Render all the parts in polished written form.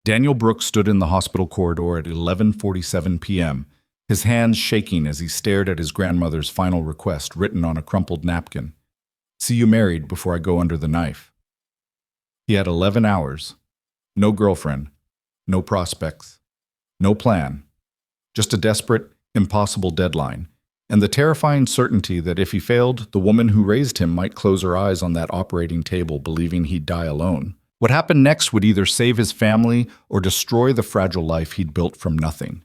Daniel Brooks stood in the hospital corridor at 11:47 p.m., his hands shaking as he stared at his grandmother's final request written on a crumpled napkin. See you married before I go under the knife. He had 11 hours. No girlfriend. No prospects. No plan. Just a desperate, impossible deadline, and the terrifying certainty that if he failed, the woman who raised him might close her eyes on that operating table believing he'd die alone. What happened next would either save his family or destroy the fragile life he'd built from nothing.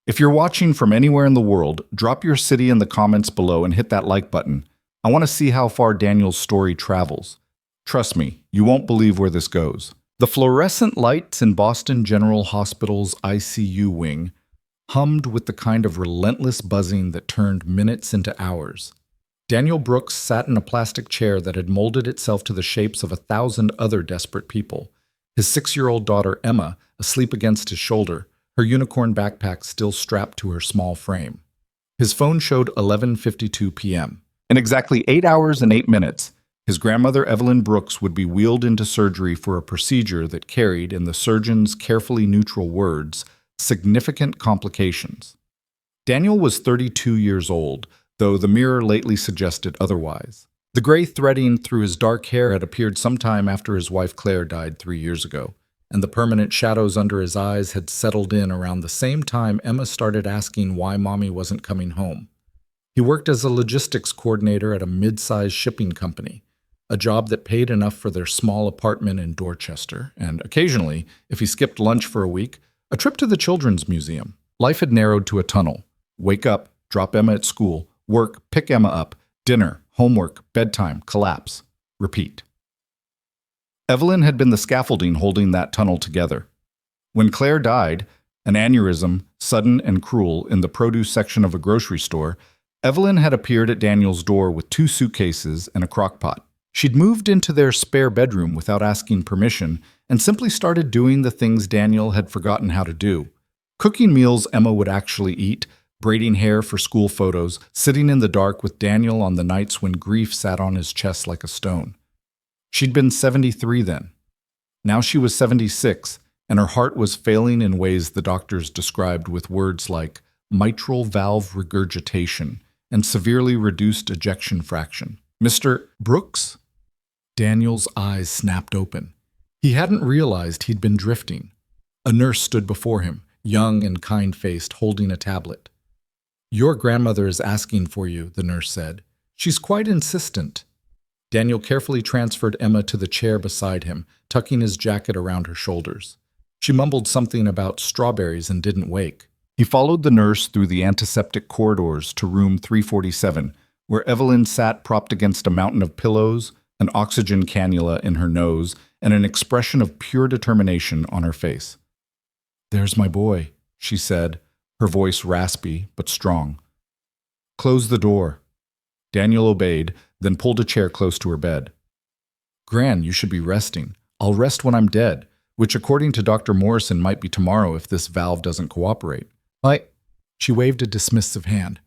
If you're watching from anywhere in the world, drop your city in the comments below and hit that like button. I want to see how far Daniel's story travels. Trust me, you won't believe where this goes. The fluorescent lights in Boston General Hospital's ICU wing hummed with the kind of relentless buzzing that turned minutes into hours. Daniel Brooks sat in a plastic chair that had molded itself to the shapes of 1,000 other desperate people. His 6-year-old daughter, Emma, asleep against his shoulder, her unicorn backpack still strapped to her small frame. His phone showed 11:52 p.m. In exactly 8 hours and 8 minutes, his grandmother, Evelyn Brooks, would be wheeled into surgery for a procedure that carried, in the surgeon's carefully neutral words, significant complications. Daniel was 32 years old, though the mirror lately suggested otherwise. The gray threading through his dark hair had appeared sometime after his wife Claire died 3 years ago, and the permanent shadows under his eyes had settled in around the same time Emma started asking why Mommy wasn't coming home. He worked as a logistics coordinator at a mid-sized shipping company, a job that paid enough for their small apartment in Dorchester, and occasionally, if he skipped lunch for a week, a trip to the Children's Museum. Life had narrowed to a tunnel. Wake up, drop Emma at school, work, pick Emma up, dinner, homework, bedtime, collapse, repeat. Evelyn had been the scaffolding holding that tunnel together. When Claire died, an aneurysm, sudden and cruel, in the produce section of a grocery store, Evelyn had appeared at Daniel's door with 2 suitcases and a crockpot. She'd moved into their spare bedroom without asking permission and simply started doing the things Daniel had forgotten how to do. Cooking meals Emma would actually eat, braiding hair for school photos, sitting in the dark with Daniel on the nights when grief sat on his chest like a stone. She'd been 73 then. Now she was 76, and her heart was failing in ways the doctors described with words like mitral valve regurgitation and severely reduced ejection fraction. Mr. Brooks? Daniel's eyes snapped open. He hadn't realized he'd been drifting. A nurse stood before him, young and kind-faced, holding a tablet. Your grandmother is asking for you, the nurse said. She's quite insistent. Daniel carefully transferred Emma to the chair beside him, tucking his jacket around her shoulders. She mumbled something about strawberries and didn't wake. He followed the nurse through the antiseptic corridors to room 347, where Evelyn sat propped against a mountain of pillows, an oxygen cannula in her nose, and an expression of pure determination on her face. There's my boy, she said, her voice raspy but strong. Close the door. Daniel obeyed, then pulled a chair close to her bed. Gran, you should be resting. I'll rest when I'm dead, which according to Dr. Morrison might be tomorrow if this valve doesn't cooperate. She waved a dismissive hand.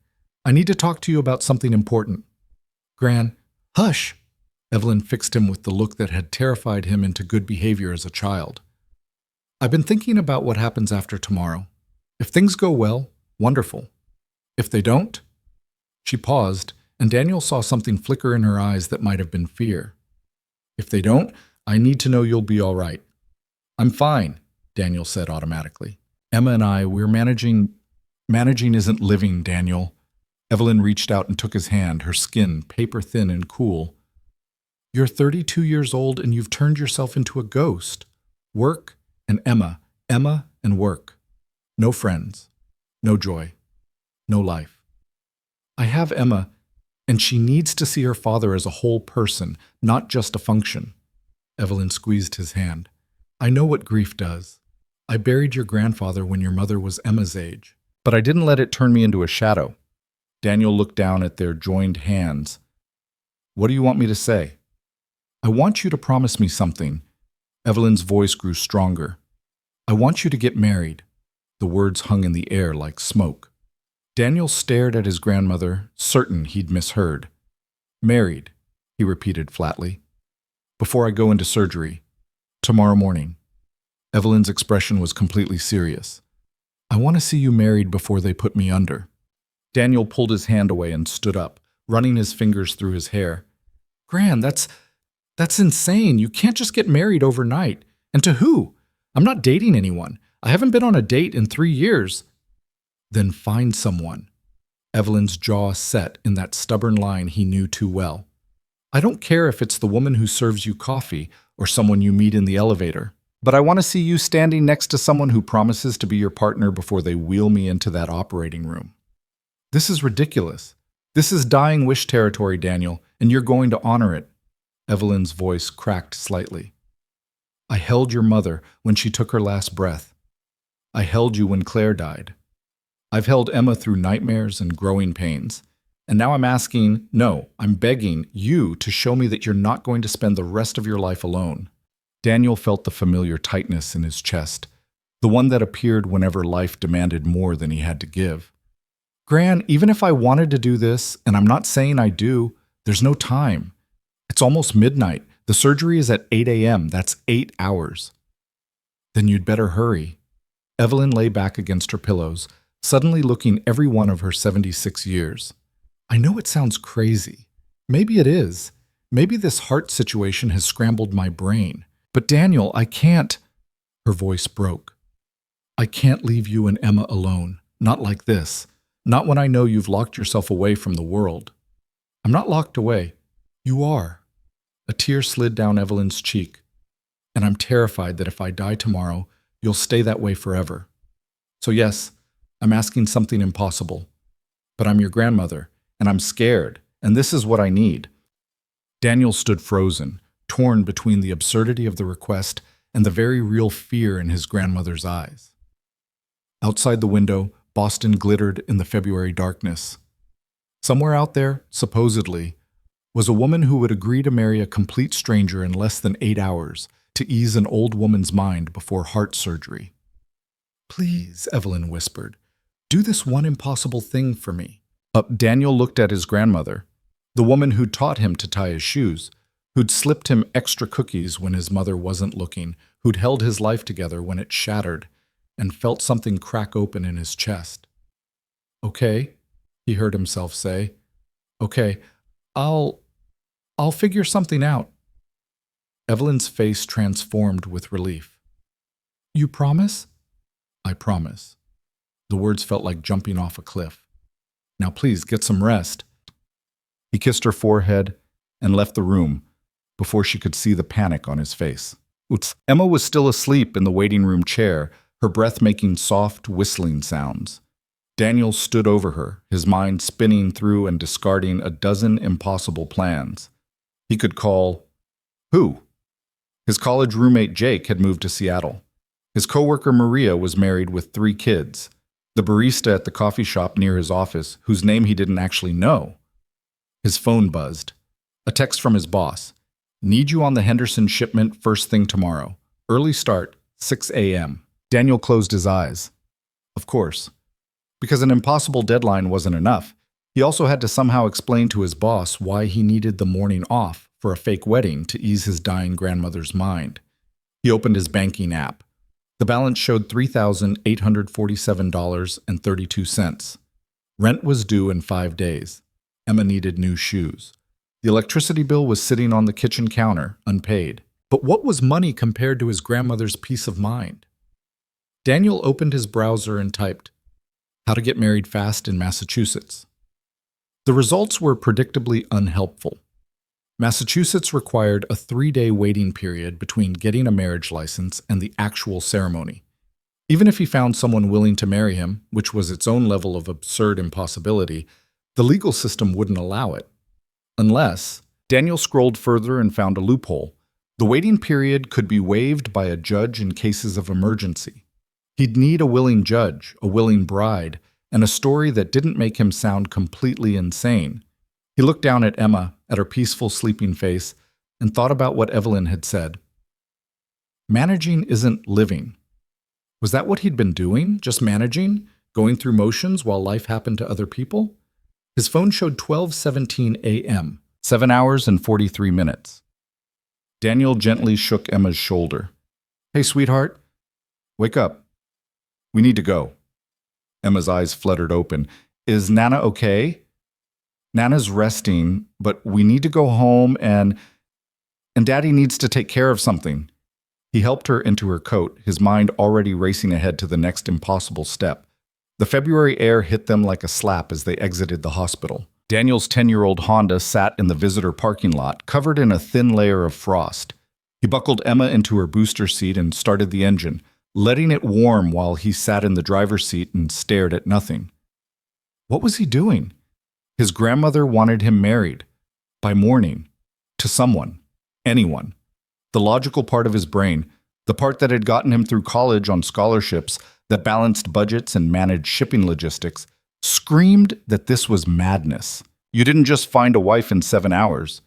I need to talk to you about something important. Gran, hush! Evelyn fixed him with the look that had terrified him into good behavior as a child. I've been thinking about what happens after tomorrow. If things go well, wonderful. If they don't? She paused, and Daniel saw something flicker in her eyes that might have been fear. If they don't, I need to know you'll be all right. I'm fine, Daniel said automatically. Emma and I, we're managing. Managing isn't living, Daniel. Evelyn reached out and took his hand, her skin paper-thin and cool. You're 32 years old and you've turned yourself into a ghost. Work and Emma, Emma and work. No friends, no joy, no life. I have Emma, and she needs to see her father as a whole person, not just a function. Evelyn squeezed his hand. I know what grief does. I buried your grandfather when your mother was Emma's age, but I didn't let it turn me into a shadow. Daniel looked down at their joined hands. What do you want me to say? I want you to promise me something. Evelyn's voice grew stronger. I want you to get married. The words hung in the air like smoke. Daniel stared at his grandmother, certain he'd misheard. Married, he repeated flatly. Before I go into surgery. Tomorrow morning. Evelyn's expression was completely serious. I want to see you married before they put me under. Daniel pulled his hand away and stood up, running his fingers through his hair. Gran, that's insane. You can't just get married overnight. And to who? I'm not dating anyone. I haven't been on a date in 3 years. Then find someone. Evelyn's jaw set in that stubborn line he knew too well. I don't care if it's the woman who serves you coffee or someone you meet in the elevator, but I want to see you standing next to someone who promises to be your partner before they wheel me into that operating room. This is ridiculous. This is dying wish territory, Daniel, and you're going to honor it. Evelyn's voice cracked slightly. I held your mother when she took her last breath. I held you when Claire died. I've held Emma through nightmares and growing pains. And now I'm begging you to show me that you're not going to spend the rest of your life alone. Daniel felt the familiar tightness in his chest, the one that appeared whenever life demanded more than he had to give. Gran, even if I wanted to do this, and I'm not saying I do, there's no time. It's almost midnight. The surgery is at 8 a.m. That's 8 hours. Then you'd better hurry. Evelyn lay back against her pillows, suddenly looking every one of her 76 years. I know it sounds crazy. Maybe it is. Maybe this heart situation has scrambled my brain. But Daniel, I can't. Her voice broke. I can't leave you and Emma alone. Not like this. Not when I know you've locked yourself away from the world. I'm not locked away. You are. A tear slid down Evelyn's cheek. And I'm terrified that if I die tomorrow, you'll stay that way forever. So yes, I'm asking something impossible. But I'm your grandmother, and I'm scared, and this is what I need. Daniel stood frozen, torn between the absurdity of the request and the very real fear in his grandmother's eyes. Outside the window, Boston glittered in the February darkness. Somewhere out there, supposedly, was a woman who would agree to marry a complete stranger in less than 8 hours to ease an old woman's mind before heart surgery. Please, Evelyn whispered, do this one impossible thing for me. Daniel looked at his grandmother, the woman who'd taught him to tie his shoes, who'd slipped him extra cookies when his mother wasn't looking, who'd held his life together when it shattered, and felt something crack open in his chest. Okay, he heard himself say. Okay, I'll figure something out. Evelyn's face transformed with relief. You promise? I promise. The words felt like jumping off a cliff. Now please, get some rest. He kissed her forehead and left the room before she could see the panic on his face. Emma was still asleep in the waiting room chair, her breath making soft, whistling sounds. Daniel stood over her, his mind spinning through and discarding a dozen impossible plans. He could call... Who? His college roommate Jake had moved to Seattle. His coworker Maria was married with 3 kids. The barista at the coffee shop near his office, whose name he didn't actually know. His phone buzzed. A text from his boss. Need you on the Henderson shipment first thing tomorrow. Early start, 6 a.m. Daniel closed his eyes. Of course. Because an impossible deadline wasn't enough, he also had to somehow explain to his boss why he needed the morning off for a fake wedding to ease his dying grandmother's mind. He opened his banking app. The balance showed $3,847.32. Rent was due in 5 days. Emma needed new shoes. The electricity bill was sitting on the kitchen counter, unpaid. But what was money compared to his grandmother's peace of mind? Daniel opened his browser and typed, "How to get married fast in Massachusetts." The results were predictably unhelpful. Massachusetts required a 3-day waiting period between getting a marriage license and the actual ceremony. Even if he found someone willing to marry him, which was its own level of absurd impossibility, the legal system wouldn't allow it. Unless, Daniel scrolled further and found a loophole. The waiting period could be waived by a judge in cases of emergency. He'd need a willing judge, a willing bride, and a story that didn't make him sound completely insane. He looked down at Emma, at her peaceful sleeping face, and thought about what Evelyn had said. Managing isn't living. Was that what he'd been doing? Just managing? Going through motions while life happened to other people? His phone showed 12:17 a.m., 7 hours and 43 minutes. Daniel gently shook Emma's shoulder. Hey, sweetheart, Wake up. We need to go. Emma's eyes fluttered open. Is Nana okay? Nana's resting, but we need to go home and Daddy needs to take care of something. He helped her into her coat, his mind already racing ahead to the next impossible step. The February air hit them like a slap as they exited the hospital. Daniel's 10-year-old Honda sat in the visitor parking lot, covered in a thin layer of frost. He buckled Emma into her booster seat and started the engine, letting it warm while he sat in the driver's seat and stared at nothing. What was he doing? His grandmother wanted him married. By morning. To someone. Anyone. The logical part of his brain, the part that had gotten him through college on scholarships, that balanced budgets and managed shipping logistics, screamed that this was madness. You didn't just find a wife in 7 hours.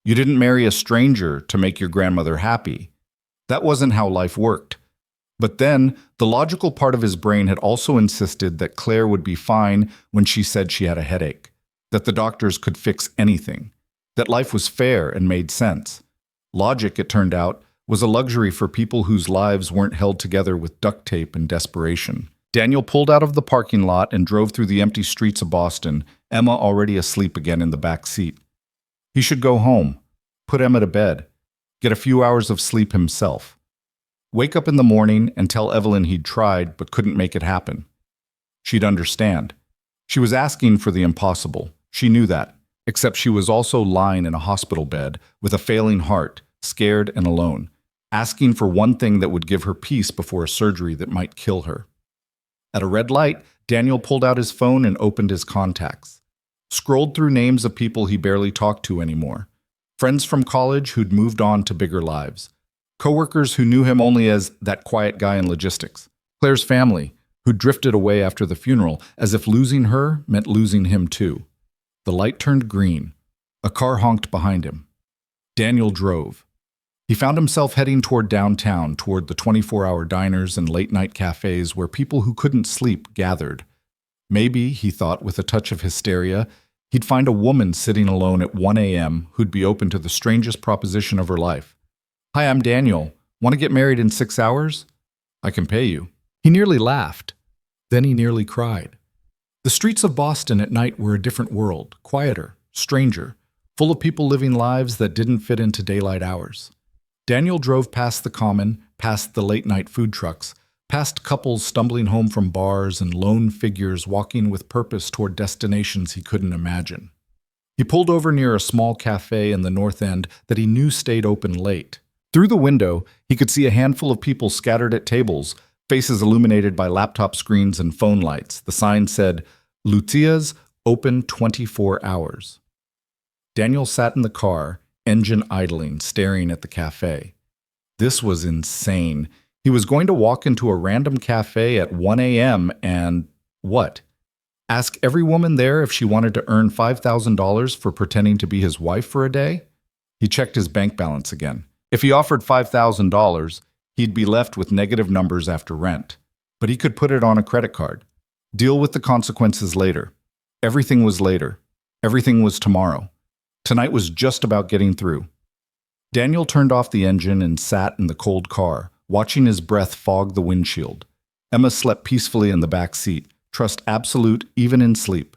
You didn't marry a stranger to make your grandmother happy. That wasn't how life worked. But then, the logical part of his brain had also insisted that Claire would be fine when she said she had a headache, that the doctors could fix anything, that life was fair and made sense. Logic, it turned out, was a luxury for people whose lives weren't held together with duct tape and desperation. Daniel pulled out of the parking lot and drove through the empty streets of Boston, Emma already asleep again in the back seat. He should go home, put Emma to bed, get a few hours of sleep himself. Wake up in the morning and tell Evelyn he'd tried but couldn't make it happen. She'd understand. She was asking for the impossible. She knew that, except she was also lying in a hospital bed with a failing heart, scared and alone, asking for one thing that would give her peace before a surgery that might kill her. At a red light, Daniel pulled out his phone and opened his contacts. Scrolled through names of people he barely talked to anymore. Friends from college who'd moved on to bigger lives. Coworkers who knew him only as that quiet guy in logistics. Claire's family, who drifted away after the funeral, as if losing her meant losing him too. The light turned green. A car honked behind him. Daniel drove. He found himself heading toward downtown, toward the 24-hour diners and late-night cafes where people who couldn't sleep gathered. Maybe, he thought with a touch of hysteria, he'd find a woman sitting alone at 1 a.m. who'd be open to the strangest proposition of her life. "Hi, I'm Daniel. Want to get married in 6 hours? I can pay you." He nearly laughed. Then he nearly cried. The streets of Boston at night were a different world, quieter, stranger, full of people living lives that didn't fit into daylight hours. Daniel drove past the Common, past the late-night food trucks, past couples stumbling home from bars and lone figures walking with purpose toward destinations he couldn't imagine. He pulled over near a small cafe in the North End that he knew stayed open late. Through the window, he could see a handful of people scattered at tables, faces illuminated by laptop screens and phone lights. The sign said, "Lucia's open 24 hours." Daniel sat in the car, engine idling, staring at the cafe. This was insane. He was going to walk into a random cafe at 1 a.m. and what? Ask every woman there if she wanted to earn $5,000 for pretending to be his wife for a day? He checked his bank balance again. If he offered $5,000, he'd be left with negative numbers after rent. But he could put it on a credit card. Deal with the consequences later. Everything was later. Everything was tomorrow. Tonight was just about getting through. Daniel turned off the engine and sat in the cold car, watching his breath fog the windshield. Emma slept peacefully in the back seat, trust absolute even in sleep.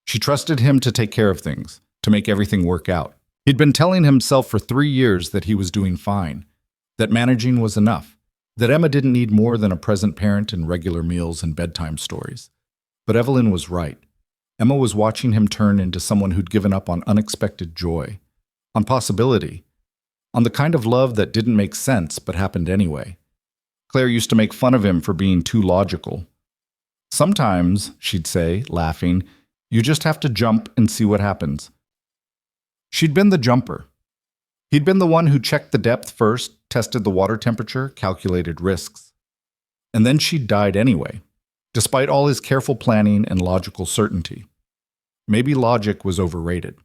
She trusted him to take care of things, to make everything work out. He'd been telling himself for 3 years that he was doing fine, that managing was enough, that Emma didn't need more than a present parent and regular meals and bedtime stories. But Evelyn was right. Emma was watching him turn into someone who'd given up on unexpected joy, on possibility, on the kind of love that didn't make sense but happened anyway. Claire used to make fun of him for being too logical. "Sometimes," she'd say, laughing, "you just have to jump and see what happens." She'd been the jumper. He'd been the one who checked the depth first, tested the water temperature, calculated risks. And then she'd died anyway, despite all his careful planning and logical certainty. Maybe logic was overrated.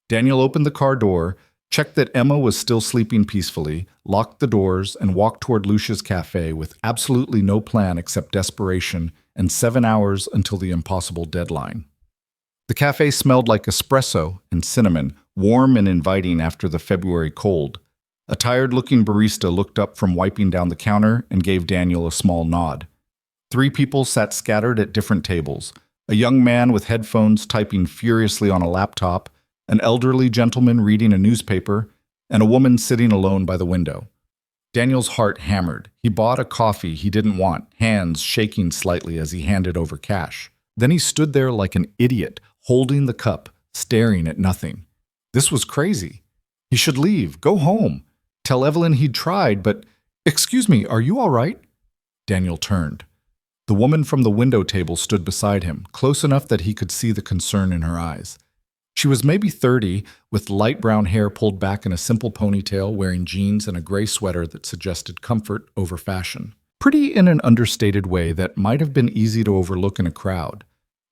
Daniel opened the car door, checked that Emma was still sleeping peacefully, locked the doors, and walked toward Lucia's cafe with absolutely no plan except desperation and 7 hours until the impossible deadline. The cafe smelled like espresso and cinnamon, warm and inviting after the February cold. A tired-looking barista looked up from wiping down the counter and gave Daniel a small nod. 3 people sat scattered at different tables. A young man with headphones typing furiously on a laptop, an elderly gentleman reading a newspaper, and a woman sitting alone by the window. Daniel's heart hammered. He bought a coffee he didn't want, hands shaking slightly as he handed over cash. Then he stood there like an idiot, holding the cup, staring at nothing. This was crazy. He should leave, go home, tell Evelyn he'd tried, but, "Excuse me, are you all right?" Daniel turned. The woman from the window table stood beside him, close enough that he could see the concern in her eyes. She was maybe 30, with light brown hair pulled back in a simple ponytail, wearing jeans and a gray sweater that suggested comfort over fashion. Pretty in an understated way that might have been easy to overlook in a crowd.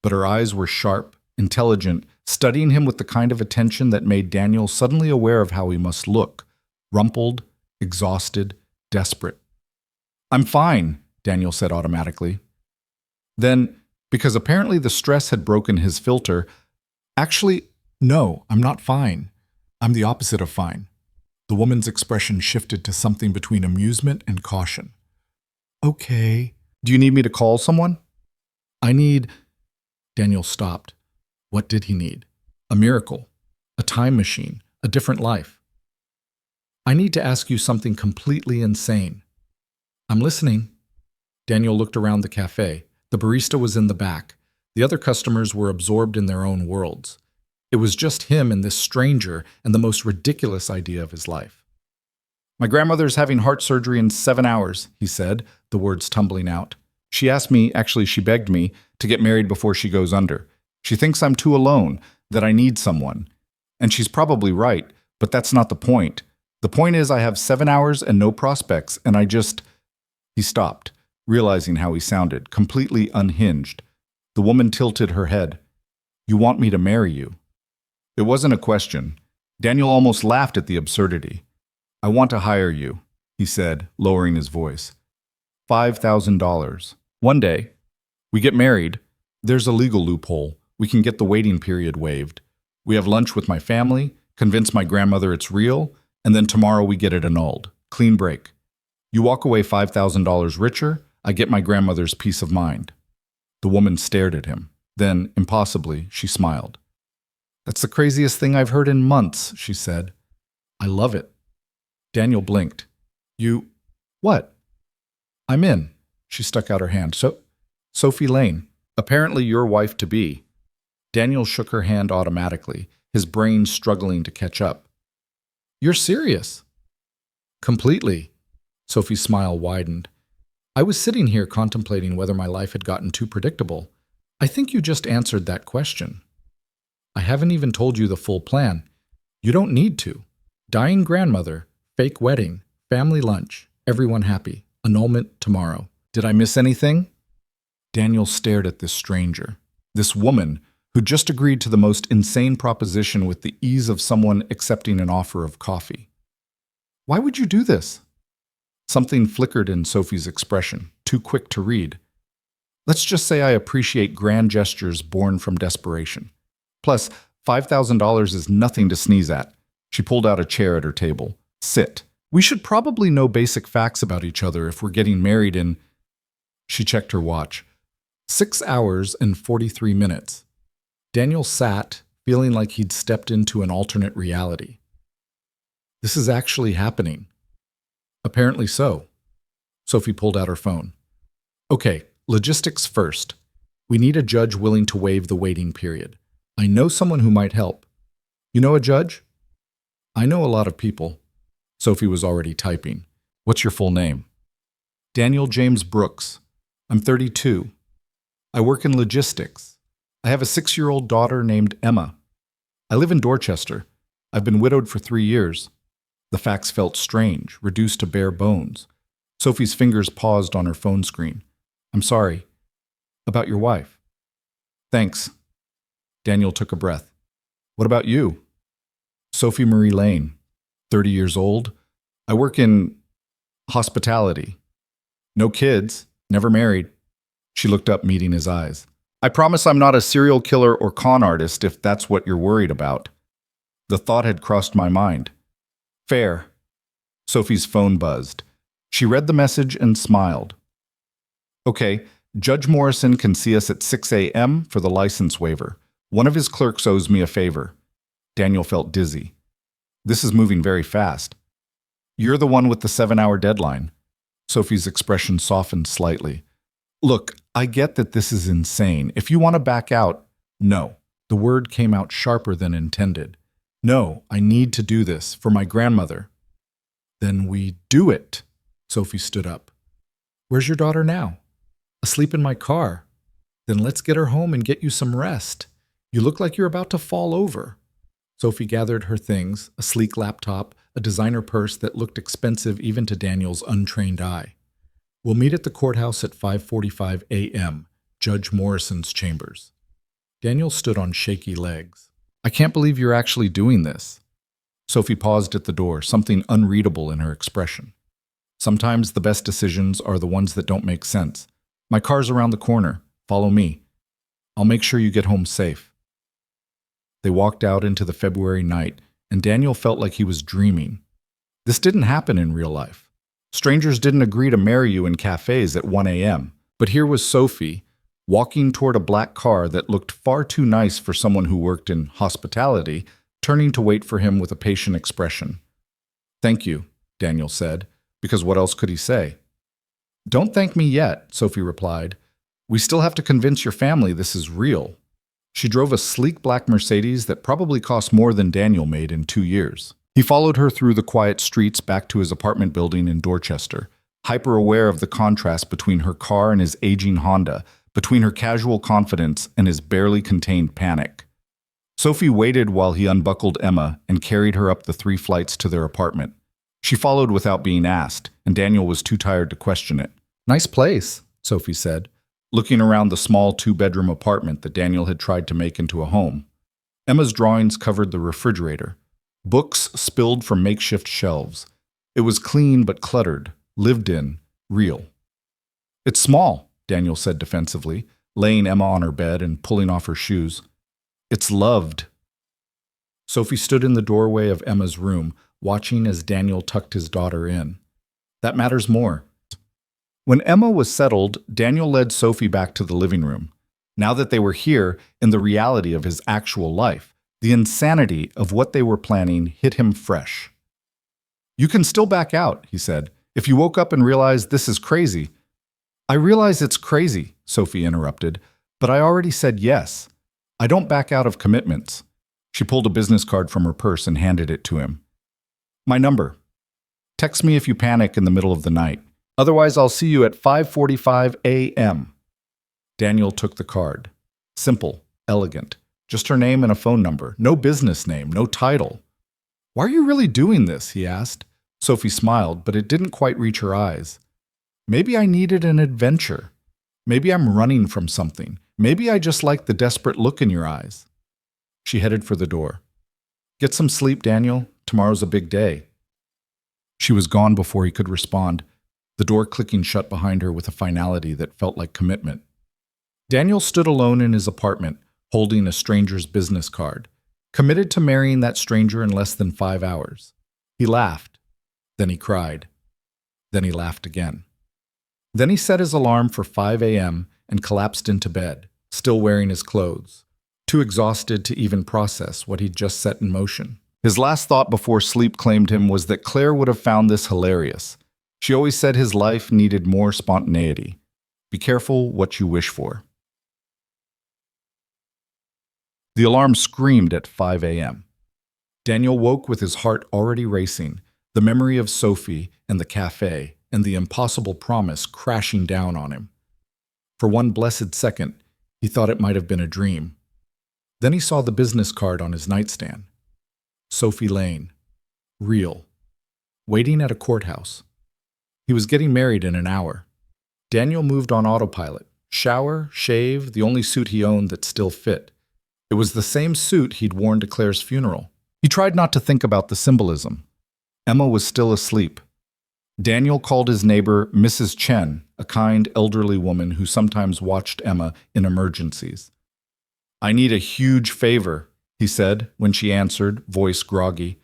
But her eyes were sharp, intelligent, studying him with the kind of attention that made Daniel suddenly aware of how he must look. Rumpled, exhausted, desperate. "I'm fine," Daniel said automatically. Then, because apparently the stress had broken his filter, "Actually, no, I'm not fine. I'm the opposite of fine." The woman's expression shifted to something between amusement and caution. "Okay. Do you need me to call someone?" "I need—" Daniel stopped. What did he need? A miracle, a time machine, a different life. "I need to ask you something completely insane." "I'm listening." Daniel looked around the cafe. The barista was in the back. The other customers were absorbed in their own worlds. It was just him and this stranger and the most ridiculous idea of his life. "My grandmother's having heart surgery in 7 hours," he said, the words tumbling out. "She asked me, actually she begged me, to get married before she goes under. She thinks I'm too alone, that I need someone. And she's probably right, but that's not the point. The point is I have 7 hours and no prospects, and I just—" He stopped, realizing how he sounded, completely unhinged. The woman tilted her head. "You want me to marry you?" It wasn't a question. Daniel almost laughed at the absurdity. "I want to hire you," he said, lowering his voice. $5,000. One day. We get married. There's a legal loophole. We can get the waiting period waived. We have lunch with my family, convince my grandmother it's real, and then tomorrow we get it annulled. Clean break. You walk away $5,000 richer, I get my grandmother's peace of mind." The woman stared at him. Then, impossibly, she smiled. "That's the craziest thing I've heard in months," she said. "I love it." Daniel blinked. "You... what?" "I'm in." She stuck out her hand. Sophie Lane, apparently your wife-to-be." Daniel shook her hand automatically, his brain struggling to catch up. "You're serious?" "Completely." Sophie's smile widened. "I was sitting here contemplating whether my life had gotten too predictable. I think you just answered that question. I haven't even told you the full plan. You don't need to. Dying grandmother, fake wedding, family lunch, everyone happy, annulment tomorrow. Did I miss anything?" Daniel stared at this stranger, this woman who just agreed to the most insane proposition with the ease of someone accepting an offer of coffee. "Why would you do this?" Something flickered in Sophie's expression, too quick to read. "Let's just say I appreciate grand gestures born from desperation. Plus, $5,000 is nothing to sneeze at." She pulled out a chair at her table. "Sit. We should probably know basic facts about each other if we're getting married in—" She checked her watch. 6 hours and 43 minutes. Daniel sat, feeling like he'd stepped into an alternate reality. This is actually happening. Apparently so. Sophie pulled out her phone. "Okay, logistics first. We need a judge willing to waive the waiting period. I know someone who might help." "You know a judge?" "I know a lot of people." Sophie was already typing. "What's your full name?" "Daniel James Brooks. I'm 32. I work in logistics. I have a 6-year-old daughter named Emma. I live in Dorchester. I've been widowed for 3 years." The facts felt strange, reduced to bare bones. Sophie's fingers paused on her phone screen. "I'm sorry. About your wife?" "Thanks." Daniel took a breath. "What about you?" "Sophie Marie Lane, 30 years old. I work in hospitality. No kids, never married." She looked up, meeting his eyes. "I promise I'm not a serial killer or con artist if that's what you're worried about." The thought had crossed my mind. "Fair." Sophie's phone buzzed. She read the message and smiled. Okay, Judge Morrison can see us at 6 a.m. for the license waiver. One of his clerks owes me a favor. Daniel felt dizzy. This is moving very fast. You're the one with the 7-hour deadline. Sophie's expression softened slightly. Look, I get that this is insane. If you want to back out, no. The word came out sharper than intended. No, I need to do this for my grandmother. Then we do it. Sophie stood up. Where's your daughter now? Asleep in my car. Then let's get her home and get you some rest. You look like you're about to fall over. Sophie gathered her things, a sleek laptop, a designer purse that looked expensive even to Daniel's untrained eye. We'll meet at the courthouse at 5:45 a.m., Judge Morrison's chambers. Daniel stood on shaky legs. I can't believe you're actually doing this. Sophie paused at the door, something unreadable in her expression. Sometimes the best decisions are the ones that don't make sense. My car's around the corner. Follow me. I'll make sure you get home safe. They walked out into the February night, and Daniel felt like he was dreaming. This didn't happen in real life. Strangers didn't agree to marry you in cafes at 1 a.m. But here was Sophie, walking toward a black car that looked far too nice for someone who worked in hospitality, turning to wait for him with a patient expression. Thank you, Daniel said, because what else could he say? Don't thank me yet, Sophie replied. We still have to convince your family this is real. She drove a sleek black Mercedes that probably cost more than Daniel made in 2 years. He followed her through the quiet streets back to his apartment building in Dorchester, hyper-aware of the contrast between her car and his aging Honda, between her casual confidence and his barely contained panic. Sophie waited while he unbuckled Emma and carried her up the 3 flights to their apartment. She followed without being asked, and Daniel was too tired to question it. Nice place, Sophie said, looking around the small 2-bedroom apartment that Daniel had tried to make into a home. Emma's drawings covered the refrigerator. Books spilled from makeshift shelves. It was clean but cluttered, lived in, real. It's small, Daniel said defensively, laying Emma on her bed and pulling off her shoes. It's loved. Sophie stood in the doorway of Emma's room, watching as Daniel tucked his daughter in. That matters more. When Emma was settled, Daniel led Sophie back to the living room. Now that they were here, in the reality of his actual life, the insanity of what they were planning hit him fresh. You can still back out, he said, if you woke up and realized this is crazy. I realize it's crazy, Sophie interrupted, but I already said yes. I don't back out of commitments. She pulled a business card from her purse and handed it to him. My number. Text me if you panic in the middle of the night. Otherwise, I'll see you at 5:45 a.m. Daniel took the card. Simple, elegant. Just her name and a phone number. No business name, no title. Why are you really doing this? He asked. Sophie smiled, but it didn't quite reach her eyes. Maybe I needed an adventure. Maybe I'm running from something. Maybe I just like the desperate look in your eyes. She headed for the door. Get some sleep, Daniel. Tomorrow's a big day. She was gone before he could respond, the door clicking shut behind her with a finality that felt like commitment. Daniel stood alone in his apartment, holding a stranger's business card, committed to marrying that stranger in less than 5 hours. He laughed. Then he cried. Then he laughed again. Then he set his alarm for 5 a.m. and collapsed into bed, still wearing his clothes, too exhausted to even process what he'd just set in motion. His last thought before sleep claimed him was that Claire would have found this hilarious. She always said his life needed more spontaneity. Be careful what you wish for. The alarm screamed at 5 a.m. Daniel woke with his heart already racing, the memory of Sophie and the cafe and the impossible promise crashing down on him. For one blessed second, he thought it might have been a dream. Then he saw the business card on his nightstand. Sophie Lane. Real. Waiting at a courthouse. He was getting married in an hour. Daniel moved on autopilot. Shower, shave, the only suit he owned that still fit. It was the same suit he'd worn to Claire's funeral. He tried not to think about the symbolism. Emma was still asleep. Daniel called his neighbor Mrs. Chen, a kind, elderly woman who sometimes watched Emma in emergencies. I need a huge favor, he said when she answered, voice groggy.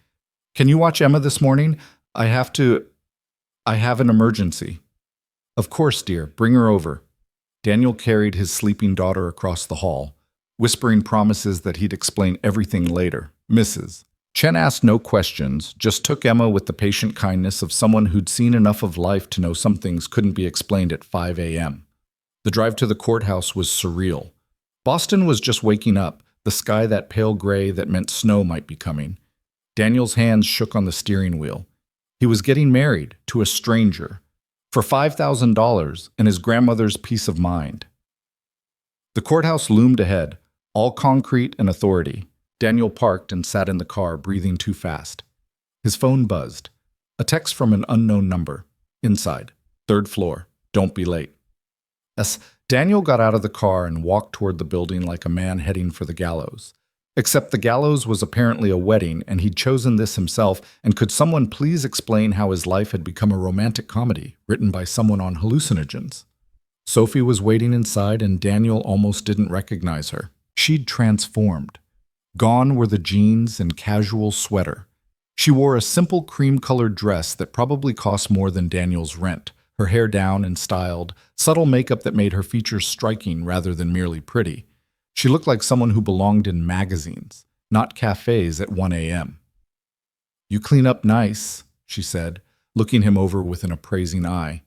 Can you watch Emma this morning? I have to, I have an emergency. Of course, dear, bring her over. Daniel carried his sleeping daughter across the hall, whispering promises that he'd explain everything later. Mrs. Chen asked no questions, just took Emma with the patient kindness of someone who'd seen enough of life to know some things couldn't be explained at 5 a.m. The drive to the courthouse was surreal. Boston was just waking up, the sky that pale gray that meant snow might be coming. Daniel's hands shook on the steering wheel. He was getting married to a stranger for $5,000 and his grandmother's peace of mind. The courthouse loomed ahead, all concrete and authority. Daniel parked and sat in the car, breathing too fast. His phone buzzed. A text from an unknown number. Inside. 3rd floor. Don't be late. As Daniel got out of the car and walked toward the building like a man heading for the gallows. Except the gallows was apparently a wedding, and he'd chosen this himself, and could someone please explain how his life had become a romantic comedy, written by someone on hallucinogens? Sophie was waiting inside, and Daniel almost didn't recognize her. She'd transformed. Gone were the jeans and casual sweater. She wore a simple cream-colored dress that probably cost more than Daniel's rent, her hair down and styled, subtle makeup that made her features striking rather than merely pretty. She looked like someone who belonged in magazines, not cafes at 1 a.m. "You clean up nice," she said, looking him over with an appraising eye.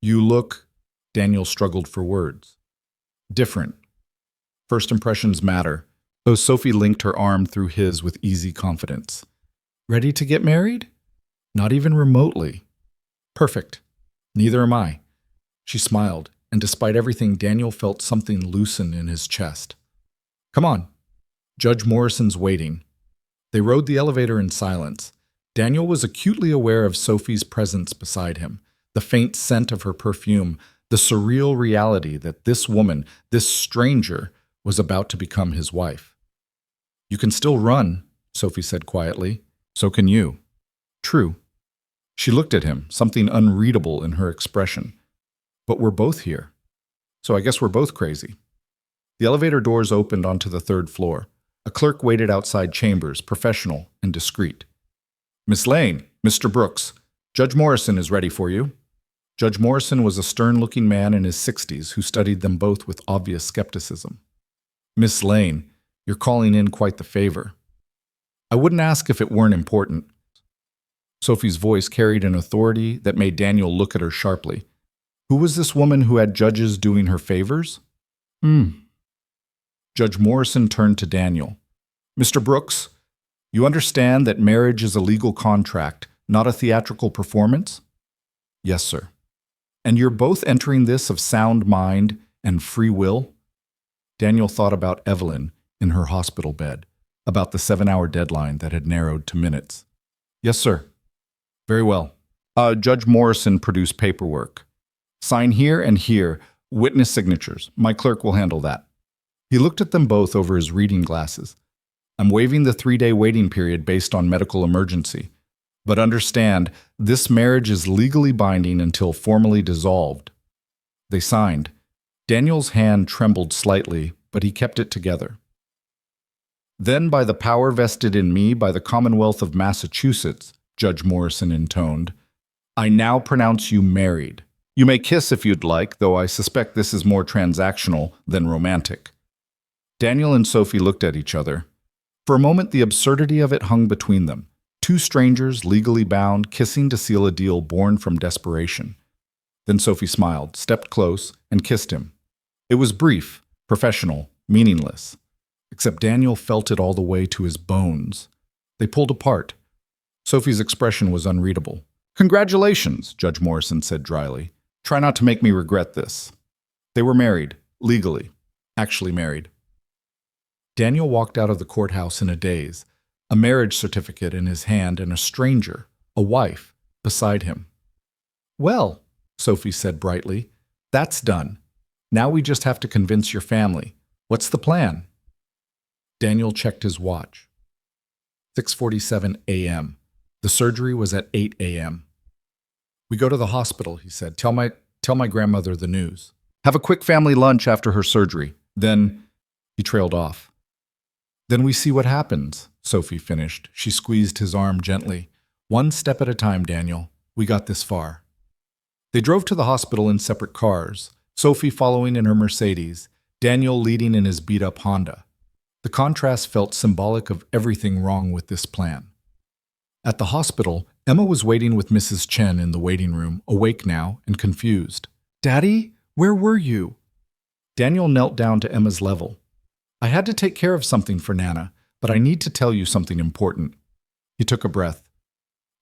"You look—" Daniel struggled for words. "Different. First impressions matter." Though Sophie linked her arm through his with easy confidence. "Ready to get married?" "Not even remotely." "Perfect. Neither am I." She smiled, and despite everything, Daniel felt something loosen in his chest. "Come on. Judge Morrison's waiting." They rode the elevator in silence. Daniel was acutely aware of Sophie's presence beside him, the faint scent of her perfume, the surreal reality that this woman, this stranger, was about to become his wife. "You can still run," Sophie said quietly. "So can you." "True." She looked at him, something unreadable in her expression. "But we're both here. So I guess we're both crazy." The elevator doors opened onto the 3rd floor. A clerk waited outside chambers, professional and discreet. "Miss Lane, Mr. Brooks, Judge Morrison is ready for you." Judge Morrison was a stern-looking man in his 60s who studied them both with obvious skepticism. "Miss Lane, you're calling in quite the favor." "I wouldn't ask if it weren't important." Sophie's voice carried an authority that made Daniel look at her sharply. Who was this woman who had judges doing her favors? Judge Morrison turned to Daniel. "Mr. Brooks, you understand that marriage is a legal contract, not a theatrical performance?" "Yes, sir." "And you're both entering this of sound mind and free will?" Daniel thought about Evelyn in her hospital bed, about the 7-hour deadline that had narrowed to minutes. "Yes, sir." "Very well. Judge Morrison produced paperwork. Sign here and here, witness signatures. My clerk will handle that." He looked at them both over his reading glasses. "I'm waiving the 3-day waiting period based on medical emergency. But understand, this marriage is legally binding until formally dissolved." They signed. Daniel's hand trembled slightly, but he kept it together. "Then, by the power vested in me by the Commonwealth of Massachusetts," Judge Morrison intoned, "I now pronounce you married. You may kiss if you'd like, though I suspect this is more transactional than romantic." Daniel and Sophie looked at each other. For a moment, the absurdity of it hung between them. Two strangers, legally bound, kissing to seal a deal born from desperation. Then Sophie smiled, stepped close, and kissed him. It was brief, professional, meaningless. Except Daniel felt it all the way to his bones. They pulled apart. Sophie's expression was unreadable. "Congratulations," Judge Morrison said dryly. "Try not to make me regret this." They were married, legally, actually married. Daniel walked out of the courthouse in a daze, a marriage certificate in his hand and a stranger, a wife, beside him. "Well," Sophie said brightly, "that's done. Now we just have to convince your family. What's the plan?" Daniel checked his watch. 6:47 a.m. The surgery was at 8 a.m. "We go to the hospital," he said. Tell my grandmother the news. Have a quick family lunch after her surgery. Then," he trailed off. "Then we see what happens," Sophie finished. She squeezed his arm gently. One step at a time, Daniel. We got this far. They drove to the hospital in separate cars, Sophie following in her Mercedes, Daniel leading in his beat-up Honda. The contrast felt symbolic of everything wrong with this plan. At the hospital, Emma was waiting with Mrs. Chen in the waiting room, awake now and confused. "Daddy, where were you?" Daniel knelt down to Emma's level. "I had to take care of something for Nana, but I need to tell you something important." He took a breath.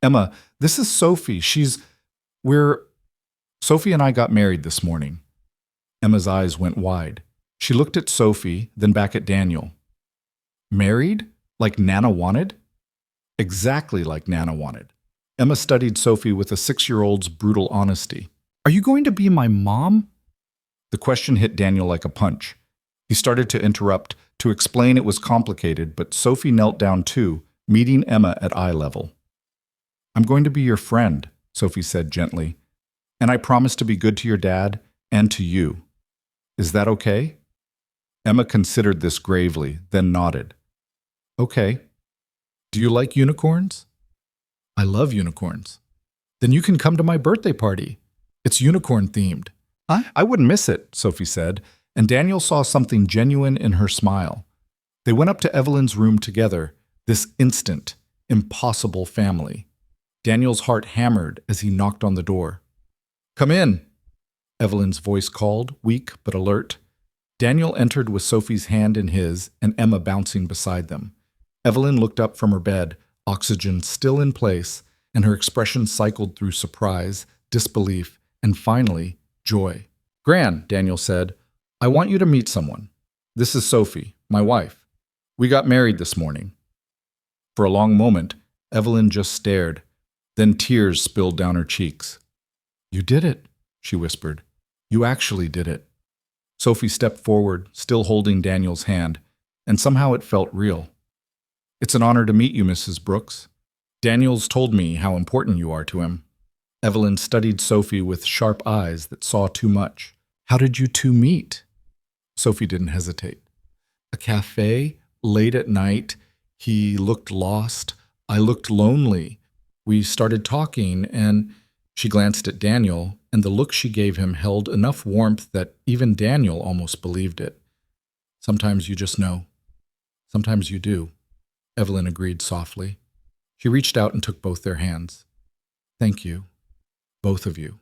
"Emma, this is Sophie. Sophie and I got married this morning." Emma's eyes went wide. She looked at Sophie, then back at Daniel. "Married? Like Nana wanted?" "Exactly like Nana wanted." Emma studied Sophie with a 6-year-old's brutal honesty. "Are you going to be my mom?" The question hit Daniel like a punch. He started to interrupt, to explain it was complicated, but Sophie knelt down too, meeting Emma at eye level. "I'm going to be your friend," Sophie said gently, "and I promise to be good to your dad and to you. Is that okay?" Emma considered this gravely, then nodded. "Okay. Do you like unicorns?" "I love unicorns." "Then you can come to my birthday party. It's unicorn-themed." I wouldn't miss it," Sophie said, and Daniel saw something genuine in her smile. They went up to Evelyn's room together, this instant, impossible family. Daniel's heart hammered as he knocked on the door. "Come in," Evelyn's voice called, weak but alert. Daniel entered with Sophie's hand in his and Emma bouncing beside them. Evelyn looked up from her bed, oxygen still in place, and her expression cycled through surprise, disbelief, and finally, joy. "Gran," Daniel said, "I want you to meet someone. This is Sophie, my wife. We got married this morning." For a long moment, Evelyn just stared. Then tears spilled down her cheeks. "You did it," she whispered. "You actually did it." Sophie stepped forward, still holding Daniel's hand, and somehow it felt real. "It's an honor to meet you, Mrs. Brooks. Daniel's told me how important you are to him." Evelyn studied Sophie with sharp eyes that saw too much. "How did you two meet?" Sophie didn't hesitate. "A cafe, late at night. He looked lost. I looked lonely. We started talking, and..." She glanced at Daniel, and the look she gave him held enough warmth that even Daniel almost believed it. "Sometimes you just know. Sometimes you do," Evelyn agreed softly. She reached out and took both their hands. "Thank you, both of you,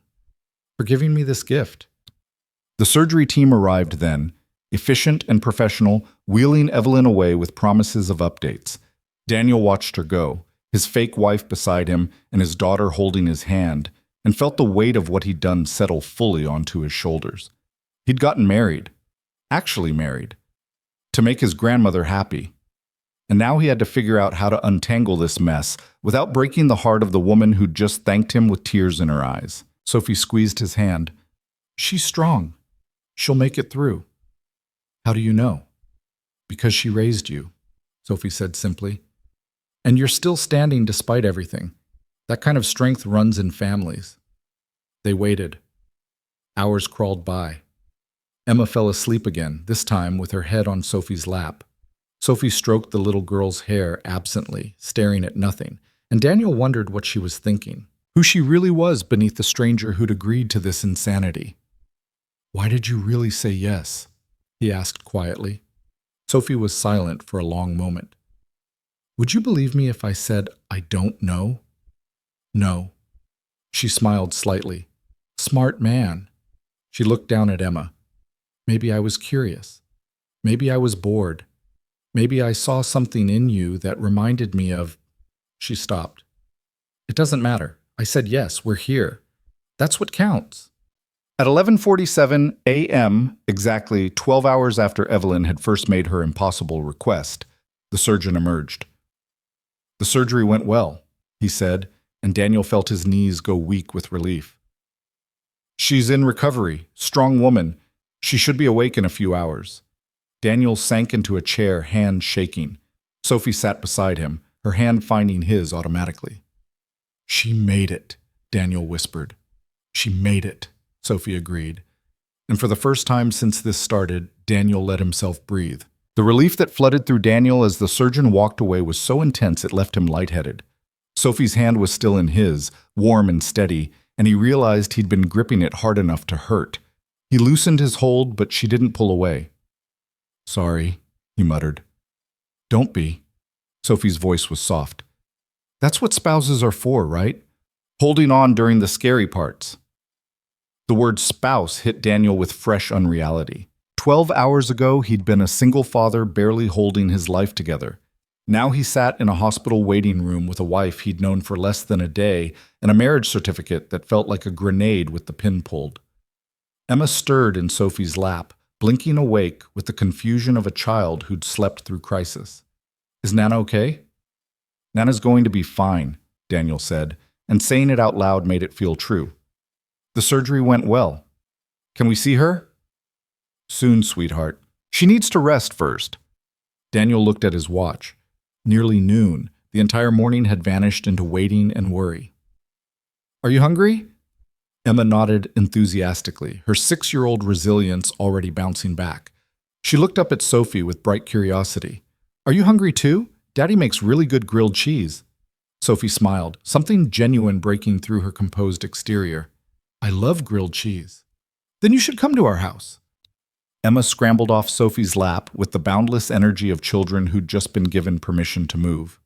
for giving me this gift." The surgery team arrived then, efficient and professional, wheeling Evelyn away with promises of updates. Daniel watched her go, his fake wife beside him and his daughter holding his hand, and felt the weight of what he'd done settle fully onto his shoulders. He'd gotten married, actually married, to make his grandmother happy. And now he had to figure out how to untangle this mess without breaking the heart of the woman who'd just thanked him with tears in her eyes. Sophie squeezed his hand. "She's strong. She'll make it through." "How do you know?" "Because she raised you," Sophie said simply. "And you're still standing despite everything. That kind of strength runs in families." They waited. Hours crawled by. Emma fell asleep again, this time with her head on Sophie's lap. Sophie stroked the little girl's hair absently, staring at nothing, and Daniel wondered what she was thinking, who she really was beneath the stranger who'd agreed to this insanity. "Why did you really say yes?" he asked quietly. Sophie was silent for a long moment. "Would you believe me if I said I don't know?" "No." She smiled slightly. "Smart man." She looked down at Emma. "Maybe I was curious. Maybe I was bored. Maybe I saw something in you that reminded me of..." She stopped. "It doesn't matter. I said yes, we're here. That's what counts." At 11:47 a.m., exactly 12 hours after Evelyn had first made her impossible request, the surgeon emerged. "The surgery went well," he said, and Daniel felt his knees go weak with relief. "She's in recovery, strong woman. She should be awake in a few hours." Daniel sank into a chair, hands shaking. Sophie sat beside him, her hand finding his automatically. "She made it," Daniel whispered. "She made it," Sophie agreed. And for the first time since this started, Daniel let himself breathe. The relief that flooded through Daniel as the surgeon walked away was so intense it left him lightheaded. Sophie's hand was still in his, warm and steady, and he realized he'd been gripping it hard enough to hurt. He loosened his hold, but she didn't pull away. "Sorry," he muttered. "Don't be." Sophie's voice was soft. "That's what spouses are for, right? Holding on during the scary parts." The word spouse hit Daniel with fresh unreality. 12 hours ago, he'd been a single father barely holding his life together. Now he sat in a hospital waiting room with a wife he'd known for less than a day and a marriage certificate that felt like a grenade with the pin pulled. Emma stirred in Sophie's lap, blinking awake with the confusion of a child who'd slept through crisis. "Is Nana okay?" "Nana's going to be fine," Daniel said, and saying it out loud made it feel true. "The surgery went well. Can we see her?" "Soon, sweetheart. She needs to rest first." Daniel looked at his watch. Nearly noon. The entire morning had vanished into waiting and worry. "Are you hungry?" Emma nodded enthusiastically, her 6-year-old resilience already bouncing back. She looked up at Sophie with bright curiosity. "Are you hungry too? Daddy makes really good grilled cheese." Sophie smiled, something genuine breaking through her composed exterior. "I love grilled cheese." "Then you should come to our house." Emma scrambled off Sophie's lap with the boundless energy of children who'd just been given permission to move.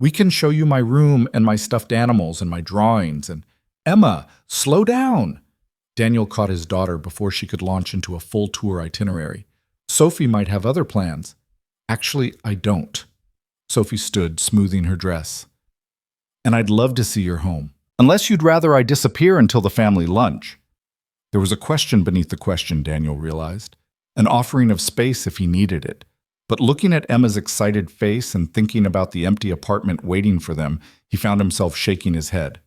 "We can show you my room and my stuffed animals and my drawings and—" "Emma, slow down!" Daniel caught his daughter before she could launch into a full tour itinerary. "Sophie might have other plans." "Actually, I don't." Sophie stood, smoothing her dress. "And I'd love to see your home. Unless you'd rather I disappear until the family lunch." There was a question beneath the question, Daniel realized. An offering of space if he needed it. But looking at Emma's excited face and thinking about the empty apartment waiting for them, he found himself shaking his head.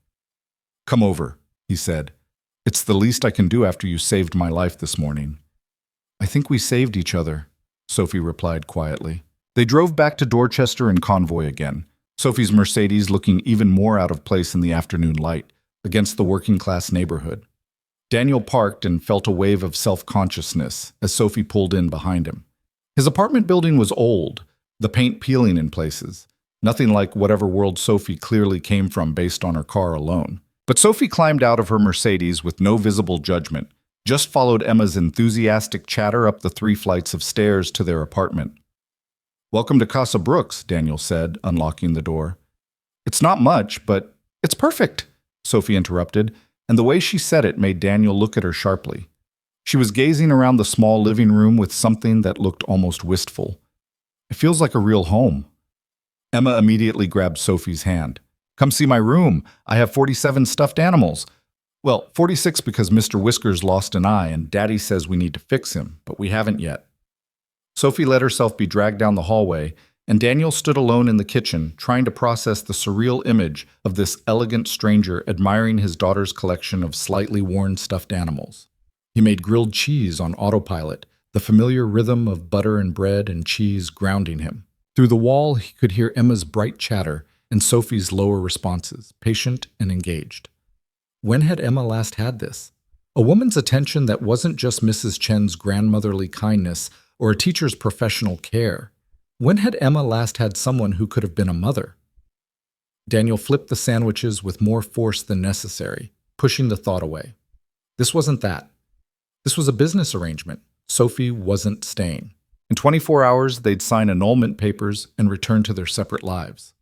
"Come over," he said. "It's the least I can do after you saved my life this morning." "I think we saved each other," Sophie replied quietly. They drove back to Dorchester in convoy again, Sophie's Mercedes looking even more out of place in the afternoon light, against the working-class neighborhood. Daniel parked and felt a wave of self-consciousness as Sophie pulled in behind him. His apartment building was old, the paint peeling in places, nothing like whatever world Sophie clearly came from based on her car alone. But Sophie climbed out of her Mercedes with no visible judgment, just followed Emma's enthusiastic chatter up the 3 flights of stairs to their apartment. "Welcome to Casa Brooks," Daniel said, unlocking the door. "It's not much, but it's perfect," Sophie interrupted, and the way she said it made Daniel look at her sharply. She was gazing around the small living room with something that looked almost wistful. "It feels like a real home." Emma immediately grabbed Sophie's hand. "Come see my room. I have 47 stuffed animals. Well, 46 because Mr. Whiskers lost an eye and Daddy says we need to fix him, but we haven't yet." Sophie let herself be dragged down the hallway, and Daniel stood alone in the kitchen, trying to process the surreal image of this elegant stranger admiring his daughter's collection of slightly worn stuffed animals. He made grilled cheese on autopilot, the familiar rhythm of butter and bread and cheese grounding him. Through the wall, he could hear Emma's bright chatter and Sophie's lower responses, patient and engaged. When had Emma last had this? A woman's attention that wasn't just Mrs. Chen's grandmotherly kindness or a teacher's professional care. When had Emma last had someone who could have been a mother? Daniel flipped the sandwiches with more force than necessary, pushing the thought away. This wasn't that. This was a business arrangement. Sophie wasn't staying. In 24 hours, they'd sign annulment papers and return to their separate lives.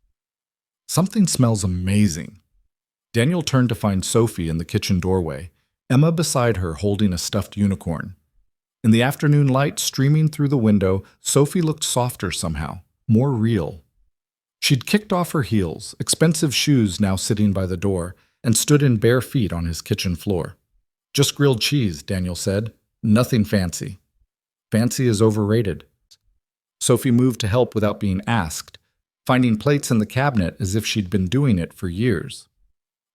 "Something smells amazing." Daniel turned to find Sophie in the kitchen doorway, Emma beside her holding a stuffed unicorn. In the afternoon light streaming through the window, Sophie looked softer somehow, more real. She'd kicked off her heels, expensive shoes now sitting by the door, and stood in bare feet on his kitchen floor. "Just grilled cheese," Daniel said. "Nothing fancy." "Fancy is overrated." Sophie moved to help without being asked, finding plates in the cabinet as if she'd been doing it for years.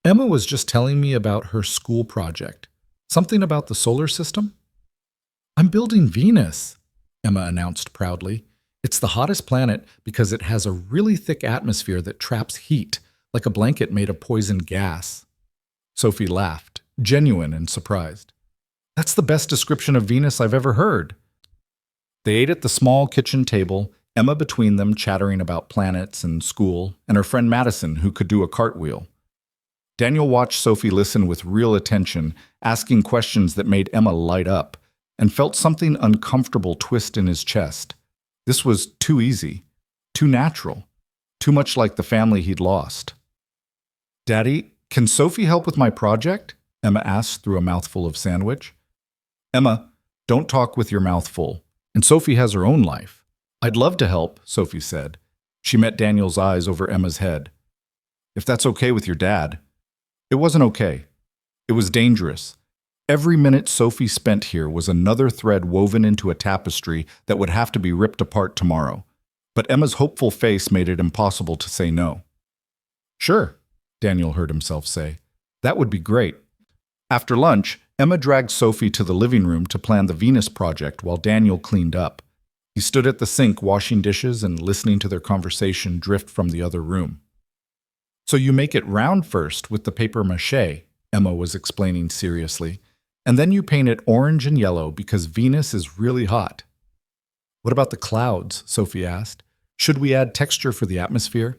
"Emma was just telling me about her school project. Something about the solar system?" "I'm building Venus," Emma announced proudly. "It's the hottest planet because it has a really thick atmosphere that traps heat, like a blanket made of poison gas." Sophie laughed, genuine and surprised. "That's the best description of Venus I've ever heard." They ate at the small kitchen table, Emma between them chattering about planets and school, and her friend Madison, who could do a cartwheel. Daniel watched Sophie listen with real attention, asking questions that made Emma light up, and felt something uncomfortable twist in his chest. This was too easy, too natural, too much like the family he'd lost. "Daddy, can Sophie help with my project?" Emma asked through a mouthful of sandwich. "Emma, don't talk with your mouth full, and Sophie has her own life." "I'd love to help," Sophie said. She met Daniel's eyes over Emma's head. "If that's okay with your dad." It wasn't okay. It was dangerous. Every minute Sophie spent here was another thread woven into a tapestry that would have to be ripped apart tomorrow. But Emma's hopeful face made it impossible to say no. "Sure," Daniel heard himself say. "That would be great." After lunch, Emma dragged Sophie to the living room to plan the Venus project while Daniel cleaned up. He stood at the sink washing dishes and listening to their conversation drift from the other room. "So you make it round first with the paper mache," Emma was explaining seriously, "and then you paint it orange and yellow because Venus is really hot." "What about the clouds?" Sophie asked. "Should we add texture for the atmosphere?"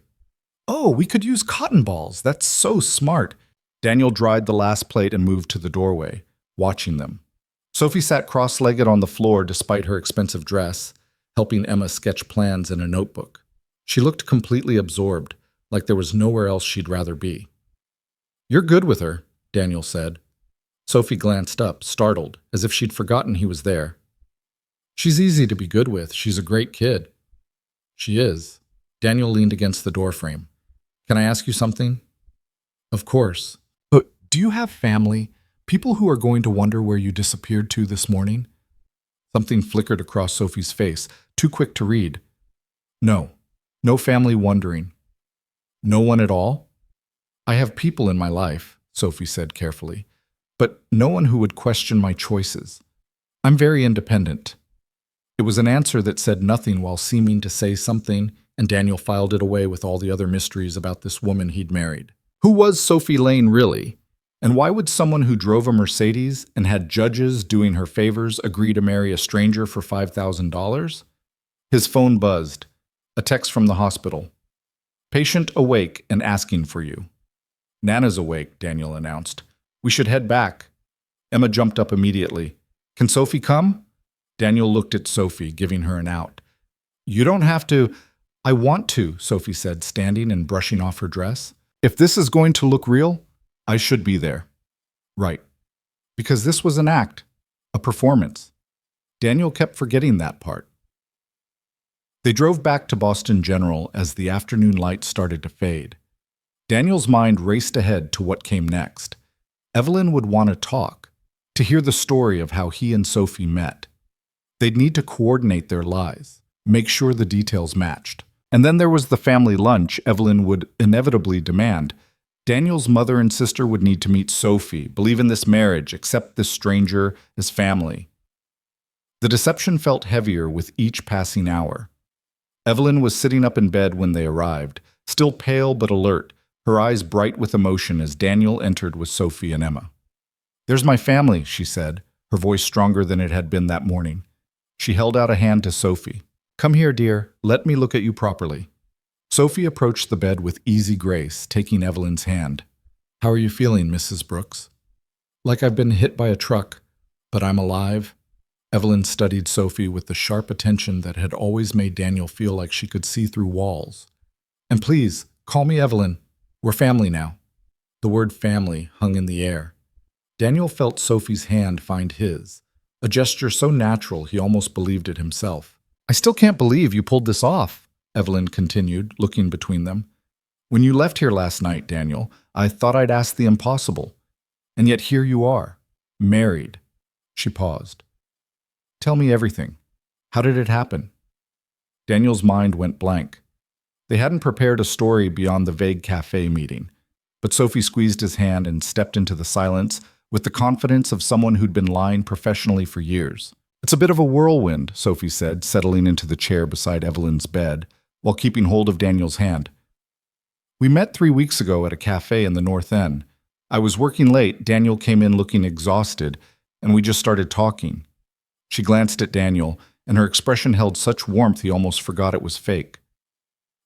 "Oh, we could use cotton balls. That's so smart." Daniel dried the last plate and moved to the doorway, watching them. Sophie sat cross-legged on the floor despite her expensive dress, helping Emma sketch plans in a notebook. She looked completely absorbed, like there was nowhere else she'd rather be. "You're good with her," Daniel said. Sophie glanced up, startled, as if she'd forgotten he was there. "She's easy to be good with. She's a great kid." "She is." Daniel leaned against the doorframe. "Can I ask you something?" "Of course. But do you have family? People who are going to wonder where you disappeared to this morning?" Something flickered across Sophie's face, too quick to read. "No. No family wondering." "No one at all?" "I have people in my life," Sophie said carefully, "but no one who would question my choices. I'm very independent." It was an answer that said nothing while seeming to say something, and Daniel filed it away with all the other mysteries about this woman he'd married. Who was Sophie Lane really? And why would someone who drove a Mercedes and had judges doing her favors agree to marry a stranger for $5,000? His phone buzzed. A text from the hospital. "Patient awake and asking for you." "Nana's awake," Daniel announced. "We should head back." Emma jumped up immediately. "Can Sophie come?" Daniel looked at Sophie, giving her an out. "You don't have to." "I want to," Sophie said, standing and brushing off her dress. "If this is going to look real, I should be there." "Right. Because this was an act, a performance." Daniel kept forgetting that part. They drove back to Boston General as the afternoon light started to fade. Daniel's mind raced ahead to what came next. Evelyn would want to talk, to hear the story of how he and Sophie met. They'd need to coordinate their lies, make sure the details matched. And then there was the family lunch Evelyn would inevitably demand. Daniel's mother and sister would need to meet Sophie, believe in this marriage, accept this stranger as family. The deception felt heavier with each passing hour. Evelyn was sitting up in bed when they arrived, still pale but alert, her eyes bright with emotion as Daniel entered with Sophie and Emma. "There's my family," she said, her voice stronger than it had been that morning. She held out a hand to Sophie. "Come here, dear. Let me look at you properly." Sophie approached the bed with easy grace, taking Evelyn's hand. "How are you feeling, Mrs. Brooks?" "Like I've been hit by a truck, but I'm alive." Evelyn studied Sophie with the sharp attention that had always made Daniel feel like she could see through walls. "And please, call me Evelyn. We're family now." The word family hung in the air. Daniel felt Sophie's hand find his, a gesture so natural he almost believed it himself. "I still can't believe you pulled this off," Evelyn continued, looking between them. "When you left here last night, Daniel, I thought I'd ask the impossible. And yet here you are, married." She paused. "Tell me everything. How did it happen?" Daniel's mind went blank. They hadn't prepared a story beyond the vague cafe meeting, but Sophie squeezed his hand and stepped into the silence with the confidence of someone who'd been lying professionally for years. "It's a bit of a whirlwind," Sophie said, settling into the chair beside Evelyn's bed, while keeping hold of Daniel's hand. "We met 3 weeks ago at a cafe in the North End. I was working late, Daniel came in looking exhausted, and we just started talking." She glanced at Daniel, and her expression held such warmth he almost forgot it was fake.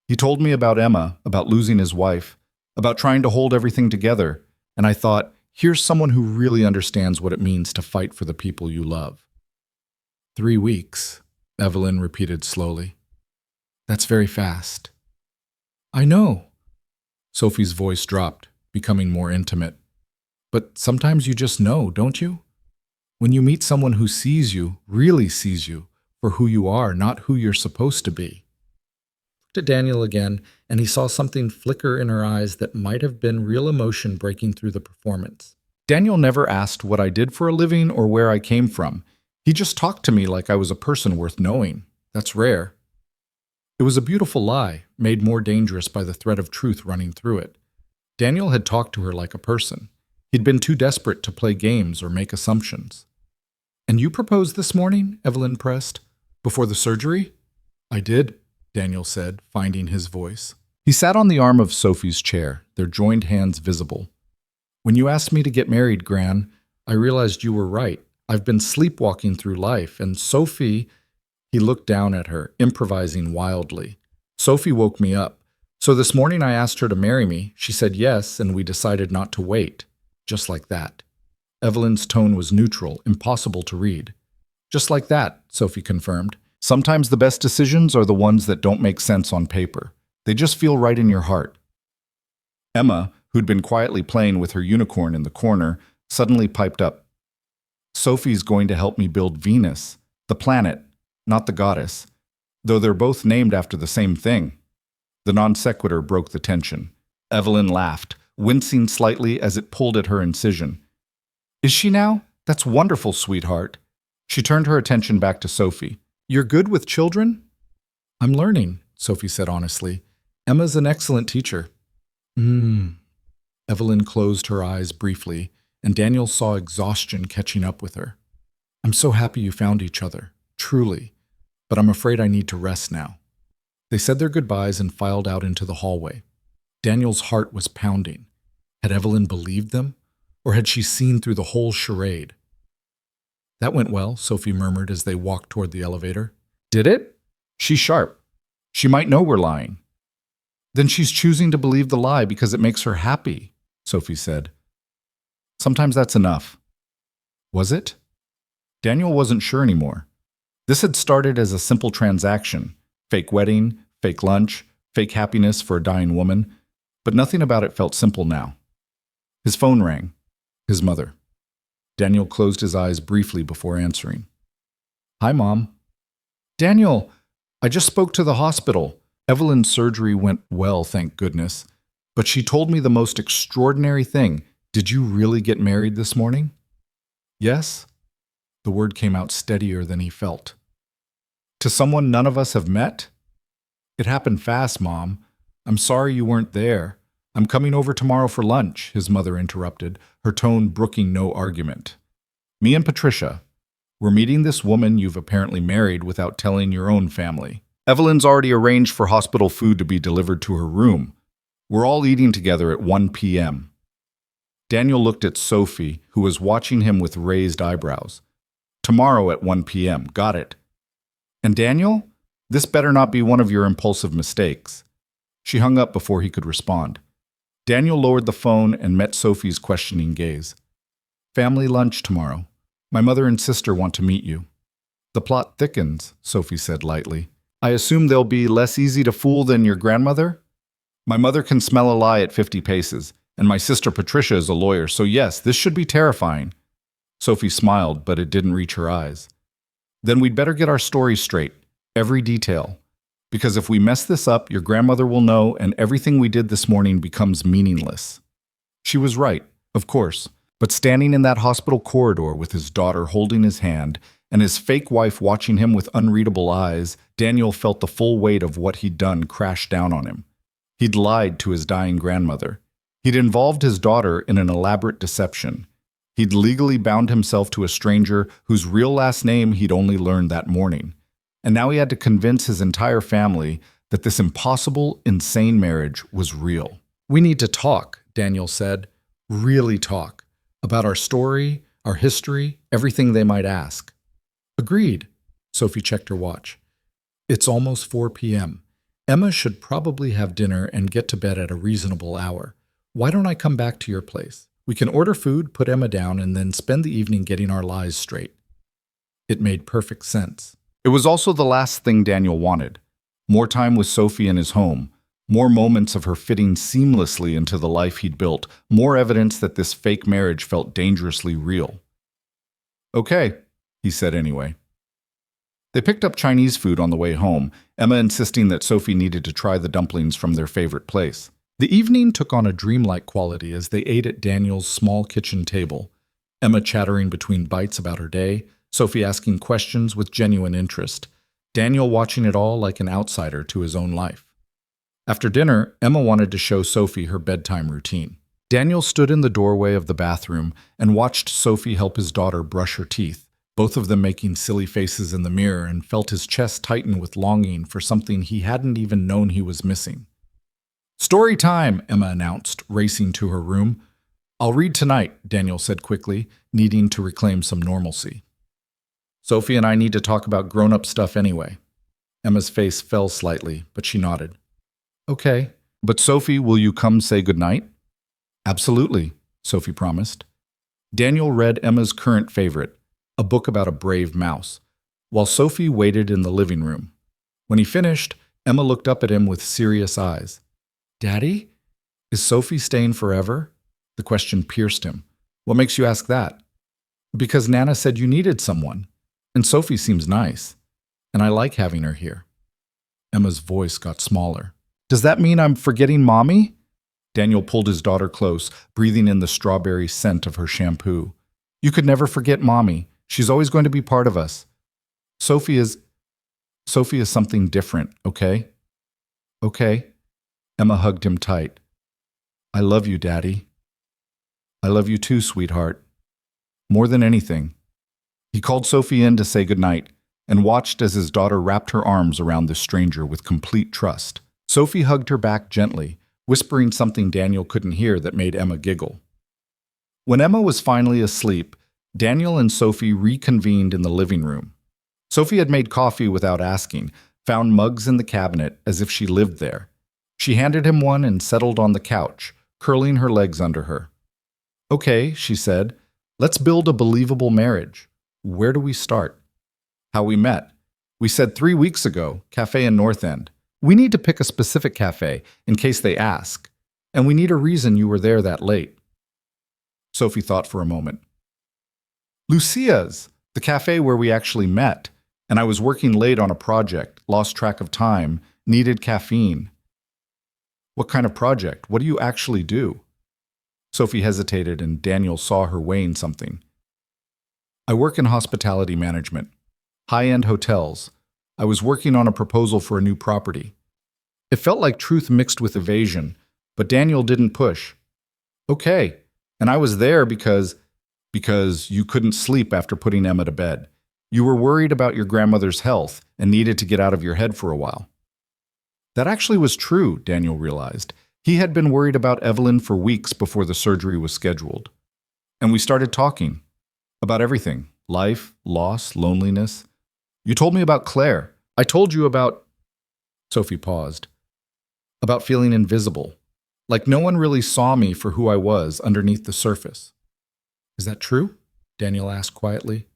He told me about Emma, about losing his wife, about trying to hold everything together, and I thought, here's someone who really understands what it means to fight for the people you love. 3 weeks, Evelyn repeated slowly. That's very fast. I know. Sophie's voice dropped, becoming more intimate. But sometimes you just know, don't you? When you meet someone who sees you, really sees you, for who you are, not who you're supposed to be. Looked at Daniel again, and he saw something flicker in her eyes that might have been real emotion breaking through the performance. Daniel never asked what I did for a living or where I came from. He just talked to me like I was a person worth knowing. That's rare. It was a beautiful lie, made more dangerous by the thread of truth running through it. Daniel had talked to her like a person. He'd been too desperate to play games or make assumptions. And you proposed this morning? Evelyn pressed. Before the surgery? I did, Daniel said, finding his voice. He sat on the arm of Sophie's chair, their joined hands visible. When you asked me to get married, Gran, I realized you were right. I've been sleepwalking through life, and Sophie... He looked down at her, improvising wildly. Sophie woke me up. So this morning I asked her to marry me. She said yes, and we decided not to wait. Just like that. Evelyn's tone was neutral, impossible to read. Just like that, Sophie confirmed. Sometimes the best decisions are the ones that don't make sense on paper. They just feel right in your heart. Emma, who'd been quietly playing with her unicorn in the corner, suddenly piped up. Sophie's going to help me build Venus, the planet, not the goddess, though they're both named after the same thing. The non sequitur broke the tension. Evelyn laughed, wincing slightly as it pulled at her incision. Is she now? That's wonderful, sweetheart. She turned her attention back to Sophie. You're good with children? I'm learning, Sophie said honestly. Emma's an excellent teacher. Evelyn closed her eyes briefly, and Daniel saw exhaustion catching up with her. I'm so happy you found each other, truly. But I'm afraid I need to rest now. They said their goodbyes and filed out into the hallway. Daniel's heart was pounding. Had Evelyn believed them? Or had she seen through the whole charade? That went well, Sophie murmured as they walked toward the elevator. Did it? She's sharp. She might know we're lying. Then she's choosing to believe the lie because it makes her happy, Sophie said. Sometimes that's enough. Was it? Daniel wasn't sure anymore. This had started as a simple transaction, fake wedding, fake lunch, fake happiness for a dying woman, but nothing about it felt simple now. His phone rang. His mother. Daniel closed his eyes briefly before answering. Hi, Mom. Daniel, I just spoke to the hospital. Evelyn's surgery went well, thank goodness, but she told me the most extraordinary thing. Did you really get married this morning? Yes? The word came out steadier than he felt. To someone none of us have met? It happened fast, Mom. I'm sorry you weren't there. I'm coming over tomorrow for lunch, his mother interrupted, her tone brooking no argument. Me and Patricia. We're meeting this woman you've apparently married without telling your own family. Evelyn's already arranged for hospital food to be delivered to her room. We're all eating together at 1 p.m. Daniel looked at Sophie, who was watching him with raised eyebrows. Tomorrow at 1 p.m. Got it. And Daniel? This better not be one of your impulsive mistakes. She hung up before he could respond. Daniel lowered the phone and met Sophie's questioning gaze. Family lunch tomorrow. My mother and sister want to meet you. The plot thickens, Sophie said lightly. I assume they'll be less easy to fool than your grandmother? My mother can smell a lie at 50 paces, and my sister Patricia is a lawyer, so yes, this should be terrifying. Sophie smiled, but it didn't reach her eyes. Then we'd better get our story straight, every detail. Because if we mess this up, your grandmother will know, and everything we did this morning becomes meaningless. She was right, of course, but standing in that hospital corridor with his daughter holding his hand and his fake wife watching him with unreadable eyes, Daniel felt the full weight of what he'd done crash down on him. He'd lied to his dying grandmother. He'd involved his daughter in an elaborate deception. He'd legally bound himself to a stranger whose real last name he'd only learned that morning. And now he had to convince his entire family that this impossible, insane marriage was real. We need to talk, Daniel said. Really talk. About our story, our history, everything they might ask. Agreed, Sophie checked her watch. It's almost 4 p.m. Emma should probably have dinner and get to bed at a reasonable hour. Why don't I come back to your place? We can order food, put Emma down, and then spend the evening getting our lies straight. It made perfect sense. It was also the last thing Daniel wanted. More time with Sophie in his home, more moments of her fitting seamlessly into the life he'd built, more evidence that this fake marriage felt dangerously real. Okay, he said anyway. They picked up Chinese food on the way home, Emma insisting that Sophie needed to try the dumplings from their favorite place. The evening took on a dreamlike quality as they ate at Daniel's small kitchen table, Emma chattering between bites about her day, Sophie asking questions with genuine interest, Daniel watching it all like an outsider to his own life. After dinner, Emma wanted to show Sophie her bedtime routine. Daniel stood in the doorway of the bathroom and watched Sophie help his daughter brush her teeth, both of them making silly faces in the mirror, and felt his chest tighten with longing for something he hadn't even known he was missing. "Story time," Emma announced, racing to her room. "I'll read tonight," Daniel said quickly, needing to reclaim some normalcy. "Sophie and I need to talk about grown-up stuff anyway." Emma's face fell slightly, but she nodded. "Okay. But Sophie, will you come say goodnight?" "Absolutely," Sophie promised. Daniel read Emma's current favorite, a book about a brave mouse, while Sophie waited in the living room. When he finished, Emma looked up at him with serious eyes. "Daddy? Is Sophie staying forever?" The question pierced him. "What makes you ask that?" "Because Nana said you needed someone, and Sophie seems nice, and I like having her here." Emma's voice got smaller. "Does that mean I'm forgetting Mommy?" Daniel pulled his daughter close, breathing in the strawberry scent of her shampoo. "You could never forget Mommy. She's always going to be part of us. Sophie is something different, okay?" "Okay." Emma hugged him tight. "I love you, Daddy." "I love you too, sweetheart. More than anything." He called Sophie in to say goodnight and watched as his daughter wrapped her arms around the stranger with complete trust. Sophie hugged her back gently, whispering something Daniel couldn't hear that made Emma giggle. When Emma was finally asleep, Daniel and Sophie reconvened in the living room. Sophie had made coffee without asking, found mugs in the cabinet as if she lived there. She handed him one and settled on the couch, curling her legs under her. "Okay," she said, "let's build a believable marriage. Where do we start?" "How we met. We said 3 weeks ago, cafe in North End. We need to pick a specific cafe in case they ask, and we need a reason you were there that late." Sophie thought for a moment. "Lucia's, the cafe where we actually met, and I was working late on a project, lost track of time, needed caffeine." "What kind of project? What do you actually do?" Sophie hesitated, and Daniel saw her weighing something. "I work in hospitality management, high-end hotels. I was working on a proposal for a new property." It felt like truth mixed with evasion, but Daniel didn't push. "Okay, and I was there because you couldn't sleep after putting Emma to bed. You were worried about your grandmother's health and needed to get out of your head for a while." That actually was true, Daniel realized. He had been worried about Evelyn for weeks before the surgery was scheduled. And we started talking about everything: life, loss, loneliness. "You told me about Claire. I told you about—" Sophie paused. "About feeling invisible. Like no one really saw me for who I was underneath the surface." "Is that true?" Daniel asked quietly.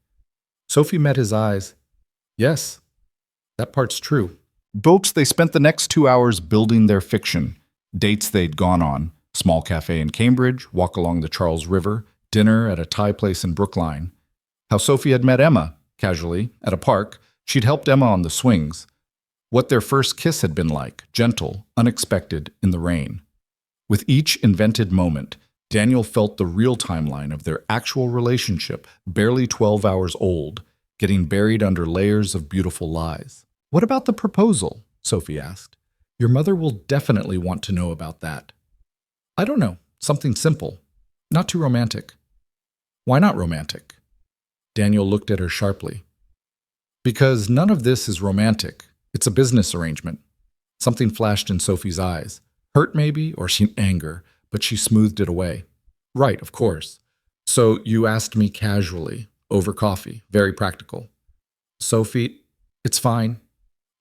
Sophie met his eyes. "Yes, that part's true." They spent the next 2 hours building their fiction. Dates they'd gone on: small cafe in Cambridge, walk along the Charles River, dinner at a Thai place in Brookline. How Sophie had met Emma, casually, at a park. She'd helped Emma on the swings. What their first kiss had been like: gentle, unexpected, in the rain. With each invented moment, Daniel felt the real timeline of their actual relationship, barely 12 hours old, getting buried under layers of beautiful lies. "What about the proposal?" Sophie asked. "Your mother will definitely want to know about that." "I don't know. Something simple. Not too romantic." "Why not romantic?" Daniel looked at her sharply. "Because none of this is romantic. It's a business arrangement." Something flashed in Sophie's eyes. Hurt maybe, or anger, but she smoothed it away. "Right, of course. So you asked me casually, over coffee, very practical." Sophie, It's fine.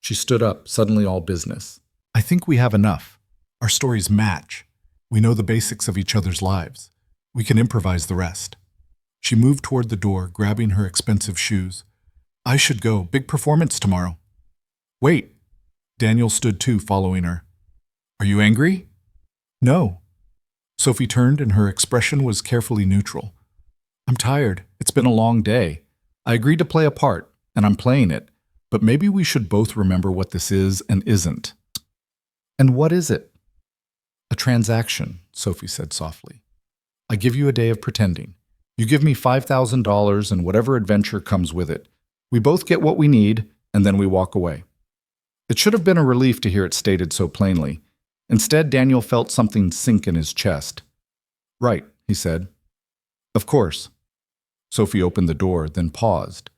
She stood up, suddenly all business. I think we have enough. Our stories match. We know the basics of each other's lives. We can improvise the rest. She moved toward the door, grabbing her expensive shoes. I should go. Big performance tomorrow. Wait. Daniel stood too, following her. Are you angry? No. Sophie turned and her expression was carefully neutral. I'm tired. It's been a long day. I agreed to play a part, and I'm playing it. But maybe we should both remember what this is and isn't. And what is it? A transaction, Sophie said softly. I give you a day of pretending. You give me $5,000 and whatever adventure comes with it. We both get what we need, and then we walk away. It should have been a relief to hear it stated so plainly. Instead, Daniel felt something sink in his chest. Right, he said. Of course. Sophie opened the door, then paused.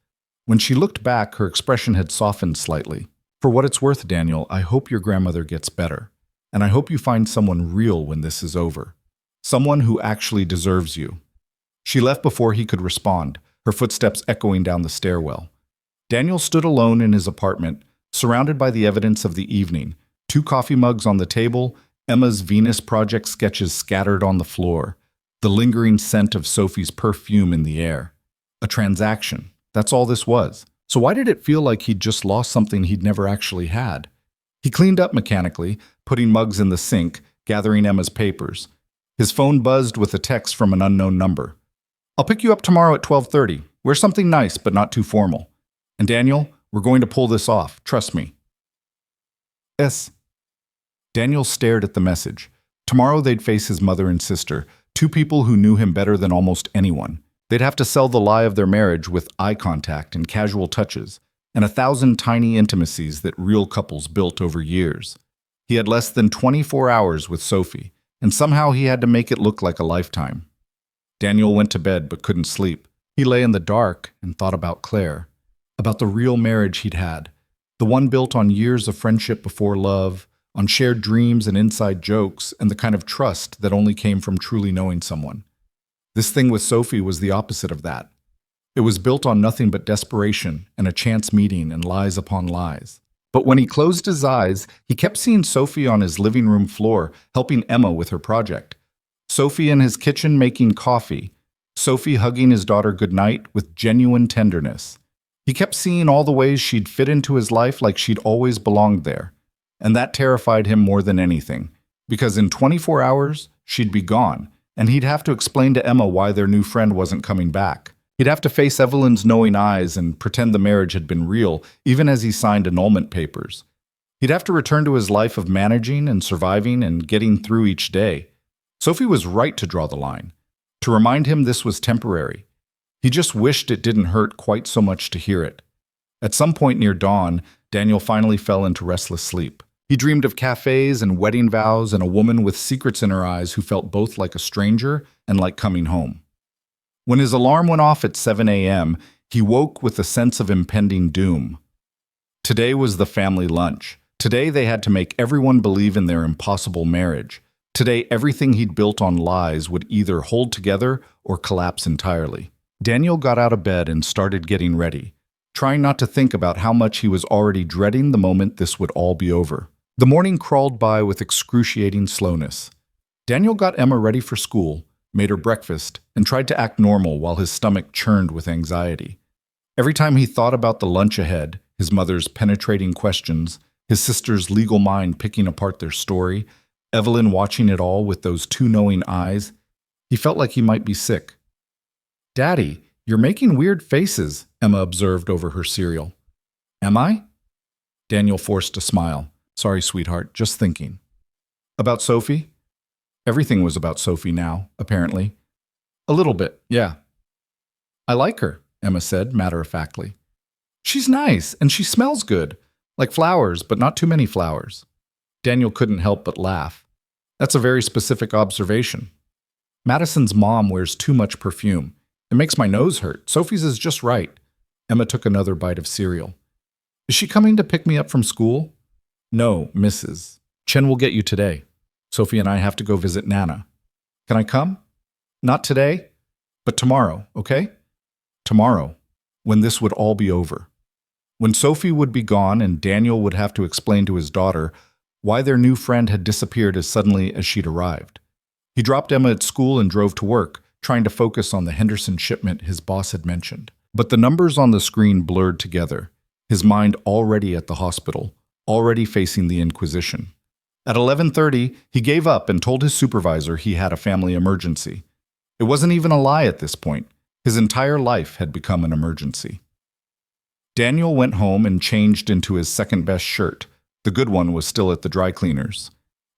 When she looked back, her expression had softened slightly. For what it's worth, Daniel, I hope your grandmother gets better. And I hope you find someone real when this is over. Someone who actually deserves you. She left before he could respond, her footsteps echoing down the stairwell. Daniel stood alone in his apartment, surrounded by the evidence of the evening, 2 coffee mugs on the table, Emma's Venus Project sketches scattered on the floor, the lingering scent of Sophie's perfume in the air. A transaction. That's all this was. So why did it feel like he'd just lost something he'd never actually had? He cleaned up mechanically, putting mugs in the sink, gathering Emma's papers. His phone buzzed with a text from an unknown number. I'll pick you up tomorrow at 12:30. Wear something nice, but not too formal. And Daniel, we're going to pull this off. Trust me. S. Daniel stared at the message. Tomorrow they'd face his mother and sister, 2 people who knew him better than almost anyone. They'd have to sell the lie of their marriage with eye contact and casual touches, and 1,000 tiny intimacies that real couples built over years. He had less than 24 hours with Sophie, and somehow he had to make it look like a lifetime. Daniel went to bed but couldn't sleep. He lay in the dark and thought about Claire, about the real marriage he'd had, the one built on years of friendship before love, on shared dreams and inside jokes, and the kind of trust that only came from truly knowing someone. This thing with Sophie was the opposite of that. It was built on nothing but desperation and a chance meeting and lies upon lies. But when he closed his eyes, he kept seeing Sophie on his living room floor, helping Emma with her project. Sophie in his kitchen making coffee. Sophie hugging his daughter goodnight with genuine tenderness. He kept seeing all the ways she'd fit into his life like she'd always belonged there. And that terrified him more than anything, because in 24 hours, she'd be gone, and he'd have to explain to Emma why their new friend wasn't coming back. He'd have to face Evelyn's knowing eyes and pretend the marriage had been real, even as he signed annulment papers. He'd have to return to his life of managing and surviving and getting through each day. Sophie was right to draw the line, to remind him this was temporary. He just wished it didn't hurt quite so much to hear it. At some point near dawn, Daniel finally fell into restless sleep. He dreamed of cafes and wedding vows and a woman with secrets in her eyes who felt both like a stranger and like coming home. When his alarm went off at 7 a.m., he woke with a sense of impending doom. Today was the family lunch. Today they had to make everyone believe in their impossible marriage. Today everything he'd built on lies would either hold together or collapse entirely. Daniel got out of bed and started getting ready, trying not to think about how much he was already dreading the moment this would all be over. The morning crawled by with excruciating slowness. Daniel got Emma ready for school, made her breakfast, and tried to act normal while his stomach churned with anxiety. Every time he thought about the lunch ahead, his mother's penetrating questions, his sister's legal mind picking apart their story, Evelyn watching it all with those 2 knowing eyes, he felt like he might be sick. "Daddy, you're making weird faces," Emma observed over her cereal. "Am I?" Daniel forced a smile. "Sorry, sweetheart, just thinking." "About Sophie?" Everything was about Sophie now, apparently. "A little bit, yeah." "I like her," Emma said, matter-of-factly. "She's nice, and she smells good. Like flowers, but not too many flowers." Daniel couldn't help but laugh. "That's a very specific observation. Madison's mom wears too much perfume. It makes my nose hurt. Sophie's is just right." Emma took another bite of cereal. "Is she coming to pick me up from school?" "No, Mrs. Chen will get you today. Sophie and I have to go visit Nana." "Can I come?" "Not today, but tomorrow, okay?" Tomorrow, when this would all be over. When Sophie would be gone and Daniel would have to explain to his daughter why their new friend had disappeared as suddenly as she'd arrived. He dropped Emma at school and drove to work, trying to focus on the Henderson shipment his boss had mentioned. But the numbers on the screen blurred together, his mind already at the hospital, already facing the Inquisition. At 11:30, he gave up and told his supervisor he had a family emergency. It wasn't even a lie at this point. His entire life had become an emergency. Daniel went home and changed into his second-best shirt. The good one was still at the dry cleaners,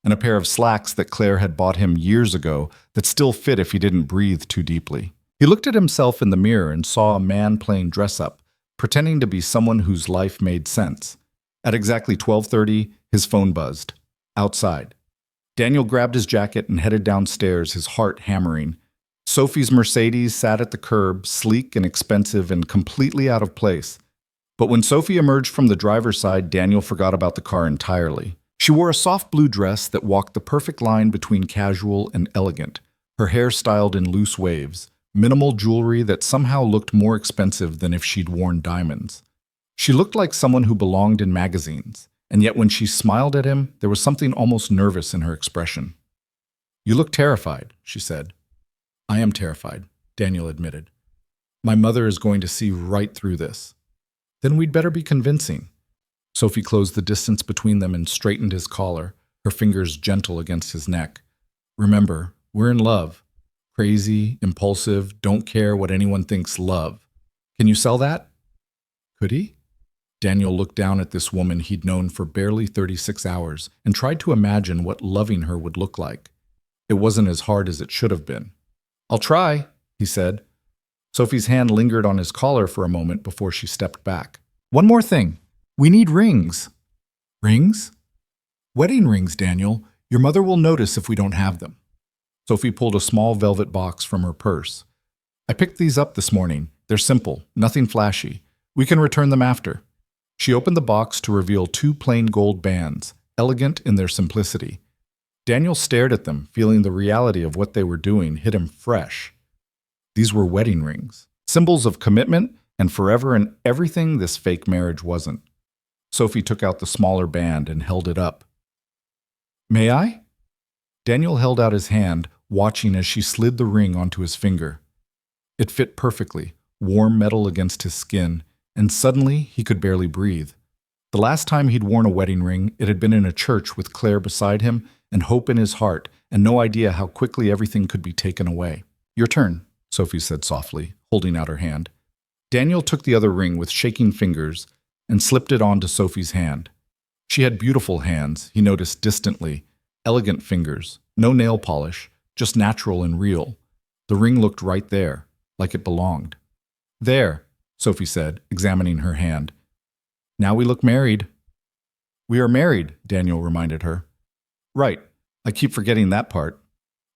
and a pair of slacks that Claire had bought him years ago that still fit if he didn't breathe too deeply. He looked at himself in the mirror and saw a man playing dress-up, pretending to be someone whose life made sense. At exactly 12:30, his phone buzzed. Outside. Daniel grabbed his jacket and headed downstairs, his heart hammering. Sophie's Mercedes sat at the curb, sleek and expensive and completely out of place. But when Sophie emerged from the driver's side, Daniel forgot about the car entirely. She wore a soft blue dress that walked the perfect line between casual and elegant, her hair styled in loose waves, minimal jewelry that somehow looked more expensive than if she'd worn diamonds. She looked like someone who belonged in magazines, and yet when she smiled at him, there was something almost nervous in her expression. "You look terrified," she said. "I am terrified," Daniel admitted. "My mother is going to see right through this." "Then we'd better be convincing." Sophie closed the distance between them and straightened his collar, her fingers gentle against his neck. "Remember, we're in love. Crazy, impulsive, don't care what anyone thinks love. Can you sell that?" Could he? Daniel looked down at this woman he'd known for barely 36 hours and tried to imagine what loving her would look like. It wasn't as hard as it should have been. "I'll try," he said. Sophie's hand lingered on his collar for a moment before she stepped back. "One more thing. We need rings." "Rings?" "Wedding rings, Daniel. Your mother will notice if we don't have them." Sophie pulled a small velvet box from her purse. "I picked these up this morning. They're simple, nothing flashy. We can return them after." She opened the box to reveal 2 plain gold bands, elegant in their simplicity. Daniel stared at them, feeling the reality of what they were doing hit him fresh. These were wedding rings, symbols of commitment and forever and everything this fake marriage wasn't. Sophie took out the smaller band and held it up. "May I?" Daniel held out his hand, watching as she slid the ring onto his finger. It fit perfectly, warm metal against his skin, and suddenly he could barely breathe. The last time he'd worn a wedding ring, it had been in a church with Claire beside him and hope in his heart, and no idea how quickly everything could be taken away. "Your turn," Sophie said softly, holding out her hand. Daniel took the other ring with shaking fingers and slipped it onto Sophie's hand. She had beautiful hands, he noticed distantly, elegant fingers, no nail polish, just natural and real. The ring looked right there, like it belonged. "There," Sophie said, examining her hand. "Now we look married." "We are married," Daniel reminded her. "Right. I keep forgetting that part."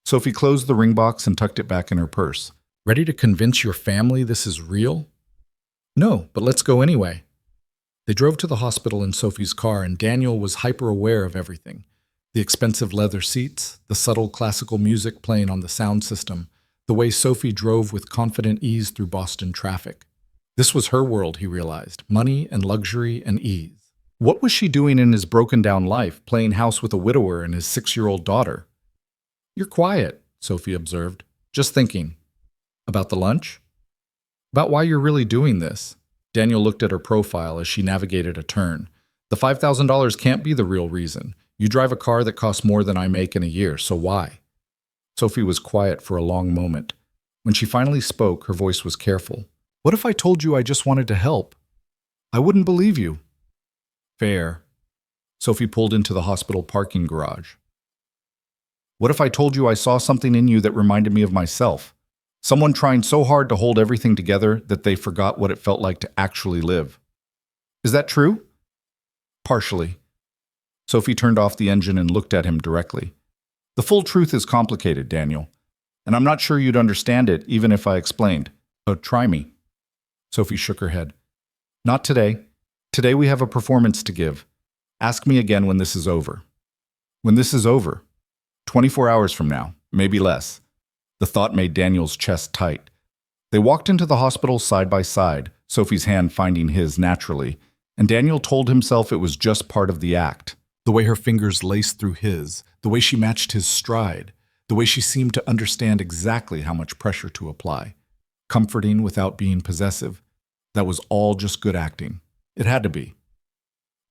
Sophie closed the ring box and tucked it back in her purse. "Ready to convince your family this is real?" "No, but let's go anyway." They drove to the hospital in Sophie's car, and Daniel was hyper-aware of everything. The expensive leather seats, the subtle classical music playing on the sound system, the way Sophie drove with confident ease through Boston traffic. This was her world, he realized, money and luxury and ease. What was she doing in his broken-down life, playing house with a widower and his 6-year-old daughter? "You're quiet," Sophie observed. "Just thinking." "About the lunch?" "About why you're really doing this." Daniel looked at her profile as she navigated a turn. "The $5,000 can't be the real reason. You drive a car that costs more than I make in a year, so why?" Sophie was quiet for a long moment. When she finally spoke, her voice was careful. "What if I told you I just wanted to help? I wouldn't believe you." "Fair." Sophie pulled into the hospital parking garage. "What if I told you I saw something in you that reminded me of myself? Someone trying so hard to hold everything together that they forgot what it felt like to actually live. Is that true?" "Partially." Sophie turned off the engine and looked at him directly. "The full truth is complicated, Daniel, and I'm not sure you'd understand it even if I explained. So try me." Sophie shook her head. "Not today. Today we have a performance to give. Ask me again when this is over." "When this is over?" 24 hours from now, maybe less." The thought made Daniel's chest tight. They walked into the hospital side by side, Sophie's hand finding his naturally, and Daniel told himself it was just part of the act. The way her fingers laced through his, the way she matched his stride, the way she seemed to understand exactly how much pressure to apply. Comforting without being possessive. That was all just good acting. It had to be.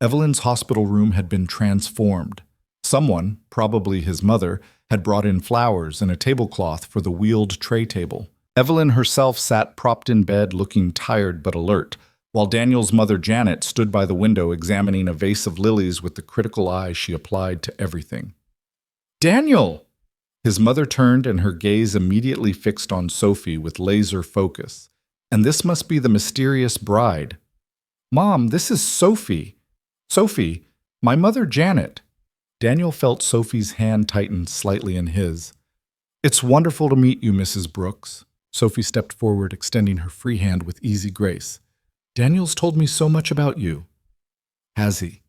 Evelyn's hospital room had been transformed. Someone, probably his mother, had brought in flowers and a tablecloth for the wheeled tray table. Evelyn herself sat propped in bed looking tired but alert, while Daniel's mother Janet stood by the window examining a vase of lilies with the critical eye she applied to everything. "Daniel!" His mother turned and her gaze immediately fixed on Sophie with laser focus. And this must be the mysterious bride. "Mom, this is Sophie. Sophie, my mother Janet." Daniel felt Sophie's hand tighten slightly in his. "It's wonderful to meet you, Mrs. Brooks." Sophie stepped forward, extending her free hand with easy grace. "Daniel's told me so much about you." "Has he?"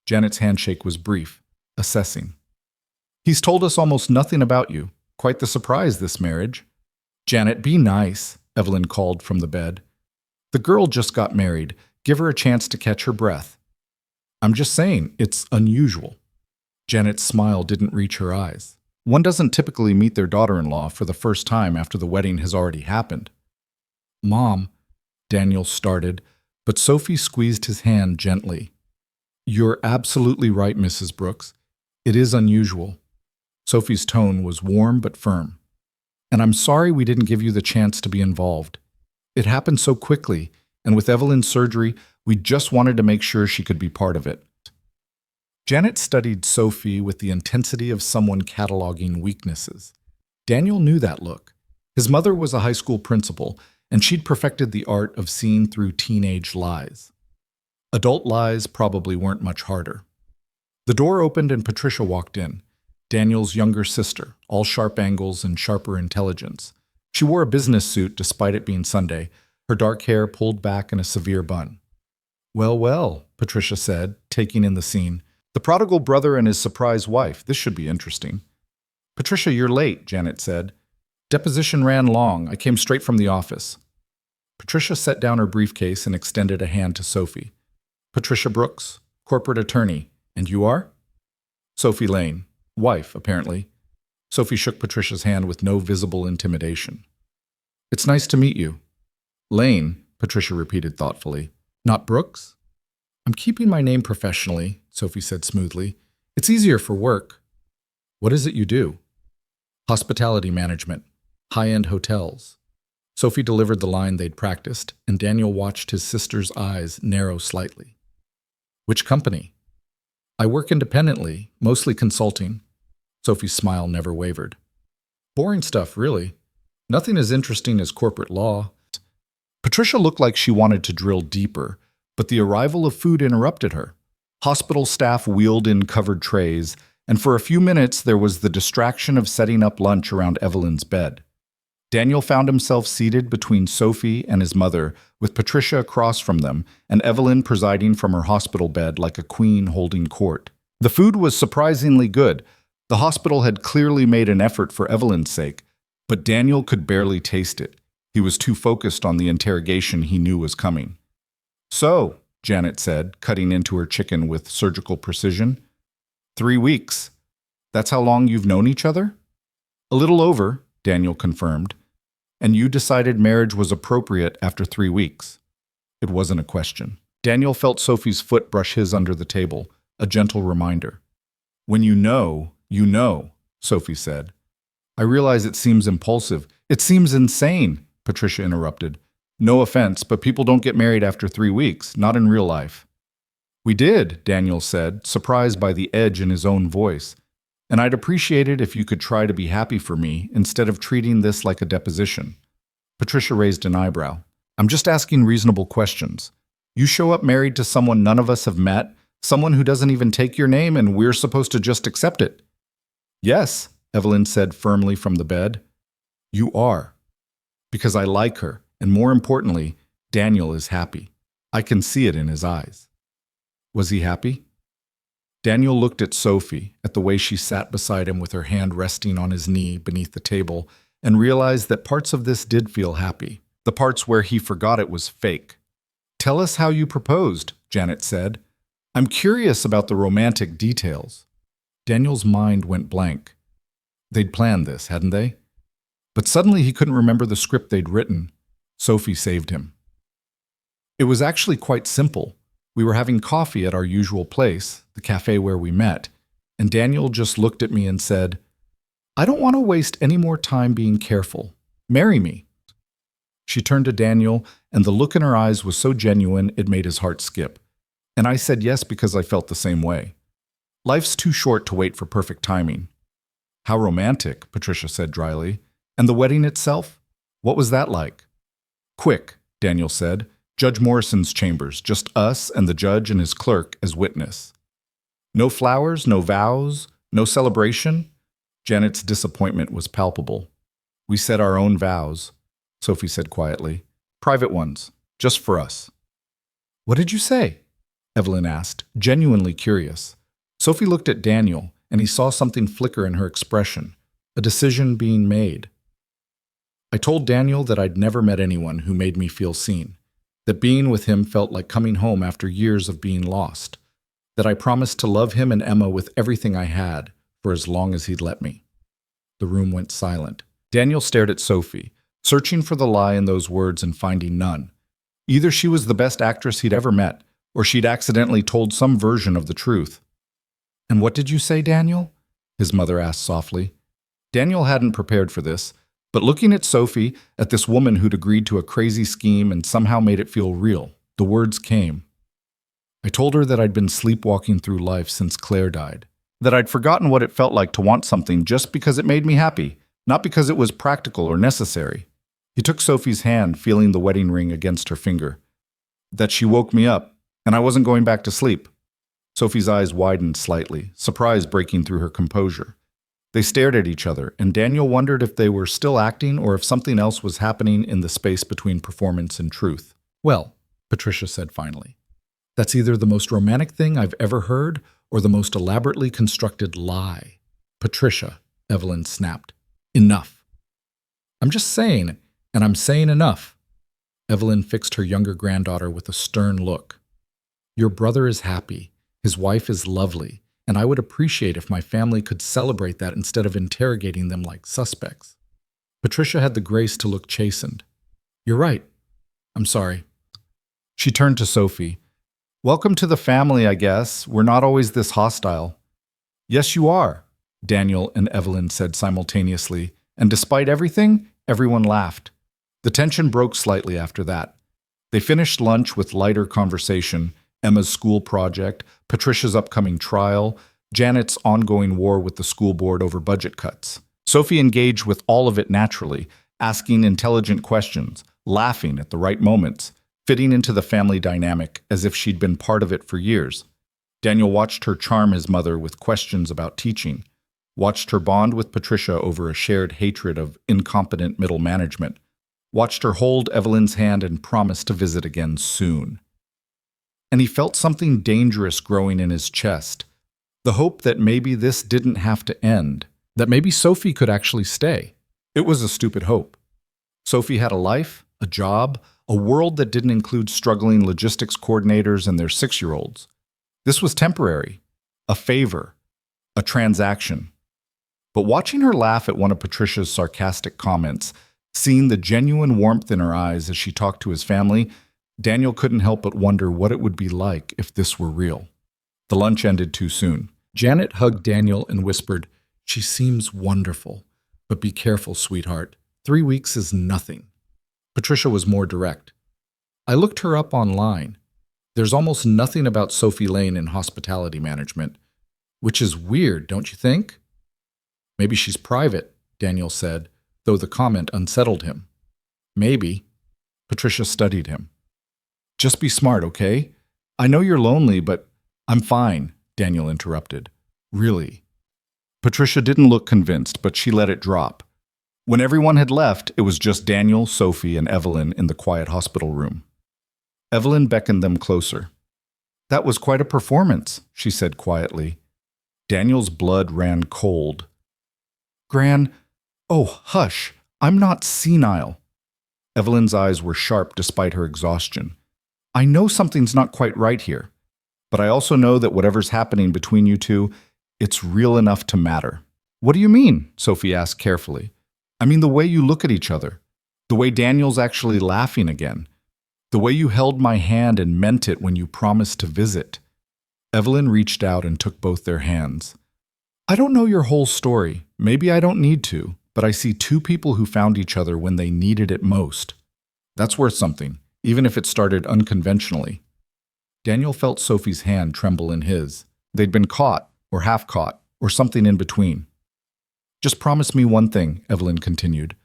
Janet's handshake was brief, assessing. "He's told us almost nothing about you. Quite the surprise, this marriage." "Janet, be nice," Evelyn called from the bed. "The girl just got married. Give her a chance to catch her breath." "I'm just saying, it's unusual." Janet's smile didn't reach her eyes. One doesn't typically meet their daughter-in-law for the first time after the wedding has already happened. "Mom," Daniel started, but Sophie squeezed his hand gently. "You're absolutely right, Mrs. Brooks. It is unusual." Sophie's tone was warm but firm. "And I'm sorry we didn't give you the chance to be involved. It happened so quickly, and with Evelyn's surgery, we just wanted to make sure she could be part of it." Janet studied Sophie with the intensity of someone cataloging weaknesses. Daniel knew that look. His mother was a high school principal, and she'd perfected the art of seeing through teenage lies. Adult lies probably weren't much harder. The door opened and Patricia walked in, Daniel's younger sister, all sharp angles and sharper intelligence. She wore a business suit despite it being Sunday, her dark hair pulled back in a severe bun. "Well, well," Patricia said, taking in the scene. "The prodigal brother and his surprise wife. This should be interesting." "Patricia, you're late," Janet said. "Deposition ran long. I came straight from the office." Patricia set down her briefcase and extended a hand to Sophie. "Patricia Brooks, corporate attorney. And you are?" "Sophie Lane. Wife, apparently." Sophie shook Patricia's hand with no visible intimidation. "It's nice to meet you." "Lane," Patricia repeated thoughtfully. "Not Brooks?" "I'm keeping my name professionally," Sophie said smoothly. "It's easier for work." "What is it you do?" "Hospitality management. High-end hotels." Sophie delivered the line they'd practiced, and Daniel watched his sister's eyes narrow slightly. "Which company?" "I work independently, mostly consulting." Sophie's smile never wavered. "Boring stuff, really. Nothing as interesting as corporate law." Patricia looked like she wanted to drill deeper, but the arrival of food interrupted her. Hospital staff wheeled in covered trays, and for a few minutes there was the distraction of setting up lunch around Evelyn's bed. Daniel found himself seated between Sophie and his mother, with Patricia across from them, and Evelyn presiding from her hospital bed like a queen holding court. The food was surprisingly good. The hospital had clearly made an effort for Evelyn's sake, but Daniel could barely taste it. He was too focused on the interrogation he knew was coming. "So," Janet said, cutting into her chicken with surgical precision. 3 weeks. That's how long you've known each other?" "A little over," Daniel confirmed. "And you decided marriage was appropriate after 3 weeks." It wasn't a question. Daniel felt Sophie's foot brush his under the table, a gentle reminder. "When you know, Sophie said. "I realize it seems impulsive. It seems insane," Patricia interrupted. "No offense, but people don't get married after 3 weeks, not in real life." "We did," Daniel said, surprised by the edge in his own voice. "And I'd appreciate it if you could try to be happy for me instead of treating this like a deposition." Patricia raised an eyebrow. "I'm just asking reasonable questions. You show up married to someone none of us have met, someone who doesn't even take your name, and we're supposed to just accept it." "Yes," Evelyn said firmly from the bed. "You are. Because I like her, and more importantly, Daniel is happy. I can see it in his eyes." Was he happy? Daniel looked at Sophie, at the way she sat beside him with her hand resting on his knee beneath the table, and realized that parts of this did feel happy, the parts where he forgot it was fake. Tell us how you proposed, Janet said. I'm curious about the romantic details. Daniel's mind went blank. They'd planned this, hadn't they? But suddenly he couldn't remember the script they'd written. Sophie saved him. It was actually quite simple. We were having coffee at our usual place, the cafe where we met, and Daniel just looked at me and said, I don't want to waste any more time being careful. Marry me. She turned to Daniel, and the look in her eyes was so genuine it made his heart skip. And I said yes because I felt the same way. Life's too short to wait for perfect timing. How romantic, Patricia said dryly. And the wedding itself? What was that like? Quick, Daniel said. Judge Morrison's chambers, just us and the judge and his clerk as witness. No flowers, no vows, no celebration? Janet's disappointment was palpable. We said our own vows, Sophie said quietly. Private ones, just for us. What did you say? Evelyn asked, genuinely curious. Sophie looked at Daniel, and he saw something flicker in her expression, a decision being made. I told Daniel that I'd never met anyone who made me feel seen, that being with him felt like coming home after years of being lost, that I promised to love him and Emma with everything I had for as long as he'd let me. The room went silent. Daniel stared at Sophie, searching for the lie in those words and finding none. Either she was the best actress he'd ever met, or she'd accidentally told some version of the truth. And what did you say, Daniel? His mother asked softly. Daniel hadn't prepared for this, but looking at Sophie, at this woman who'd agreed to a crazy scheme and somehow made it feel real, the words came. I told her that I'd been sleepwalking through life since Claire died, that I'd forgotten what it felt like to want something just because it made me happy, not because it was practical or necessary. He took Sophie's hand, feeling the wedding ring against her finger. That she woke me up, and I wasn't going back to sleep. Sophie's eyes widened slightly, surprise breaking through her composure. They stared at each other, and Daniel wondered if they were still acting or if something else was happening in the space between performance and truth. Well, Patricia said finally, that's either the most romantic thing I've ever heard or the most elaborately constructed lie. Patricia, Evelyn snapped. Enough. I'm just saying, and I'm saying enough. Evelyn fixed her younger granddaughter with a stern look. Your brother is happy. His wife is lovely, and I would appreciate if my family could celebrate that instead of interrogating them like suspects. Patricia had the grace to look chastened. You're right. I'm sorry. She turned to Sophie. Welcome to the family, I guess. We're not always this hostile. Yes, you are, Daniel and Evelyn said simultaneously, and despite everything, everyone laughed. The tension broke slightly after that. They finished lunch with lighter conversation, Emma's school project, Patricia's upcoming trial, Janet's ongoing war with the school board over budget cuts. Sophie engaged with all of it naturally, asking intelligent questions, laughing at the right moments, fitting into the family dynamic as if she'd been part of it for years. Daniel watched her charm his mother with questions about teaching, watched her bond with Patricia over a shared hatred of incompetent middle management, watched her hold Evelyn's hand and promise to visit again soon. And he felt something dangerous growing in his chest, the hope that maybe this didn't have to end, that maybe Sophie could actually stay. It was a stupid hope. Sophie had a life, a job, a world that didn't include struggling logistics coordinators and their 6-year-olds. This was temporary, a favor, a transaction. But watching her laugh at one of Patricia's sarcastic comments, seeing the genuine warmth in her eyes as she talked to his family, Daniel couldn't help but wonder what it would be like if this were real. The lunch ended too soon. Janet hugged Daniel and whispered, She seems wonderful, but be careful, sweetheart. 3 weeks is nothing. Patricia was more direct. I looked her up online. There's almost nothing about Sophie Lane in hospitality management, which is weird, don't you think? Maybe she's private, Daniel said, though the comment unsettled him. Maybe. Patricia studied him. Just be smart, okay? I know you're lonely, but I'm fine, Daniel interrupted. Really? Patricia didn't look convinced, but she let it drop. When everyone had left, it was just Daniel, Sophie, and Evelyn in the quiet hospital room. Evelyn beckoned them closer. That was quite a performance, she said quietly. Daniel's blood ran cold. Gran, oh, hush, I'm not senile. Evelyn's eyes were sharp despite her exhaustion. I know something's not quite right here, but I also know that whatever's happening between you two, it's real enough to matter. What do you mean? Sophie asked carefully. I mean the way you look at each other, the way Daniel's actually laughing again, the way you held my hand and meant it when you promised to visit. Evelyn reached out and took both their hands. I don't know your whole story. Maybe I don't need to, but I see two people who found each other when they needed it most. That's worth something, even if it started unconventionally. Daniel felt Sophie's hand tremble in his. They'd been caught, or half caught, or something in between. Just promise me one thing, Evelyn continued.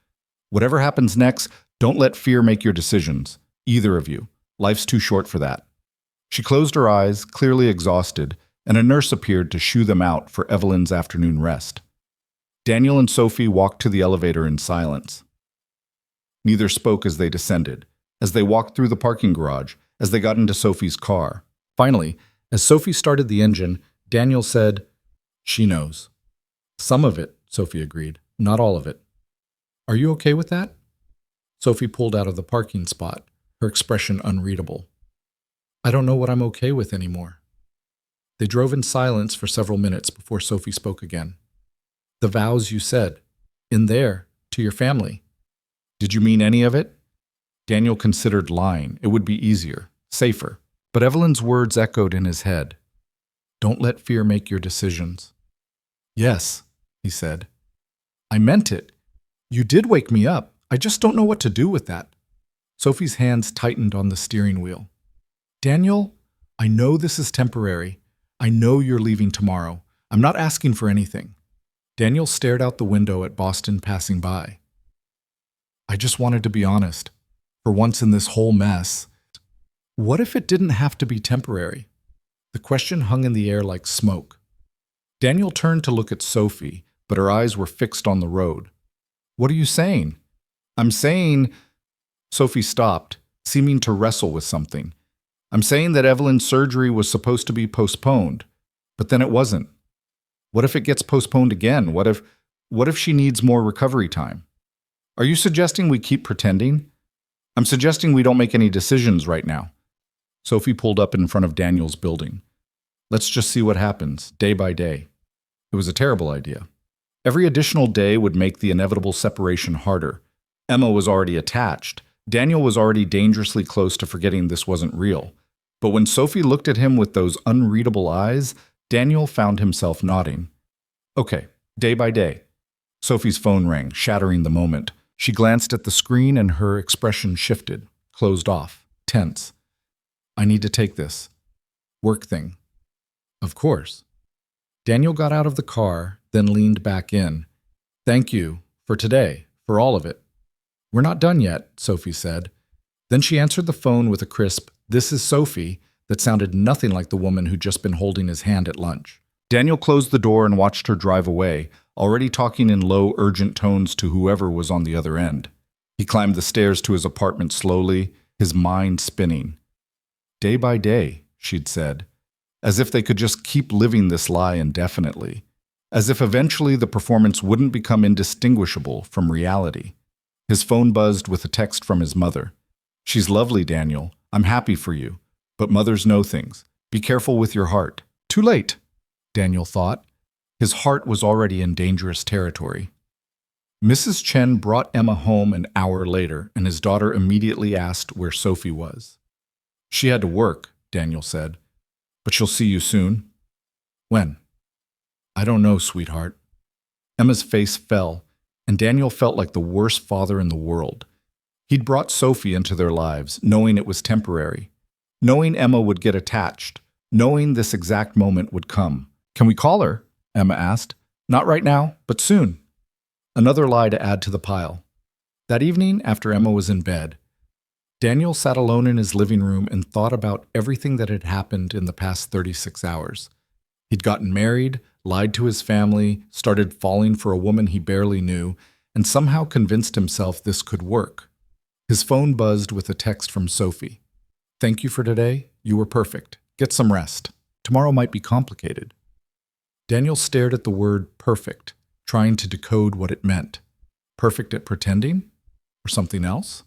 Whatever happens next, don't let fear make your decisions. Either of you. Life's too short for that. She closed her eyes, clearly exhausted, and a nurse appeared to shoo them out for Evelyn's afternoon rest. Daniel and Sophie walked to the elevator in silence. Neither spoke as they descended, as they walked through the parking garage, as they got into Sophie's car. Finally, as Sophie started the engine, Daniel said, "She knows." "Some of it," Sophie agreed, "not all of it." "Are you okay with that?" Sophie pulled out of the parking spot, her expression unreadable. "I don't know what I'm okay with anymore." They drove in silence for several minutes before Sophie spoke again. "The vows you said, in there, to your family. Did you mean any of it?" Daniel considered lying. It would be easier, safer. But Evelyn's words echoed in his head. "Don't let fear make your decisions." "Yes," he said. "I meant it. You did wake me up. I just don't know what to do with that." Sophie's hands tightened on the steering wheel. "Daniel, I know this is temporary. I know you're leaving tomorrow. I'm not asking for anything." Daniel stared out the window at Boston passing by. "I just wanted to be honest. For once in this whole mess. What if it didn't have to be temporary?" The question hung in the air like smoke. Daniel turned to look at Sophie, but her eyes were fixed on the road. "What are you saying?" "I'm saying—" Sophie stopped, seeming to wrestle with something. "I'm saying that Evelyn's surgery was supposed to be postponed, but then it wasn't. What if it gets postponed again? What if she needs more recovery time? Are you suggesting we keep pretending? I'm suggesting we don't make any decisions right now." Sophie pulled up in front of Daniel's building. "Let's just see what happens, day by day." It was a terrible idea. Every additional day would make the inevitable separation harder. Emma was already attached. Daniel was already dangerously close to forgetting this wasn't real. But when Sophie looked at him with those unreadable eyes, Daniel found himself nodding. "Okay, day by day." Sophie's phone rang, shattering the moment. She glanced at the screen and her expression shifted, closed off, tense. "I need to take this. Work thing." "Of course." Daniel got out of the car, then leaned back in. "Thank you, for today, for all of it." "We're not done yet," Sophie said. Then she answered the phone with a crisp, "This is Sophie," that sounded nothing like the woman who'd just been holding his hand at lunch. Daniel closed the door and watched her drive away, already talking in low, urgent tones to whoever was on the other end. He climbed the stairs to his apartment slowly, his mind spinning. "Day by day," she'd said, as if they could just keep living this lie indefinitely, as if eventually the performance wouldn't become indistinguishable from reality. His phone buzzed with a text from his mother. "She's lovely, Daniel. I'm happy for you. But mothers know things. Be careful with your heart." Too late, Daniel thought. His heart was already in dangerous territory. Mrs. Chen brought Emma home an hour later, and his daughter immediately asked where Sophie was. "She had to work," Daniel said. "But she'll see you soon." "When?" "I don't know, sweetheart." Emma's face fell, and Daniel felt like the worst father in the world. He'd brought Sophie into their lives, knowing it was temporary, knowing Emma would get attached, knowing this exact moment would come. "Can we call her?" Emma asked. "Not right now, but soon." Another lie to add to the pile. That evening, after Emma was in bed, Daniel sat alone in his living room and thought about everything that had happened in the past 36 hours. He'd gotten married, lied to his family, started falling for a woman he barely knew, and somehow convinced himself this could work. His phone buzzed with a text from Sophie. "Thank you for today. You were perfect. Get some rest. Tomorrow might be complicated." Daniel stared at the word perfect, trying to decode what it meant. Perfect at pretending? Or something else?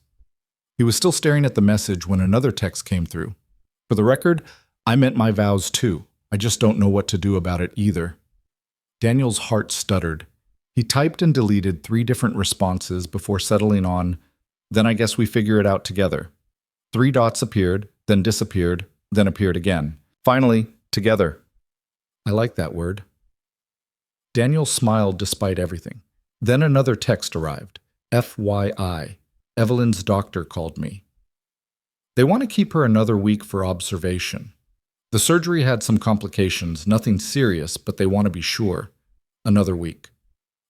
He was still staring at the message when another text came through. For the record, I meant my vows too. I just don't know what to do about it either. Daniel's heart stuttered. He typed and deleted 3 different responses before settling on, "Then I guess we figure it out together." 3 dots appeared, then disappeared, then appeared again. Finally, together. I like that word. Daniel smiled despite everything. Then another text arrived. FYI. Evelyn's doctor called me. They want to keep her another week for observation. The surgery had some complications, nothing serious, but they want to be sure. Another week.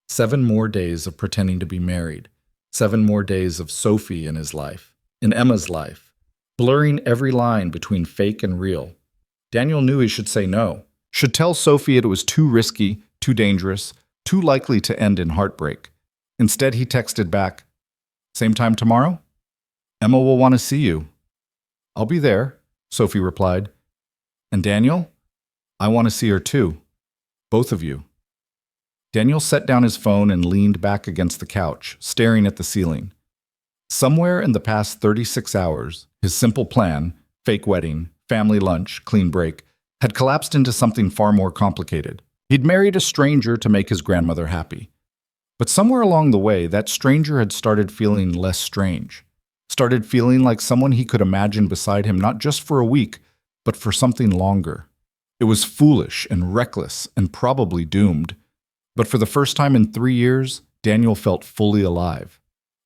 7 more days of pretending to be married. 7 more days of Sophie in his life, in Emma's life, blurring every line between fake and real. Daniel knew he should say no, should tell Sophie it was too risky, too dangerous, too likely to end in heartbreak. Instead, he texted back, "Same time tomorrow? Emma will want to see you." "I'll be there," Sophie replied. "And Daniel? I want to see her too. Both of you." Daniel set down his phone and leaned back against the couch, staring at the ceiling. Somewhere in the past 36 hours, his simple plan, fake wedding, family lunch, clean break, had collapsed into something far more complicated. He'd married a stranger to make his grandmother happy. But somewhere along the way, that stranger had started feeling less strange, started feeling like someone he could imagine beside him not just for a week, but for something longer. It was foolish and reckless and probably doomed. But for the first time in 3 years, Daniel felt fully alive.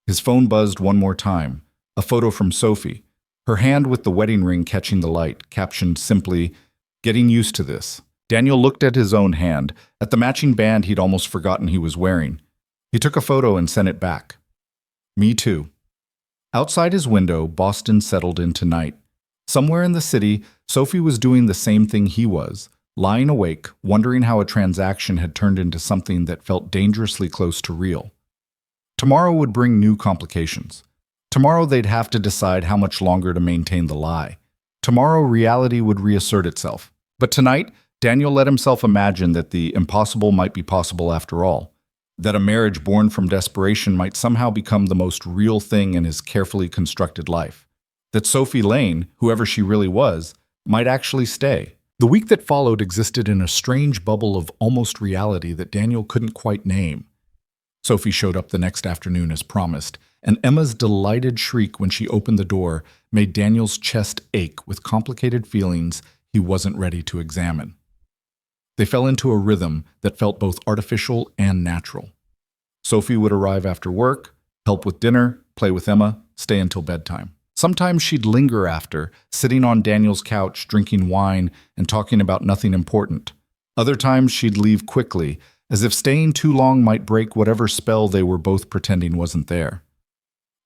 His phone buzzed one more time, a photo from Sophie, her hand with the wedding ring catching the light, captioned simply, "Getting used to this." Daniel looked at his own hand, at the matching band he'd almost forgotten he was wearing. He took a photo and sent it back. "Me too." Outside his window, Boston settled into night. Somewhere in the city, Sophie was doing the same thing he was, lying awake, wondering how a transaction had turned into something that felt dangerously close to real. Tomorrow would bring new complications. Tomorrow they'd have to decide how much longer to maintain the lie. Tomorrow reality would reassert itself. But tonight, Daniel let himself imagine that the impossible might be possible after all, that a marriage born from desperation might somehow become the most real thing in his carefully constructed life, that Sophie Lane, whoever she really was, might actually stay. The week that followed existed in a strange bubble of almost reality that Daniel couldn't quite name. Sophie showed up the next afternoon as promised, and Emma's delighted shriek when she opened the door made Daniel's chest ache with complicated feelings he wasn't ready to examine. They fell into a rhythm that felt both artificial and natural. Sophie would arrive after work, help with dinner, play with Emma, stay until bedtime. Sometimes she'd linger after, sitting on Daniel's couch, drinking wine and talking about nothing important. Other times she'd leave quickly, as if staying too long might break whatever spell they were both pretending wasn't there.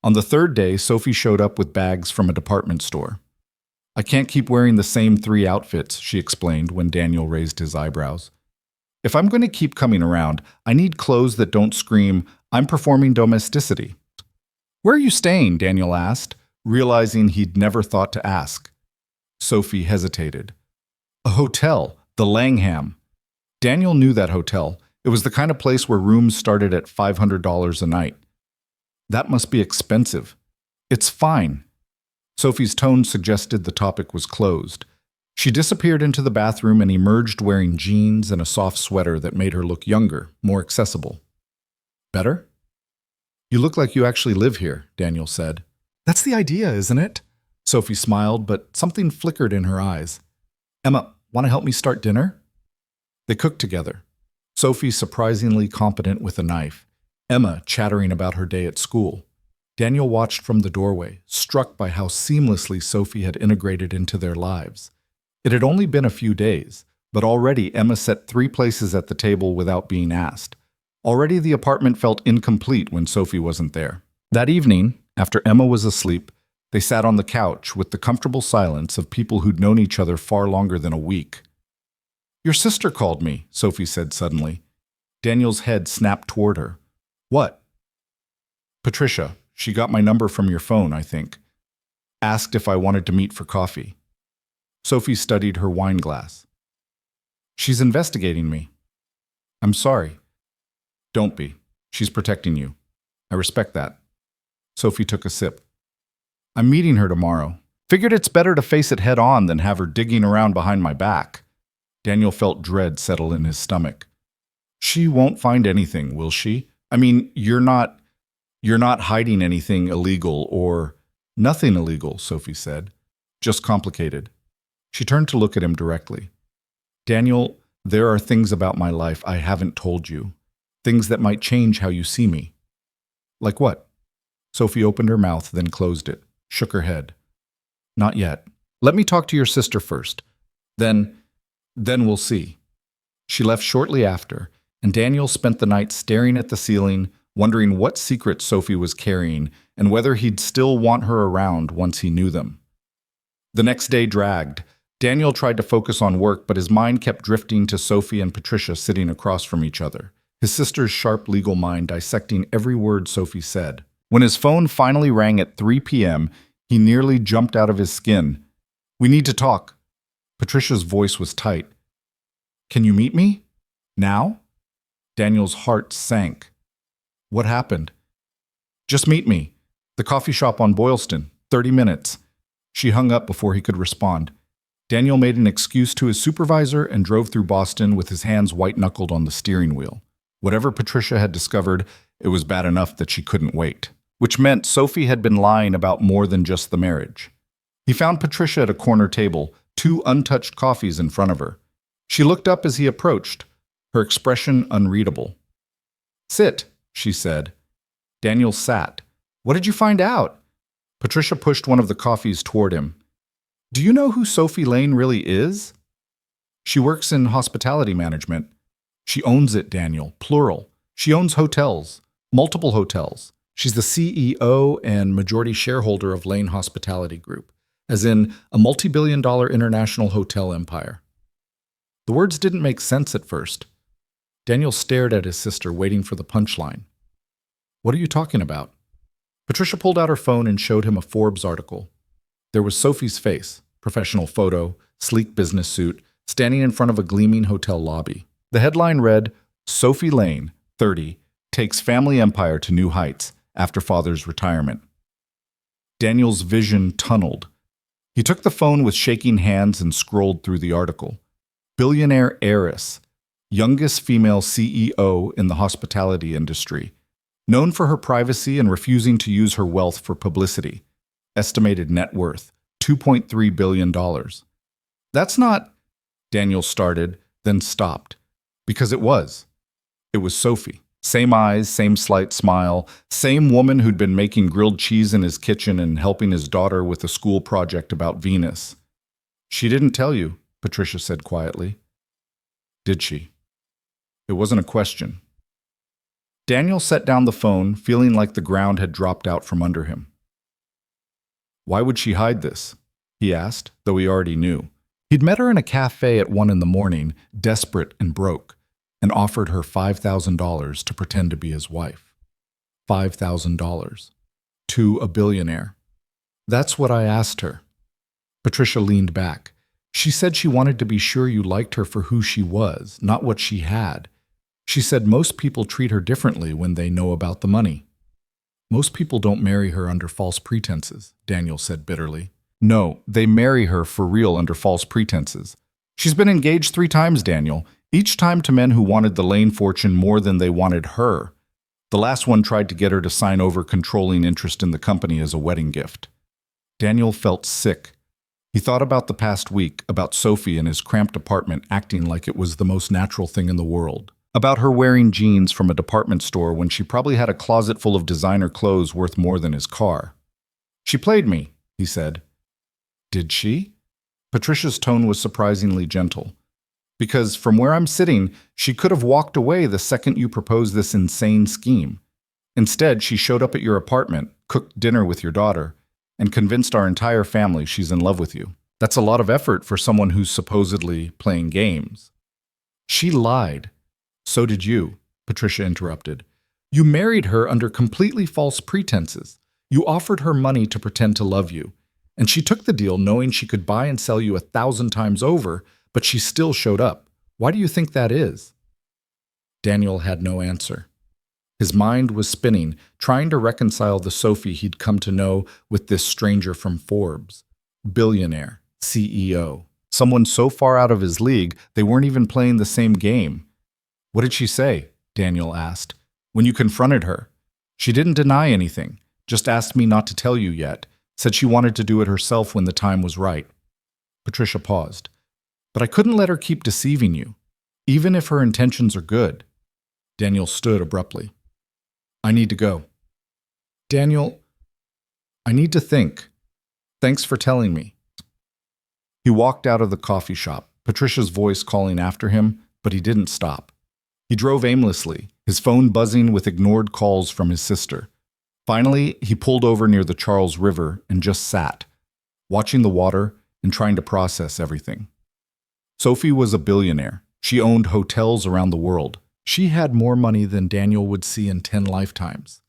On the 3rd day, Sophie showed up with bags from a department store. "I can't keep wearing the same 3 outfits," she explained when Daniel raised his eyebrows. "If I'm going to keep coming around, I need clothes that don't scream, 'I'm performing domesticity.'" "Where are you staying?" Daniel asked, realizing he'd never thought to ask. Sophie hesitated. "A hotel, the Langham." Daniel knew that hotel. It was the kind of place where rooms started at $500 a night. "That must be expensive." "It's fine." Sophie's tone suggested the topic was closed. She disappeared into the bathroom and emerged wearing jeans and a soft sweater that made her look younger, more accessible. "Better?" "You look like you actually live here," Daniel said. "That's the idea, isn't it?" Sophie smiled, but something flickered in her eyes. "Emma, want to help me start dinner?" They cooked together. Sophie surprisingly competent with a knife. Emma chattering about her day at school. Daniel watched from the doorway, struck by how seamlessly Sophie had integrated into their lives. It had only been a few days, but already Emma set 3 places at the table without being asked. Already the apartment felt incomplete when Sophie wasn't there. That evening, after Emma was asleep, they sat on the couch with the comfortable silence of people who'd known each other far longer than a week. "Your sister called me," Sophie said suddenly. Daniel's head snapped toward her. "What?" "Patricia. She got my number from your phone, I think. Asked if I wanted to meet for coffee." Sophie studied her wine glass. "She's investigating me." "I'm sorry." "Don't be. She's protecting you. I respect that." Sophie took a sip. I'm meeting her tomorrow. Figured it's better to face it head on than have her digging around behind my back. Daniel felt dread settle in his stomach. She won't find anything, will she? I mean, you're not hiding anything illegal or nothing illegal, Sophie said. Just complicated. She turned to look at him directly. Daniel, there are things about my life I haven't told you. Things that might change how you see me. Like what? Sophie opened her mouth, then closed it, shook her head. Not yet. Let me talk to your sister first. Then we'll see. She left shortly after, and Daniel spent the night staring at the ceiling, wondering what secrets Sophie was carrying and whether he'd still want her around once he knew them. The next day dragged. Daniel tried to focus on work, but his mind kept drifting to Sophie and Patricia sitting across from each other, his sister's sharp legal mind dissecting every word Sophie said. When his phone finally rang at 3 p.m., he nearly jumped out of his skin. We need to talk. Patricia's voice was tight. Can you meet me? Now? Daniel's heart sank. What happened? Just meet me. The coffee shop on Boylston. 30 minutes. She hung up before he could respond. Daniel made an excuse to his supervisor and drove through Boston with his hands white-knuckled on the steering wheel. Whatever Patricia had discovered, it was bad enough that she couldn't wait. Which meant Sophie had been lying about more than just the marriage. He found Patricia at a corner table, 2 untouched coffees in front of her. She looked up as he approached, her expression unreadable. Sit, she said. Daniel sat. What did you find out? Patricia pushed one of the coffees toward him. Do you know who Sophie Lane really is? She works in hospitality management. She owns it, Daniel, plural. She owns hotels, multiple hotels. She's the CEO and majority shareholder of Lane Hospitality Group, as in a multi-billion-dollar international hotel empire. The words didn't make sense at first. Daniel stared at his sister, waiting for the punchline. What are you talking about? Patricia pulled out her phone and showed him a Forbes article. There was Sophie's face, professional photo, sleek business suit, standing in front of a gleaming hotel lobby. The headline read, Sophie Lane, 30, takes family empire to new heights after father's retirement. Daniel's vision tunneled. He took the phone with shaking hands and scrolled through the article. Billionaire heiress, youngest female CEO in the hospitality industry, known for her privacy and refusing to use her wealth for publicity. Estimated net worth, $2.3 billion. That's not, Daniel started, then stopped. Because it was. It was Sophie. Same eyes, same slight smile, same woman who'd been making grilled cheese in his kitchen and helping his daughter with a school project about Venus. She didn't tell you, Patricia said quietly. Did she? It wasn't a question. Daniel set down the phone, feeling like the ground had dropped out from under him. Why would she hide this? He asked, though he already knew. He'd met her in a cafe at 1 a.m, desperate and broke, and offered her $5,000 to pretend to be his wife. $5,000. To a billionaire. That's what I asked her. Patricia leaned back. She said she wanted to be sure you liked her for who she was, not what she had. She said most people treat her differently when they know about the money. Most people don't marry her under false pretenses, Daniel said bitterly. No, they marry her for real under false pretenses. She's been engaged 3 times, Daniel, each time to men who wanted the Lane fortune more than they wanted her. The last one tried to get her to sign over controlling interest in the company as a wedding gift. Daniel felt sick. He thought about the past week, about Sophie in his cramped apartment acting like it was the most natural thing in the world. About her wearing jeans from a department store when she probably had a closet full of designer clothes worth more than his car. She played me, he said. Did she? Patricia's tone was surprisingly gentle. Because from where I'm sitting, she could have walked away the second you proposed this insane scheme. Instead, she showed up at your apartment, cooked dinner with your daughter, and convinced our entire family she's in love with you. That's a lot of effort for someone who's supposedly playing games. She lied. So did you, Patricia interrupted. You married her under completely false pretenses. You offered her money to pretend to love you. And she took the deal knowing she could buy and sell you 1,000 times over, but she still showed up. Why do you think that is? Daniel had no answer. His mind was spinning, trying to reconcile the Sophie he'd come to know with this stranger from Forbes. Billionaire, CEO. Someone so far out of his league, they weren't even playing the same game. "What did she say?" Daniel asked. "When you confronted her?" "She didn't deny anything, just asked me not to tell you yet. Said she wanted to do it herself when the time was right." Patricia paused. "But I couldn't let her keep deceiving you, even if her intentions are good." Daniel stood abruptly. "I need to go." "Daniel, I need to think. Thanks for telling me." He walked out of the coffee shop, Patricia's voice calling after him, but he didn't stop. He drove aimlessly, his phone buzzing with ignored calls from his sister. Finally, he pulled over near the Charles River and just sat, watching the water and trying to process everything. Sophie was a billionaire. She owned hotels around the world. She had more money than Daniel would see in 10 lifetimes.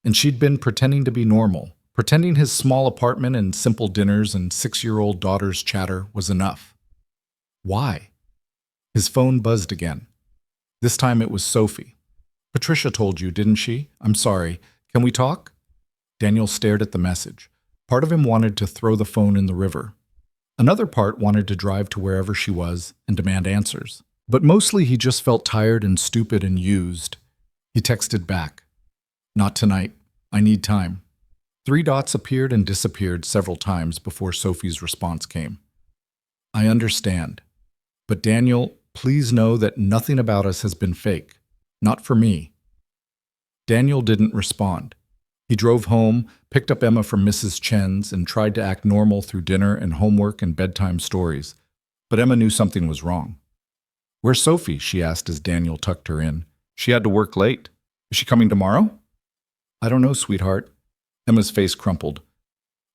And she'd been pretending to be normal, pretending his small apartment and simple dinners and 6-year-old daughter's chatter was enough. Why? His phone buzzed again. This time it was Sophie. "Patricia told you, didn't she? I'm sorry. Can we talk?" Daniel stared at the message. Part of him wanted to throw the phone in the river. Another part wanted to drive to wherever she was and demand answers. But mostly he just felt tired and stupid and used. He texted back. "Not tonight. I need time." 3 dots appeared and disappeared several times before Sophie's response came. "I understand. But Daniel, please know that nothing about us has been fake. Not for me." Daniel didn't respond. He drove home, picked up Emma from Mrs. Chen's, and tried to act normal through dinner and homework and bedtime stories. But Emma knew something was wrong. "Where's Sophie?" she asked as Daniel tucked her in. "She had to work late. Is she coming tomorrow?" "I don't know, sweetheart." Emma's face crumpled.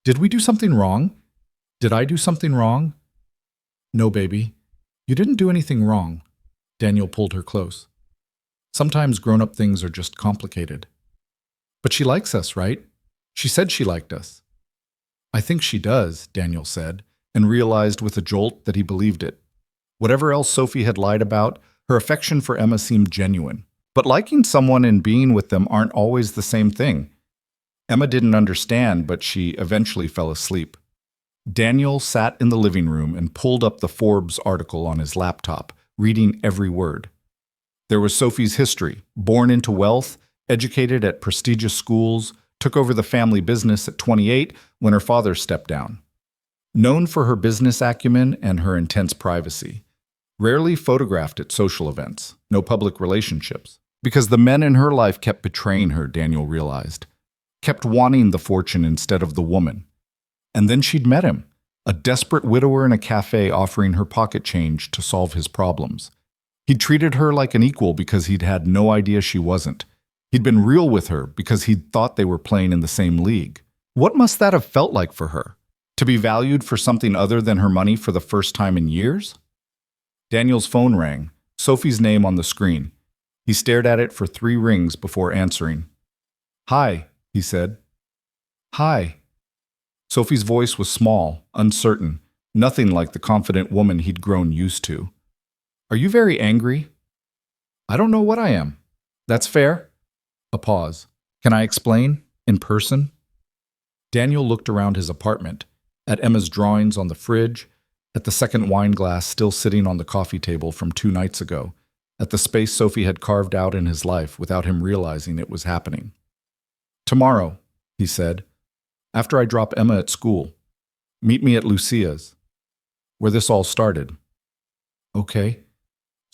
"Did we do something wrong? Did I do something wrong?" "No, baby. You didn't do anything wrong." Daniel pulled her close. "Sometimes grown-up things are just complicated." "But she likes us, right? She said she liked us." "I think she does," Daniel said, and realized with a jolt that he believed it. Whatever else Sophie had lied about, her affection for Emma seemed genuine. But liking someone and being with them aren't always the same thing. Emma didn't understand, but she eventually fell asleep. Daniel sat in the living room and pulled up the Forbes article on his laptop, reading every word. There was Sophie's history: born into wealth, educated at prestigious schools, took over the family business at 28 when her father stepped down. Known for her business acumen and her intense privacy. Rarely photographed at social events, no public relationships. Because the men in her life kept betraying her, Daniel realized. Kept wanting the fortune instead of the woman. And then she'd met him, a desperate widower in a cafe offering her pocket change to solve his problems. He'd treated her like an equal because he'd had no idea she wasn't. He'd been real with her because he'd thought they were playing in the same league. What must that have felt like for her? To be valued for something other than her money for the first time in years? Daniel's phone rang, Sophie's name on the screen. He stared at it for 3 rings before answering. "Hi," he said. "Hi." Sophie's voice was small, uncertain, nothing like the confident woman he'd grown used to. "Are you very angry?" "I don't know what I am." "That's fair." A pause. "Can I explain? In person?" Daniel looked around his apartment, at Emma's drawings on the fridge, at the second wine glass still sitting on the coffee table from 2 nights ago, at the space Sophie had carved out in his life without him realizing it was happening. "Tomorrow," he said, "after I drop Emma at school. Meet me at Lucia's, where this all started." "Okay."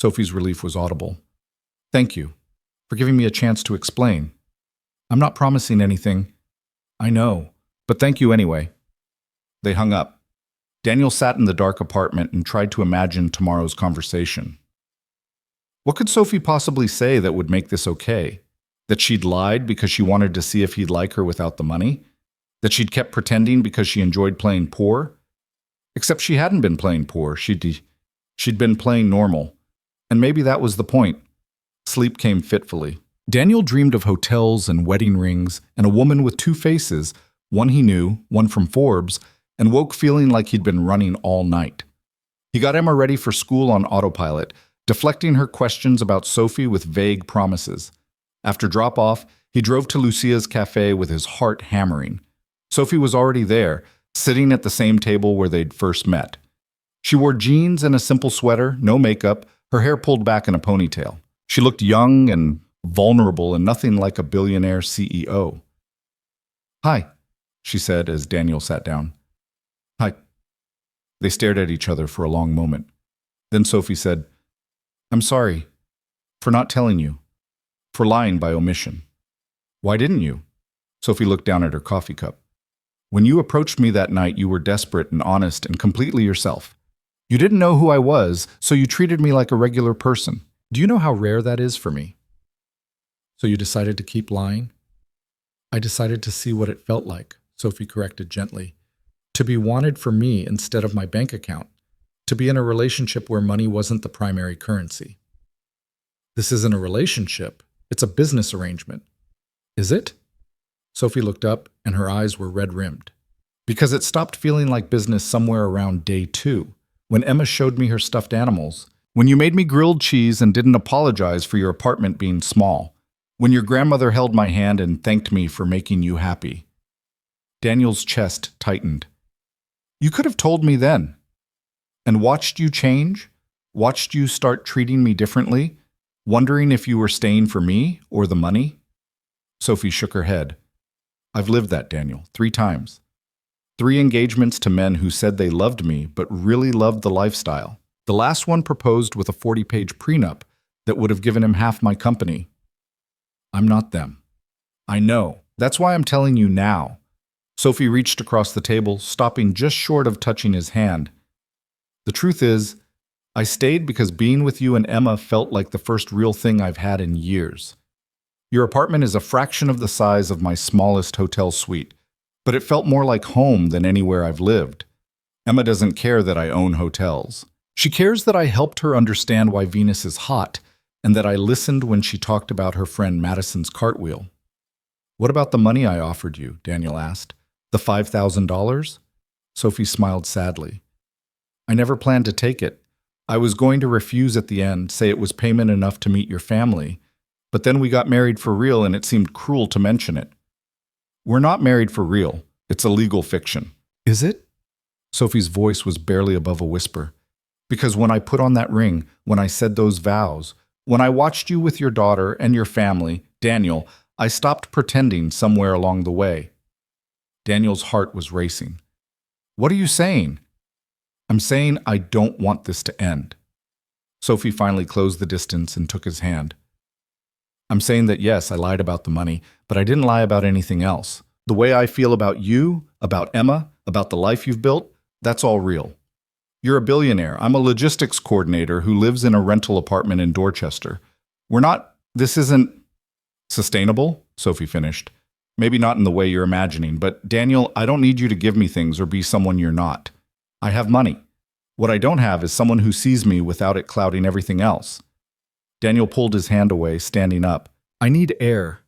Sophie's relief was audible. "Thank you for giving me a chance to explain. I'm not promising anything." "I know, but thank you anyway." They hung up. Daniel sat in the dark apartment and tried to imagine tomorrow's conversation. What could Sophie possibly say that would make this okay? That she'd lied because she wanted to see if he'd like her without the money? That she'd kept pretending because she enjoyed playing poor? Except she hadn't been playing poor, she'd been playing normal. And maybe that was the point. Sleep came fitfully. Daniel dreamed of hotels and wedding rings and a woman with 2 faces, one he knew, one from Forbes, and woke feeling like he'd been running all night. He got Emma ready for school on autopilot, deflecting her questions about Sophie with vague promises. After drop-off, he drove to Lucia's cafe with his heart hammering. Sophie was already there, sitting at the same table where they'd first met. She wore jeans and a simple sweater, no makeup, her hair pulled back in a ponytail. She looked young and vulnerable and nothing like a billionaire CEO. "Hi," she said as Daniel sat down. "Hi." They stared at each other for a long moment. Then Sophie said, "I'm sorry for not telling you, for lying by omission." "Why didn't you?" Sophie looked down at her coffee cup. "When you approached me that night, you were desperate and honest and completely yourself. You didn't know who I was, so you treated me like a regular person. Do you know how rare that is for me?" "So you decided to keep lying?" "I decided to see what it felt like," Sophie corrected gently. "To be wanted for me instead of my bank account. To be in a relationship where money wasn't the primary currency." "This isn't a relationship. It's a business arrangement." "Is it?" Sophie looked up, and her eyes were red-rimmed. "Because it stopped feeling like business somewhere around day 2, when Emma showed me her stuffed animals, when you made me grilled cheese and didn't apologize for your apartment being small, when your grandmother held my hand and thanked me for making you happy." Daniel's chest tightened. "You could have told me then. And watched you change, watched you start treating me differently, wondering if you were staying for me or the money." Sophie shook her head. "I've lived that, Daniel, 3 times. 3 engagements to men who said they loved me but really loved the lifestyle. The last one proposed with a 40-page prenup that would have given him half my company. I'm not them. I know. That's why I'm telling you now." Sophie reached across the table, stopping just short of touching his hand. "The truth is, I stayed because being with you and Emma felt like the first real thing I've had in years. Your apartment is a fraction of the size of my smallest hotel suite, but it felt more like home than anywhere I've lived. Emma doesn't care that I own hotels. She cares that I helped her understand why Venus is hot and that I listened when she talked about her friend Madison's cartwheel." "What about the money I offered you?" Daniel asked. "The $5,000? Sophie smiled sadly. "I never planned to take it. I was going to refuse at the end, say it was payment enough to meet your family. But then we got married for real and it seemed cruel to mention it." "We're not married for real. It's a legal fiction." "Is it?" Sophie's voice was barely above a whisper. "Because when I put on that ring, when I said those vows, when I watched you with your daughter and your family, Daniel, I stopped pretending somewhere along the way." Daniel's heart was racing. "What are you saying?" "I'm saying I don't want this to end." Sophie finally closed the distance and took his hand. "I'm saying that yes, I lied about the money, but I didn't lie about anything else. The way I feel about you, about Emma, about the life you've built, that's all real. You're a billionaire. I'm a logistics coordinator who lives in a rental apartment in Dorchester. This isn't sustainable," Sophie finished. "Maybe not in the way you're imagining, but Daniel, I don't need you to give me things or be someone you're not. I have money. What I don't have is someone who sees me without it clouding everything else." Daniel pulled his hand away, standing up. "I need air."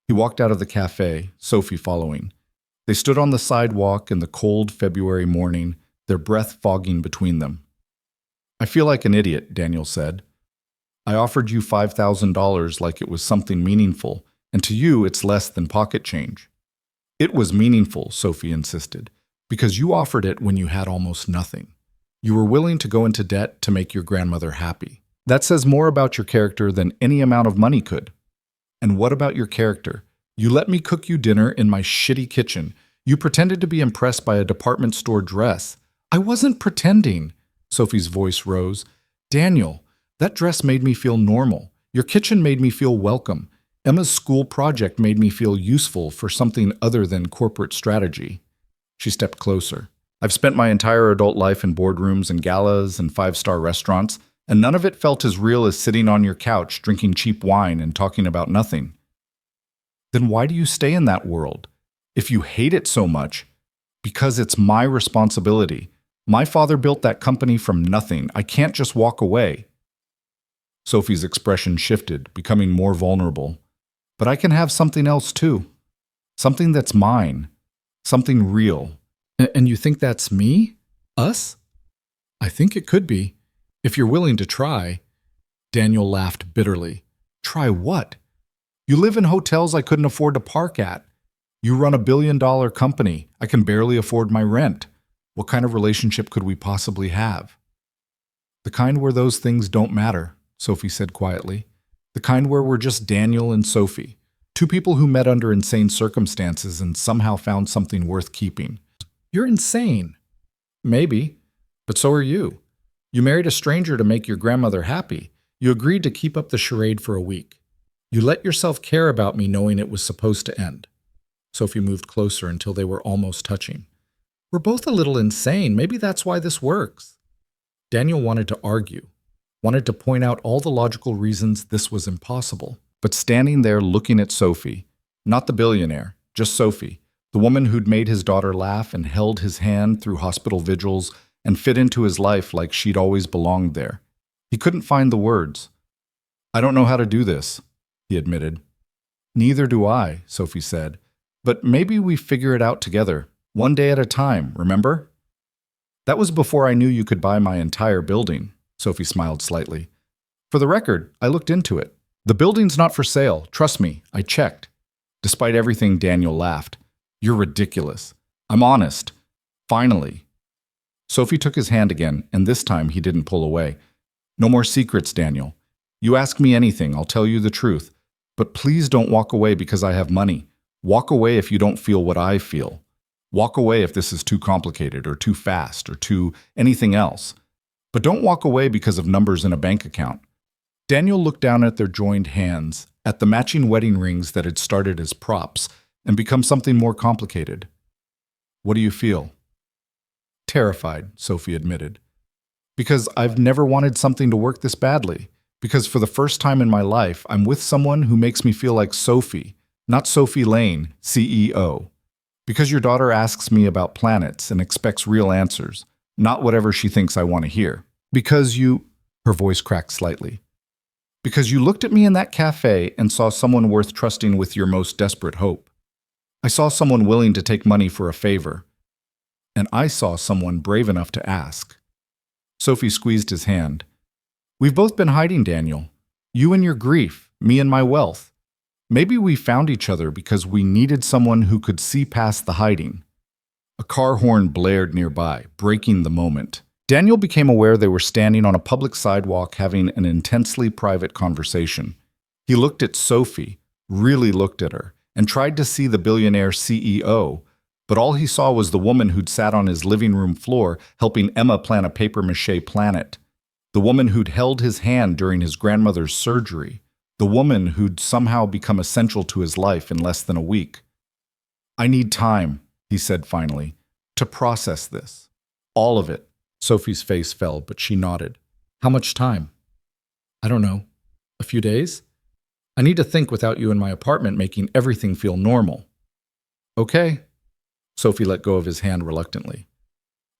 He walked out of the cafe, Sophie following. They stood on the sidewalk in the cold February morning, their breath fogging between them. "I feel like an idiot," Daniel said. "I offered you $5,000 like it was something meaningful, and to you it's less than pocket change." "It was meaningful," Sophie insisted, "because you offered it when you had almost nothing. You were willing to go into debt to make your grandmother happy. That says more about your character than any amount of money could." "And what about your character? You let me cook you dinner in my shitty kitchen. You pretended to be impressed by a department store dress." "I wasn't pretending." Sophie's voice rose. "Daniel, that dress made me feel normal. Your kitchen made me feel welcome. Emma's school project made me feel useful for something other than corporate strategy." She stepped closer. "I've spent my entire adult life in boardrooms and galas and 5-star restaurants, and none of it felt as real as sitting on your couch drinking cheap wine and talking about nothing." "Then why do you stay in that world? If you hate it so much?" "Because it's my responsibility. My father built that company from nothing. I can't just walk away." Sophie's expression shifted, becoming more vulnerable. "But I can have something else too. Something that's mine. Something real." And you think that's me? Us?" "I think it could be, if you're willing to try." Daniel laughed bitterly. "Try what?" You live in hotels I couldn't afford to park at. You run a $1 billion company. I can barely afford my rent. What kind of relationship could we possibly have? The kind where those things don't matter, Sophie said quietly. The kind where we're just Daniel and Sophie, two people who met under insane circumstances and somehow found something worth keeping. You're insane. Maybe, but so are you. You married a stranger to make your grandmother happy. You agreed to keep up the charade for a week. You let yourself care about me knowing it was supposed to end. Sophie moved closer until they were almost touching. We're both a little insane. Maybe that's why this works. Daniel wanted to argue, wanted to point out all the logical reasons this was impossible. But standing there looking at Sophie, not the billionaire, just Sophie, the woman who'd made his daughter laugh and held his hand through hospital vigils and fit into his life like she'd always belonged there. He couldn't find the words. I don't know how to do this, he admitted. Neither do I, Sophie said. But maybe we figure it out together, one day at a time, remember? That was before I knew you could buy my entire building, Sophie smiled slightly. For the record, I looked into it. The building's not for sale, trust me, I checked. Despite everything, Daniel laughed. You're ridiculous. I'm honest. Finally. Sophie took his hand again, and this time he didn't pull away. No more secrets, Daniel. You ask me anything, I'll tell you the truth. But please don't walk away because I have money. Walk away if you don't feel what I feel. Walk away if this is too complicated or too fast or too anything else. But don't walk away because of numbers in a bank account. Daniel looked down at their joined hands, at the matching wedding rings that had started as props and become something more complicated. What do you feel? Terrified, Sophie admitted. Because I've never wanted something to work this badly. Because for the first time in my life, I'm with someone who makes me feel like Sophie, not Sophie Lane, CEO. Because your daughter asks me about planets and expects real answers, not whatever she thinks I want to hear. Because you, her voice cracked slightly. Because you looked at me in that cafe and saw someone worth trusting with your most desperate hope. I saw someone willing to take money for a favor. And I saw someone brave enough to ask. Sophie squeezed his hand. We've both been hiding, Daniel. You and your grief, me and my wealth. Maybe we found each other because we needed someone who could see past the hiding. A car horn blared nearby, breaking the moment. Daniel became aware they were standing on a public sidewalk having an intensely private conversation. He looked at Sophie, really looked at her, and tried to see the billionaire CEO, but all he saw was the woman who'd sat on his living room floor helping Emma plan a papier-mâché planet. The woman who'd held his hand during his grandmother's surgery. The woman who'd somehow become essential to his life in less than a week. I need time, he said finally, to process this. All of it. Sophie's face fell, but she nodded. How much time? I don't know. A few days? I need to think without you in my apartment making everything feel normal. Okay. Sophie let go of his hand reluctantly.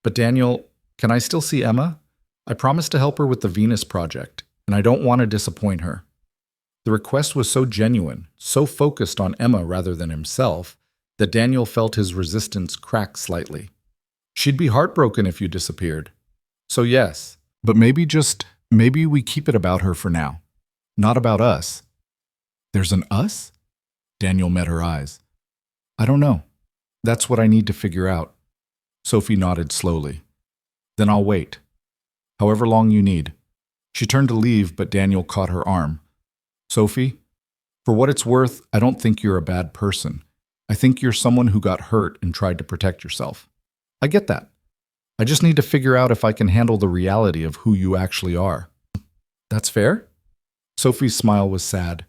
But Daniel, can I still see Emma? I promised to help her with the Venus project, and I don't want to disappoint her. The request was so genuine, so focused on Emma rather than himself, that Daniel felt his resistance crack slightly. She'd be heartbroken if you disappeared. So yes, but maybe we keep it about her for now. Not about us. There's an us? Daniel met her eyes. I don't know. That's what I need to figure out. Sophie nodded slowly. Then I'll wait. However long you need. She turned to leave, but Daniel caught her arm. Sophie, for what it's worth, I don't think you're a bad person. I think you're someone who got hurt and tried to protect yourself. I get that. I just need to figure out if I can handle the reality of who you actually are. That's fair? Sophie's smile was sad.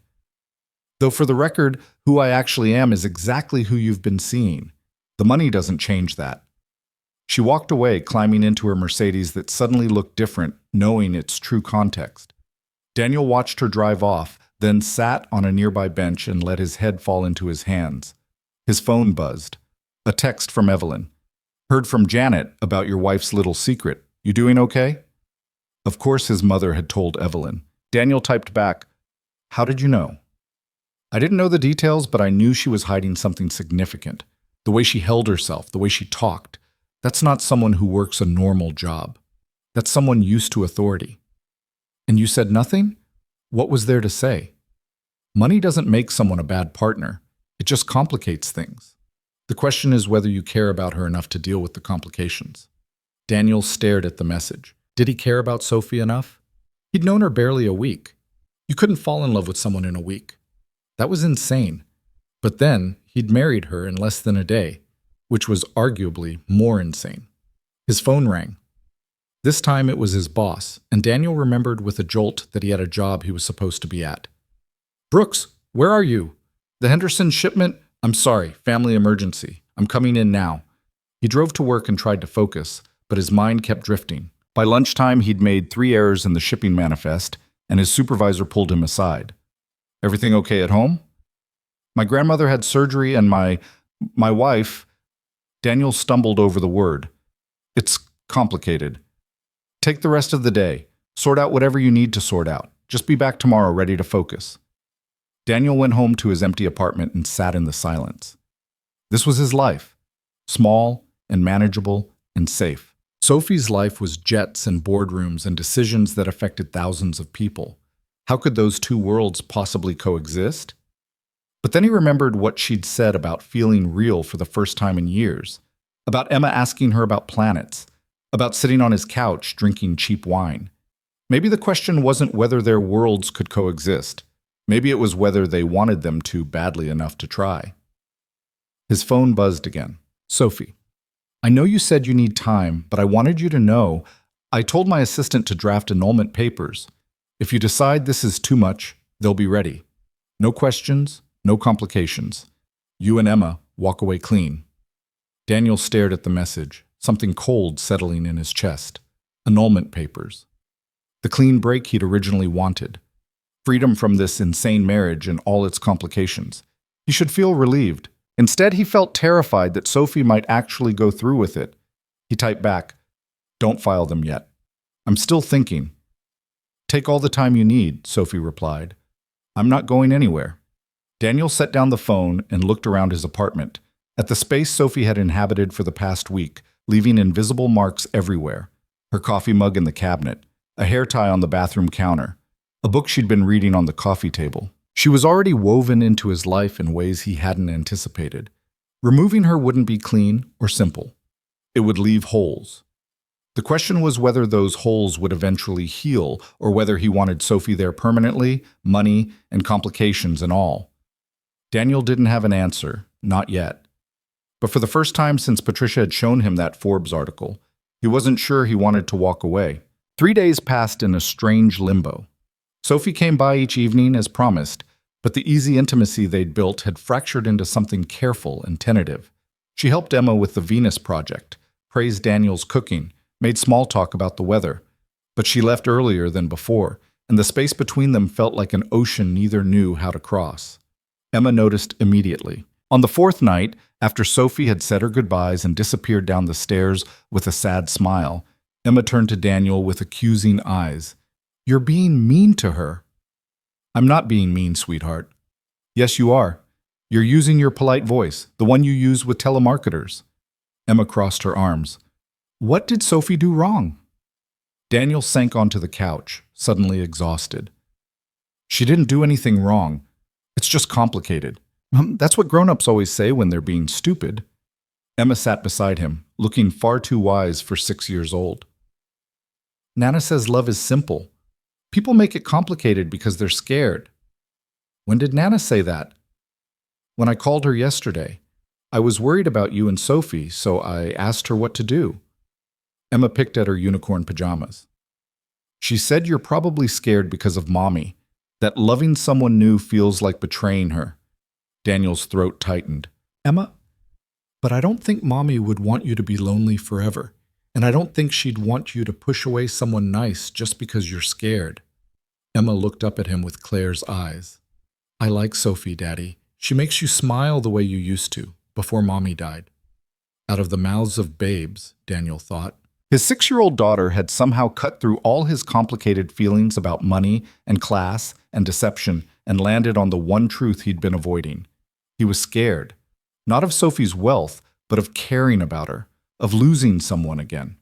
Though for the record, who I actually am is exactly who you've been seeing. The money doesn't change that. She walked away, climbing into her Mercedes that suddenly looked different, knowing its true context. Daniel watched her drive off, then sat on a nearby bench and let his head fall into his hands. His phone buzzed. A text from Evelyn. Heard from Janet about your wife's little secret. You doing okay? Of course his mother had told Evelyn. Daniel typed back, How did you know? I didn't know the details, but I knew she was hiding something significant. The way she held herself, the way she talked. That's not someone who works a normal job. That's someone used to authority. And you said nothing? What was there to say? Money doesn't make someone a bad partner. It just complicates things. The question is whether you care about her enough to deal with the complications. Daniel stared at the message. Did he care about Sophie enough? He'd known her barely a week. You couldn't fall in love with someone in a week. That was insane. But then, he'd married her in less than a day, which was arguably more insane. His phone rang. This time it was his boss, and Daniel remembered with a jolt that he had a job he was supposed to be at. "Brooks, where are you? The Henderson shipment? I'm sorry, family emergency. I'm coming in now." He drove to work and tried to focus, but his mind kept drifting. By lunchtime, he'd made 3 errors in the shipping manifest, and his supervisor pulled him aside. "Everything okay at home?" "My grandmother had surgery and my wife..." Daniel stumbled over the word. "It's complicated. Take the rest of the day. Sort out whatever you need to sort out. Just be back tomorrow ready to focus." Daniel went home to his empty apartment and sat in the silence. This was his life. Small and manageable and safe. Sophie's life was jets and boardrooms and decisions that affected thousands of people. How could those two worlds possibly coexist? But then he remembered what she'd said about feeling real for the first time in years, about Emma asking her about planets, about sitting on his couch drinking cheap wine. Maybe the question wasn't whether their worlds could coexist. Maybe it was whether they wanted them to badly enough to try. His phone buzzed again. "Sophie, I know you said you need time, but I wanted you to know I told my assistant to draft annulment papers. If you decide this is too much, they'll be ready. No questions, no complications. You and Emma walk away clean." Daniel stared at the message, something cold settling in his chest. Annulment papers. The clean break he'd originally wanted. Freedom from this insane marriage and all its complications. He should feel relieved. Instead, he felt terrified that Sophie might actually go through with it. He typed back, "Don't file them yet. I'm still thinking." "Take all the time you need," Sophie replied. "I'm not going anywhere." Daniel set down the phone and looked around his apartment, at the space Sophie had inhabited for the past week, leaving invisible marks everywhere. Her coffee mug in the cabinet, a hair tie on the bathroom counter, a book she'd been reading on the coffee table. She was already woven into his life in ways he hadn't anticipated. Removing her wouldn't be clean or simple. It would leave holes. The question was whether those holes would eventually heal, or whether he wanted Sophie there permanently, money, and complications and all. Daniel didn't have an answer, not yet. But for the first time since Patricia had shown him that Forbes article, he wasn't sure he wanted to walk away. 3 days passed in a strange limbo. Sophie came by each evening as promised, but the easy intimacy they'd built had fractured into something careful and tentative. She helped Emma with the Venus project, praised Daniel's cooking, made small talk about the weather. But she left earlier than before, and the space between them felt like an ocean neither knew how to cross. Emma noticed immediately. On the 4th night, after Sophie had said her goodbyes and disappeared down the stairs with a sad smile, Emma turned to Daniel with accusing eyes. "You're being mean to her." "I'm not being mean, sweetheart." "Yes, you are. You're using your polite voice, the one you use with telemarketers." Emma crossed her arms. "What did Sophie do wrong?" Daniel sank onto the couch, suddenly exhausted. "She didn't do anything wrong. It's just complicated. That's what grown-ups always say when they're being stupid." Emma sat beside him, looking far too wise for 6 years old. "Nana says love is simple. People make it complicated because they're scared." "When did Nana say that?" "When I called her yesterday. I was worried about you and Sophie, so I asked her what to do." Emma picked at her unicorn pajamas. "She said you're probably scared because of Mommy, that loving someone new feels like betraying her." Daniel's throat tightened. "Emma, but I don't think Mommy would want you to be lonely forever. And I don't think she'd want you to push away someone nice just because you're scared." Emma looked up at him with Claire's eyes. "I like Sophie, Daddy. She makes you smile the way you used to, before Mommy died." Out of the mouths of babes, Daniel thought. His 6-year-old daughter had somehow cut through all his complicated feelings about money and class and deception and landed on the one truth he'd been avoiding. He was scared, not of Sophie's wealth, but of caring about her, of losing someone again.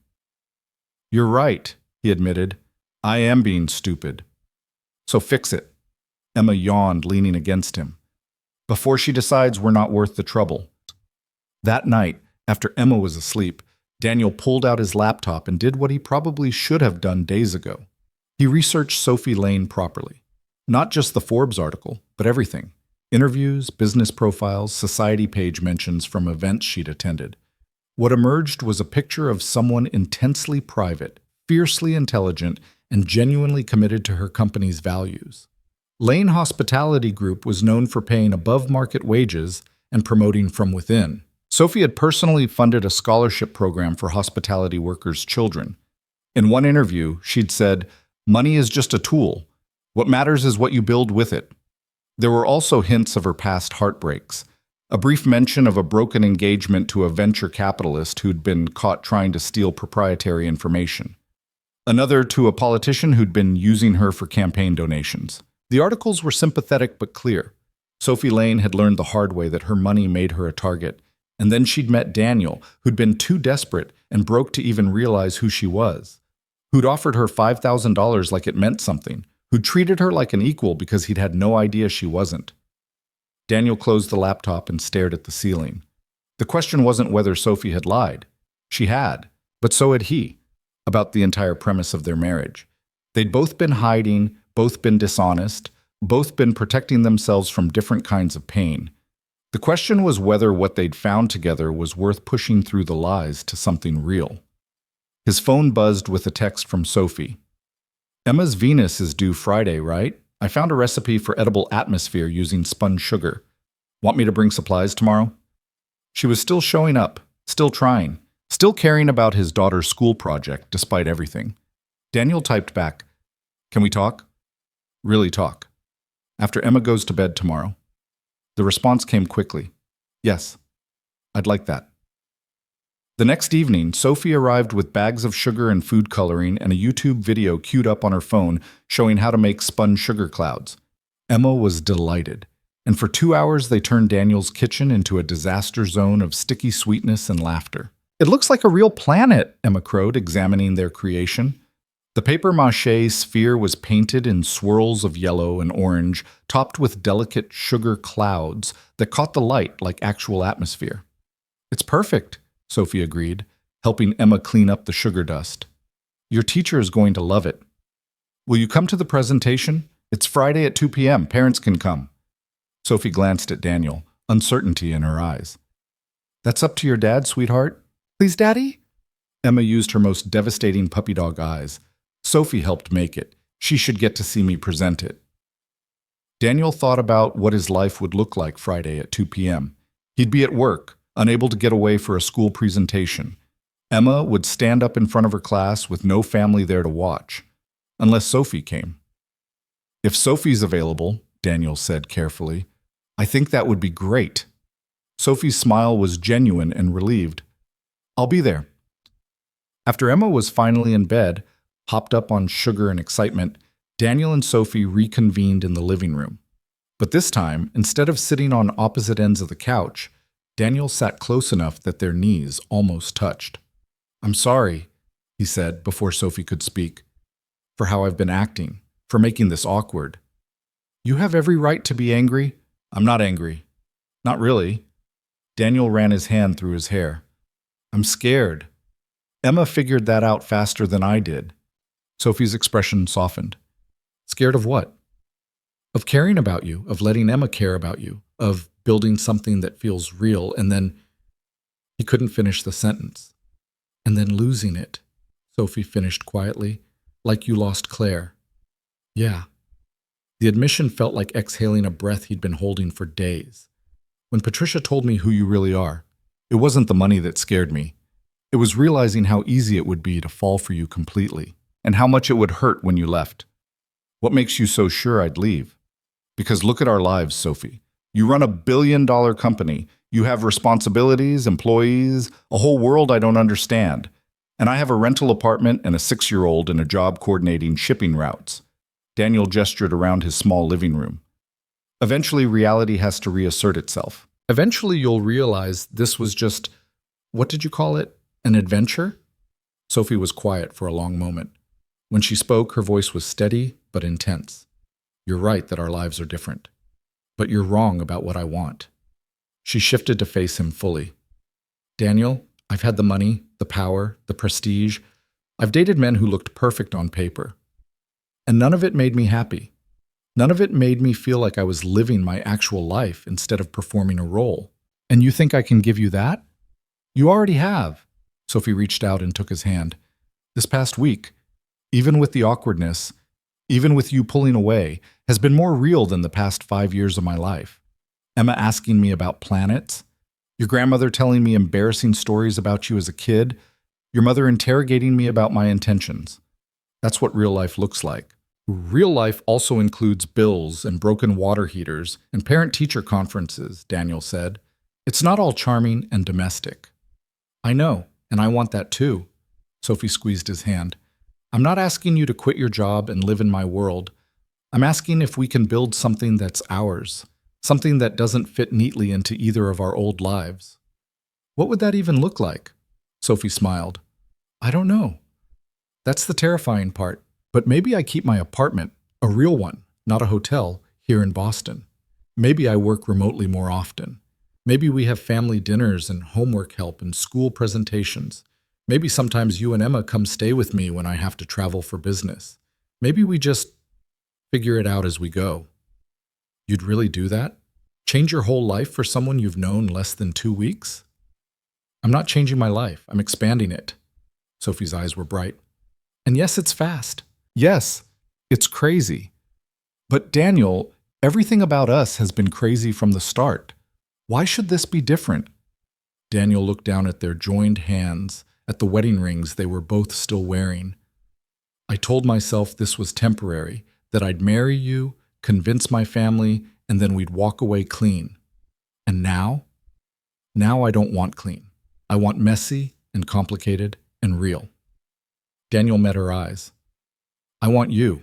"You're right," he admitted. "I am being stupid. So fix it." Emma yawned, leaning against him. Before she decides we're not worth the trouble. That night, after Emma was asleep, Daniel pulled out his laptop and did what he probably should have done days ago. He researched Sophie Lane properly. Not just the Forbes article, but everything. Interviews, business profiles, society page mentions from events she'd attended. What emerged was a picture of someone intensely private, fiercely intelligent, and genuinely committed to her company's values. Lane Hospitality Group was known for paying above-market wages and promoting from within. Sophie had personally funded a scholarship program for hospitality workers' children. In one interview, she'd said, "Money is just a tool. What matters is what you build with it." There were also hints of her past heartbreaks. A brief mention of a broken engagement to a venture capitalist who'd been caught trying to steal proprietary information. Another to a politician who'd been using her for campaign donations. The articles were sympathetic but clear. Sophie Lane had learned the hard way that her money made her a target. And then she'd met Daniel, who'd been too desperate and broke to even realize who she was. Who'd offered her $5,000 like it meant something. Who'd treated her like an equal because he'd had no idea she wasn't. Daniel closed the laptop and stared at the ceiling. The question wasn't whether Sophie had lied. She had, but so had he, about the entire premise of their marriage. They'd both been hiding, both been dishonest, both been protecting themselves from different kinds of pain. The question was whether what they'd found together was worth pushing through the lies to something real. His phone buzzed with a text from Sophie. "Emma's Venus is due Friday, right? I found a recipe for edible atmosphere using spun sugar. Want me to bring supplies tomorrow?" She was still showing up, still trying, still caring about his daughter's school project despite everything. Daniel typed back, "Can we talk? Really talk. After Emma goes to bed tomorrow." The response came quickly. "Yes, I'd like that." The next evening, Sophie arrived with bags of sugar and food coloring and a YouTube video queued up on her phone showing how to make spun sugar clouds. Emma was delighted, and for 2 hours they turned Daniel's kitchen into a disaster zone of sticky sweetness and laughter. "It looks like a real planet," Emma crowed, examining their creation. The papier-mâché sphere was painted in swirls of yellow and orange, topped with delicate sugar clouds that caught the light like actual atmosphere. "It's perfect," Sophie agreed, helping Emma clean up the sugar dust. "Your teacher is going to love it. Will you come to the presentation? It's Friday at 2 p.m. Parents can come." Sophie glanced at Daniel, uncertainty in her eyes. "That's up to your dad, sweetheart." "Please, Daddy?" Emma used her most devastating puppy dog eyes. "Sophie helped make it. She should get to see me present it." Daniel thought about what his life would look like Friday at 2 p.m. He'd be at work, unable to get away for a school presentation. Emma would stand up in front of her class with no family there to watch, unless Sophie came. "If Sophie's available," Daniel said carefully, "I think that would be great." Sophie's smile was genuine and relieved. "I'll be there." After Emma was finally in bed, hopped up on sugar and excitement, Daniel and Sophie reconvened in the living room. But this time, instead of sitting on opposite ends of the couch, Daniel sat close enough that their knees almost touched. "I'm sorry," he said before Sophie could speak, "for how I've been acting, for making this awkward." "You have every right to be angry." "I'm not angry. Not really." Daniel ran his hand through his hair. "I'm scared." Emma figured that out faster than I did. Sophie's expression softened. "Scared of what?" "Of caring about you, of letting Emma care about you, of building something that feels real, and then—" He couldn't finish the sentence. "And then losing it," Sophie finished quietly, "like you lost Claire." "Yeah." The admission felt like exhaling a breath he'd been holding for days. "When Patricia told me who you really are, it wasn't the money that scared me. It was realizing how easy it would be to fall for you completely, and how much it would hurt when you left. What makes you so sure I'd leave? Because look at our lives, Sophie. You run a billion-dollar company. You have responsibilities, employees, a whole world I don't understand. And I have a rental apartment and a 6-year-old in a job coordinating shipping routes." Daniel gestured around his small living room. "Eventually, reality has to reassert itself. Eventually, you'll realize this was just, what did you call it, an adventure?" Sophie was quiet for a long moment. When she spoke, her voice was steady but intense. You're right that our lives are different. But you're wrong about what I want. She shifted to face him fully. Daniel, I've had the money, the power, the prestige. I've dated men who looked perfect on paper. And none of it made me happy. None of it made me feel like I was living my actual life instead of performing a role. And you think I can give you that? You already have. Sophie reached out and took his hand. This past week, even with the awkwardness, even with you pulling away, has been more real than the past 5 years of my life. Emma asking me about planets, your grandmother telling me embarrassing stories about you as a kid, your mother interrogating me about my intentions. That's what real life looks like. Real life also includes bills and broken water heaters and parent-teacher conferences, Daniel said. It's not all charming and domestic. I know, and I want that too. Sophie squeezed his hand. I'm not asking you to quit your job and live in my world. I'm asking if we can build something that's ours, something that doesn't fit neatly into either of our old lives. What would that even look like? Sophie smiled. I don't know. That's the terrifying part. But maybe I keep my apartment, a real one, not a hotel, here in Boston. Maybe I work remotely more often. Maybe we have family dinners and homework help and school presentations. Maybe sometimes you and Emma come stay with me when I have to travel for business. Maybe we just figure it out as we go. You'd really do that? Change your whole life for someone you've known less than 2 weeks? I'm not changing my life. I'm expanding it. Sophie's eyes were bright. And yes, it's fast. Yes, it's crazy. But Daniel, everything about us has been crazy from the start. Why should this be different? Daniel looked down at their joined hands, at the wedding rings they were both still wearing. I told myself this was temporary, that I'd marry you, convince my family, and then we'd walk away clean. And now? Now I don't want clean. I want messy and complicated and real. Daniel met her eyes. I want you,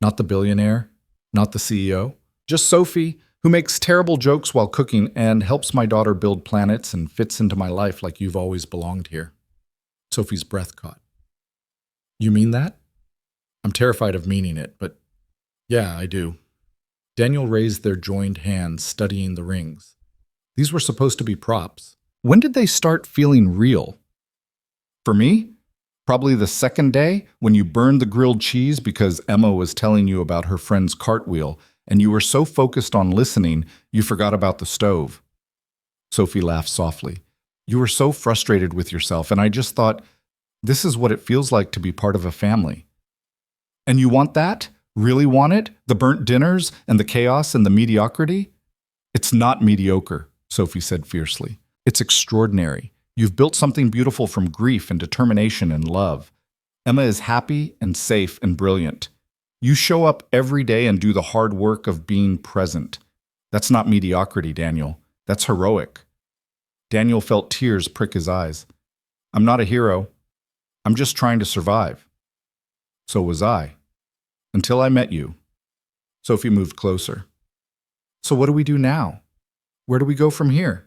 not the billionaire, not the CEO, just Sophie, who makes terrible jokes while cooking and helps my daughter build planets and fits into my life like you've always belonged here. Sophie's breath caught. You mean that? I'm terrified of meaning it, but yeah, I do. Daniel raised their joined hands, studying the rings. These were supposed to be props. When did they start feeling real? For me? Probably the second day when you burned the grilled cheese because Emma was telling you about her friend's cartwheel and you were so focused on listening you forgot about the stove. Sophie laughed softly. You were so frustrated with yourself and I just thought, this is what it feels like to be part of a family. And you want that? Really want it? The burnt dinners and the chaos and the mediocrity? It's not mediocre, Sophie said fiercely. It's extraordinary. You've built something beautiful from grief and determination and love. Emma is happy and safe and brilliant. You show up every day and do the hard work of being present. That's not mediocrity, Daniel. That's heroic. Daniel felt tears prick his eyes. I'm not a hero. I'm just trying to survive. So was I. Until I met you. Sophie moved closer. So what do we do now? Where do we go from here?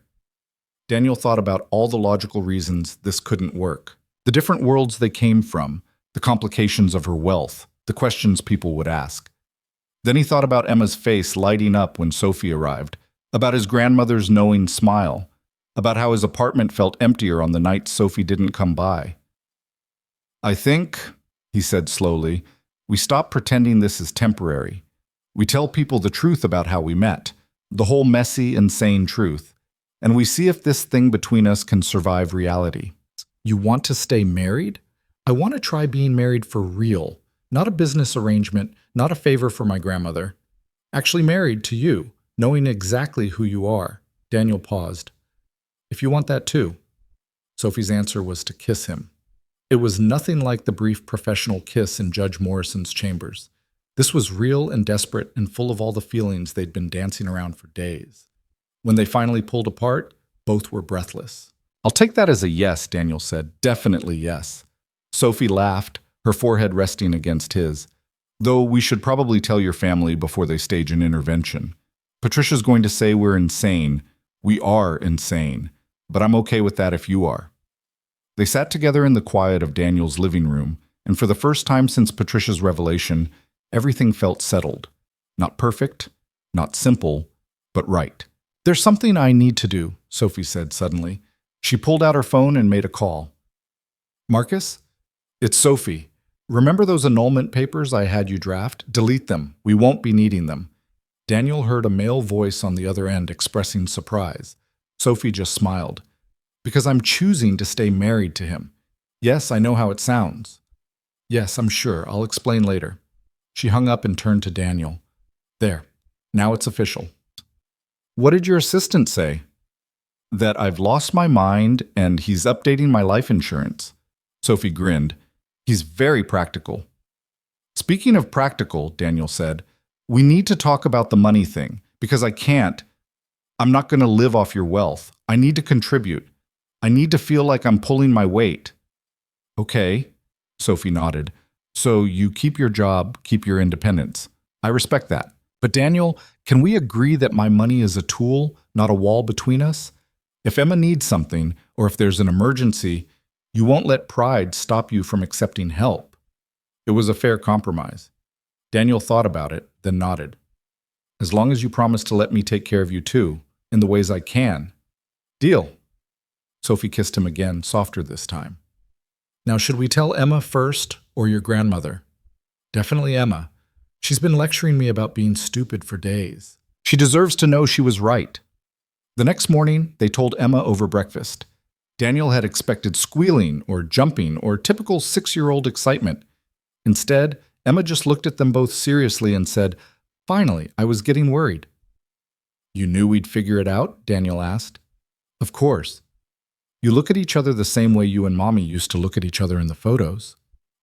Daniel thought about all the logical reasons this couldn't work. The different worlds they came from, the complications of her wealth, the questions people would ask. Then he thought about Emma's face lighting up when Sophie arrived, about his grandmother's knowing smile, about how his apartment felt emptier on the night Sophie didn't come by. I think, he said slowly, we stop pretending this is temporary. We tell people the truth about how we met, the whole messy, insane truth. And we see if this thing between us can survive reality. You want to stay married? I want to try being married for real, not a business arrangement, not a favor for my grandmother. Actually married to you, knowing exactly who you are. Daniel paused. If you want that too. Sophie's answer was to kiss him. It was nothing like the brief professional kiss in Judge Morrison's chambers. This was real and desperate and full of all the feelings they'd been dancing around for days. When they finally pulled apart, both were breathless. I'll take that as a yes, Daniel said. Definitely yes. Sophie laughed, her forehead resting against his. Though we should probably tell your family before they stage an intervention. Patricia's going to say we're insane. We are insane. But I'm okay with that if you are. They sat together in the quiet of Daniel's living room, and for the first time since Patricia's revelation, everything felt settled. Not perfect, not simple, but right. There's something I need to do, Sophie said suddenly. She pulled out her phone and made a call. Marcus? It's Sophie. Remember those annulment papers I had you draft? Delete them. We won't be needing them. Daniel heard a male voice on the other end expressing surprise. Sophie just smiled. Because I'm choosing to stay married to him. Yes, I know how it sounds. Yes, I'm sure. I'll explain later. She hung up and turned to Daniel. There. Now it's official. What did your assistant say? That I've lost my mind and he's updating my life insurance. Sophie grinned. He's very practical. Speaking of practical, Daniel said, we need to talk about the money thing, because I'm not going to live off your wealth. I need to contribute. I need to feel like I'm pulling my weight. Okay, Sophie nodded. So you keep your job, keep your independence. I respect that. But Daniel, can we agree that my money is a tool, not a wall between us? If Emma needs something, or if there's an emergency, you won't let pride stop you from accepting help. It was a fair compromise. Daniel thought about it, then nodded. As long as you promise to let me take care of you too, in the ways I can. Deal. Sophie kissed him again, softer this time. Now, should we tell Emma first, or your grandmother? Definitely Emma. She's been lecturing me about being stupid for days. She deserves to know she was right. The next morning, they told Emma over breakfast. Daniel had expected squealing or jumping or typical 6-year-old excitement. Instead, Emma just looked at them both seriously and said, Finally, I was getting worried. You knew we'd figure it out? Daniel asked. Of course. You look at each other the same way you and Mommy used to look at each other in the photos.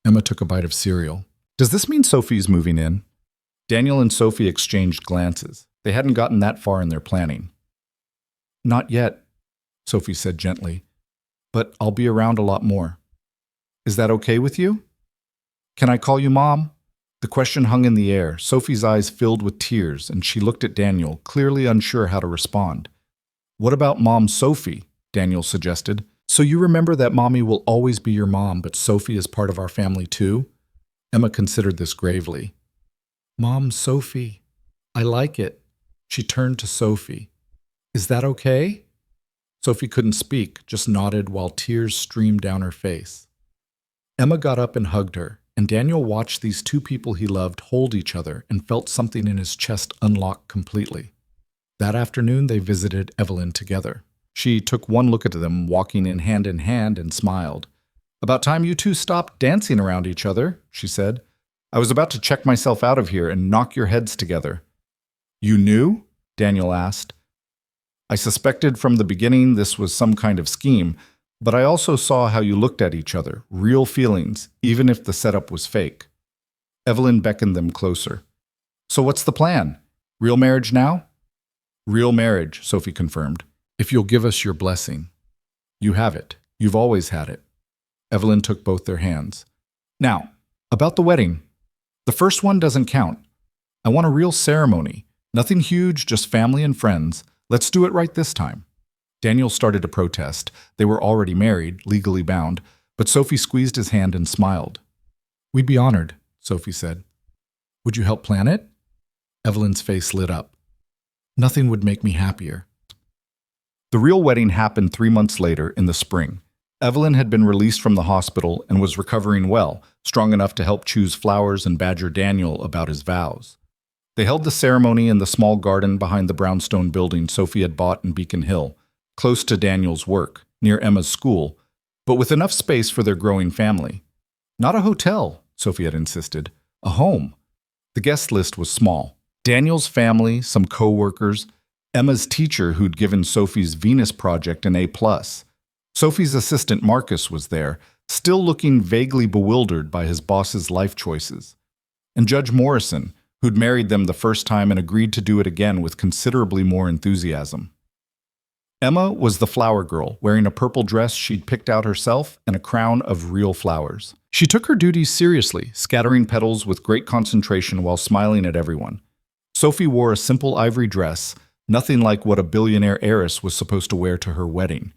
Emma took a bite of cereal. Does this mean Sophie's moving in? Daniel and Sophie exchanged glances. They hadn't gotten that far in their planning. Not yet, Sophie said gently, but I'll be around a lot more. Is that okay with you? Can I call you Mom? The question hung in the air. Sophie's eyes filled with tears, and she looked at Daniel, clearly unsure how to respond. What about Mom Sophie? Daniel suggested. So you remember that Mommy will always be your mom, but Sophie is part of our family too? Emma considered this gravely. Mom Sophie. I like it. She turned to Sophie. Is that okay? Sophie couldn't speak, just nodded while tears streamed down her face. Emma got up and hugged her, and Daniel watched these two people he loved hold each other and felt something in his chest unlock completely. That afternoon, they visited Evelyn together. She took one look at them, walking in hand, and smiled. About time you two stopped dancing around each other, she said. I was about to check myself out of here and knock your heads together. You knew? Daniel asked. I suspected from the beginning this was some kind of scheme, but I also saw how you looked at each other, real feelings, even if the setup was fake. Evelyn beckoned them closer. So what's the plan? Real marriage now? Real marriage, Sophie confirmed. If you'll give us your blessing. You have it. You've always had it. Evelyn took both their hands. Now, about the wedding. The first one doesn't count. I want a real ceremony. Nothing huge, just family and friends. Let's do it right this time. Daniel started to protest. They were already married, legally bound, but Sophie squeezed his hand and smiled. We'd be honored, Sophie said. Would you help plan it? Evelyn's face lit up. Nothing would make me happier. The real wedding happened 3 months later in the spring. Evelyn had been released from the hospital and was recovering well, strong enough to help choose flowers and badger Daniel about his vows. They held the ceremony in the small garden behind the brownstone building Sophie had bought in Beacon Hill, close to Daniel's work, near Emma's school, but with enough space for their growing family. Not a hotel, Sophie had insisted, a home. The guest list was small. Daniel's family, some co-workers, Emma's teacher who'd given Sophie's Venus project an A+. Sophie's assistant Marcus was there, still looking vaguely bewildered by his boss's life choices. And Judge Morrison, who'd married them the first time and agreed to do it again with considerably more enthusiasm. Emma was the flower girl, wearing a purple dress she'd picked out herself and a crown of real flowers. She took her duties seriously, scattering petals with great concentration while smiling at everyone. Sophie wore a simple ivory dress, nothing like what a billionaire heiress was supposed to wear to her wedding.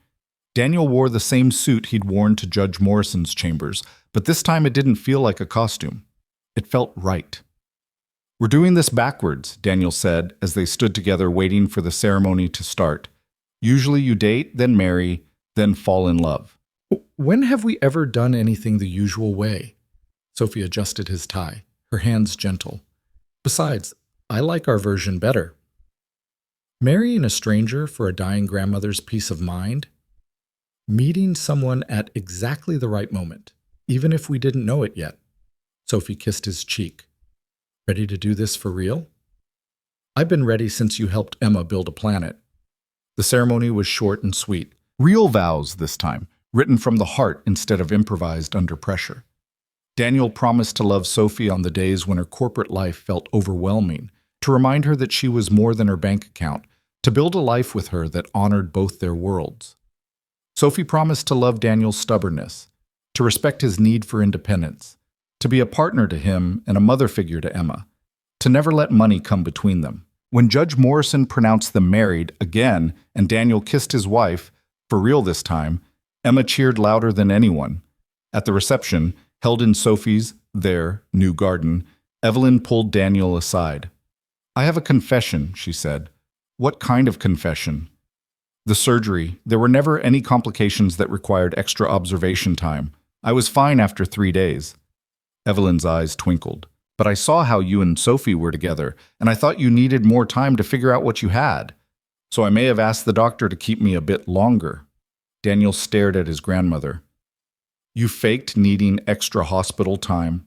Daniel wore the same suit he'd worn to Judge Morrison's chambers, but this time it didn't feel like a costume. It felt right. We're doing this backwards, Daniel said as they stood together waiting for the ceremony to start. Usually you date, then marry, then fall in love. When have we ever done anything the usual way? Sophie adjusted his tie, her hands gentle. Besides, I like our version better. Marrying a stranger for a dying grandmother's peace of mind? Meeting someone at exactly the right moment, even if we didn't know it yet. Sophie kissed his cheek. Ready to do this for real? I've been ready since you helped Emma build a planet. The ceremony was short and sweet. Real vows this time, written from the heart instead of improvised under pressure. Daniel promised to love Sophie on the days when her corporate life felt overwhelming, to remind her that she was more than her bank account, to build a life with her that honored both their worlds. Sophie promised to love Daniel's stubbornness, to respect his need for independence, to be a partner to him and a mother figure to Emma, to never let money come between them. When Judge Morrison pronounced them married again and Daniel kissed his wife, for real this time, Emma cheered louder than anyone. At the reception, held in Sophie's, their, new garden, Evelyn pulled Daniel aside. I have a confession, she said. What kind of confession? The surgery. There were never any complications that required extra observation time. I was fine after 3 days. Evelyn's eyes twinkled. But I saw how you and Sophie were together, and I thought you needed more time to figure out what you had. So I may have asked the doctor to keep me a bit longer. Daniel stared at his grandmother. You faked needing extra hospital time.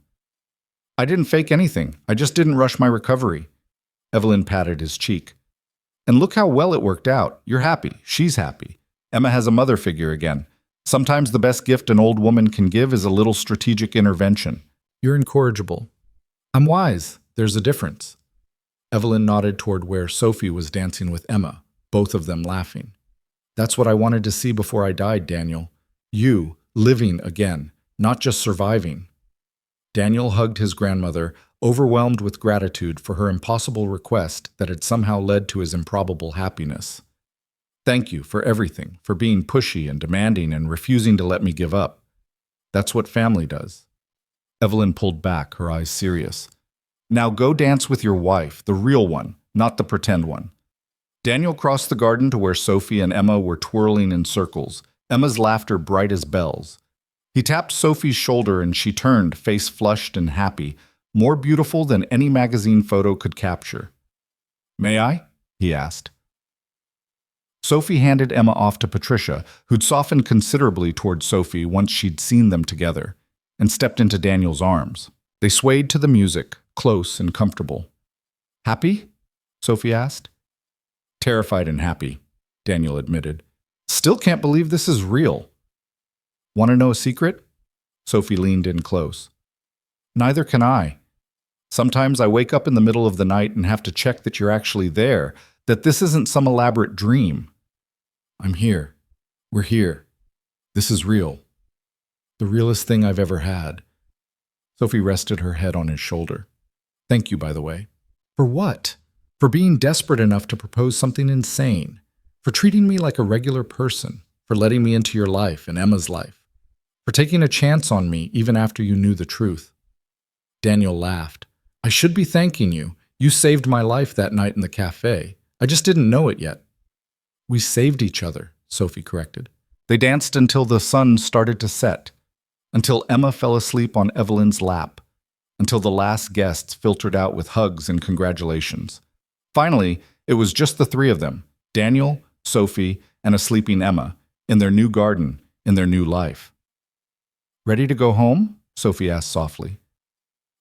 I didn't fake anything. I just didn't rush my recovery. Evelyn patted his cheek. And look how well it worked out. You're happy. She's happy. Emma has a mother figure again. Sometimes the best gift an old woman can give is a little strategic intervention. You're incorrigible. I'm wise. There's a difference. Evelyn nodded toward where Sophie was dancing with Emma, both of them laughing. That's what I wanted to see before I died, Daniel. You, living again, not just surviving. Daniel hugged his grandmother, overwhelmed with gratitude for her impossible request that had somehow led to his improbable happiness. Thank you for everything, for being pushy and demanding and refusing to let me give up. That's what family does. Evelyn pulled back, her eyes serious. Now go dance with your wife, the real one, not the pretend one. Daniel crossed the garden to where Sophie and Emma were twirling in circles, Emma's laughter bright as bells. He tapped Sophie's shoulder and she turned, face flushed and happy, more beautiful than any magazine photo could capture. May I? He asked. Sophie handed Emma off to Patricia, who'd softened considerably toward Sophie once she'd seen them together, and stepped into Daniel's arms. They swayed to the music, close and comfortable. Happy? Sophie asked. Terrified and happy, Daniel admitted. Still can't believe this is real. Want to know a secret? Sophie leaned in close. Neither can I. Sometimes I wake up in the middle of the night and have to check that you're actually there, that this isn't some elaborate dream. I'm here. We're here. This is real. The realest thing I've ever had. Sophie rested her head on his shoulder. Thank you, by the way. For what? For being desperate enough to propose something insane. For treating me like a regular person. For letting me into your life and Emma's life. For taking a chance on me even after you knew the truth. Daniel laughed. I should be thanking you. You saved my life that night in the cafe. I just didn't know it yet. We saved each other, Sophie corrected. They danced until the sun started to set, until Emma fell asleep on Evelyn's lap, until the last guests filtered out with hugs and congratulations. Finally, it was just the three of them, Daniel, Sophie, and a sleeping Emma, in their new garden, in their new life. Ready to go home? Sophie asked softly.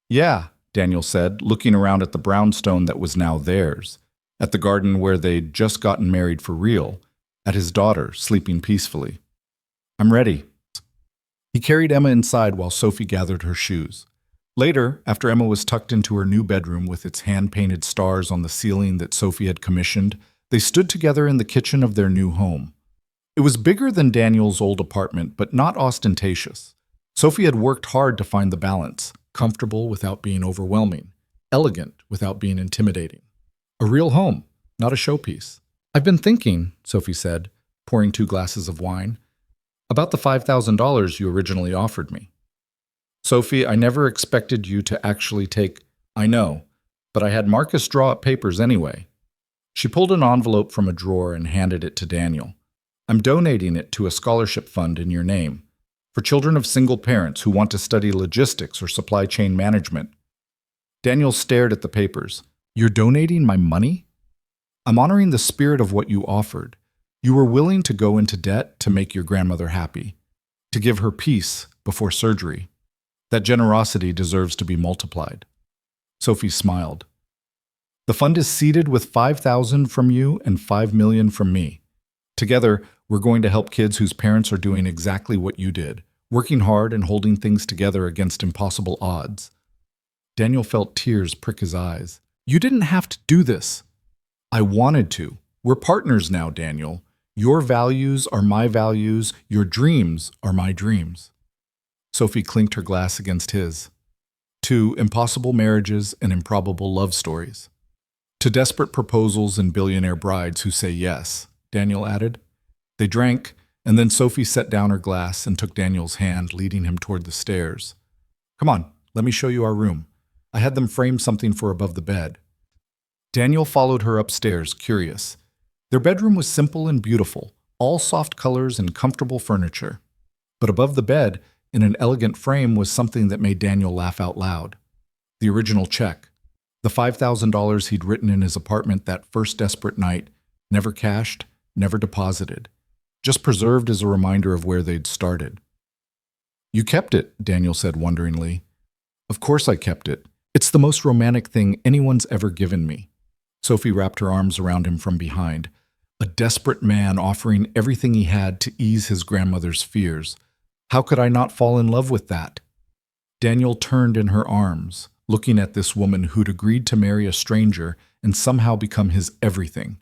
Yeah, Daniel said, looking around at the brownstone that was now theirs, at the garden where they'd just gotten married for real, at his daughter sleeping peacefully. I'm ready. He carried Emma inside while Sophie gathered her shoes. Later, after Emma was tucked into her new bedroom with its hand-painted stars on the ceiling that Sophie had commissioned, they stood together in the kitchen of their new home. It was bigger than Daniel's old apartment, but not ostentatious. Sophie had worked hard to find the balance, comfortable without being overwhelming, elegant without being intimidating. A real home, not a showpiece. I've been thinking, Sophie said, pouring 2 glasses of wine, about the $5,000 you originally offered me. Sophie, I never expected you to actually take... I know, but I had Marcus draw up papers anyway. She pulled an envelope from a drawer and handed it to Daniel. I'm donating it to a scholarship fund in your name, for children of single parents who want to study logistics or supply chain management. Daniel stared at the papers. You're donating my money? I'm honoring the spirit of what you offered. You were willing to go into debt to make your grandmother happy, to give her peace before surgery. That generosity deserves to be multiplied. Sophie smiled. The fund is seeded with $5,000 from you and $5 million from me. Together, we're going to help kids whose parents are doing exactly what you did, working hard and holding things together against impossible odds. Daniel felt tears prick his eyes. You didn't have to do this. I wanted to. We're partners now, Daniel. Your values are my values. Your dreams are my dreams. Sophie clinked her glass against his. To impossible marriages and improbable love stories. To desperate proposals and billionaire brides who say yes, Daniel added. They drank, and then Sophie set down her glass and took Daniel's hand, leading him toward the stairs. Come on, let me show you our room. I had them frame something for above the bed. Daniel followed her upstairs, curious. Their bedroom was simple and beautiful, all soft colors and comfortable furniture. But above the bed, in an elegant frame, was something that made Daniel laugh out loud. The original check. The $5,000 he'd written in his apartment that first desperate night, never cashed, never deposited, just preserved as a reminder of where they'd started. You kept it, Daniel said wonderingly. Of course I kept it. It's the most romantic thing anyone's ever given me. Sophie wrapped her arms around him from behind, a desperate man offering everything he had to ease his grandmother's fears. How could I not fall in love with that? Daniel turned in her arms, looking at this woman who'd agreed to marry a stranger and somehow become his everything.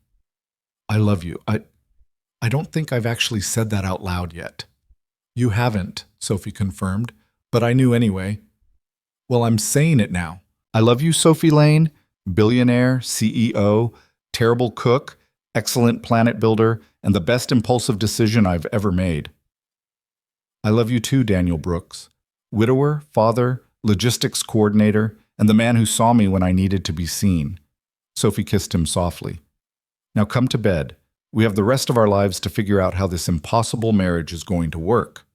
I love you. I don't think I've actually said that out loud yet. You haven't, Sophie confirmed, but I knew anyway. Well, I'm saying it now. I love you, Sophie Lane, billionaire, CEO, terrible cook, excellent planet builder, and the best impulsive decision I've ever made. I love you too, Daniel Brooks, widower, father, logistics coordinator, and the man who saw me when I needed to be seen. Sophie kissed him softly. Now come to bed. We have the rest of our lives to figure out how this impossible marriage is going to work.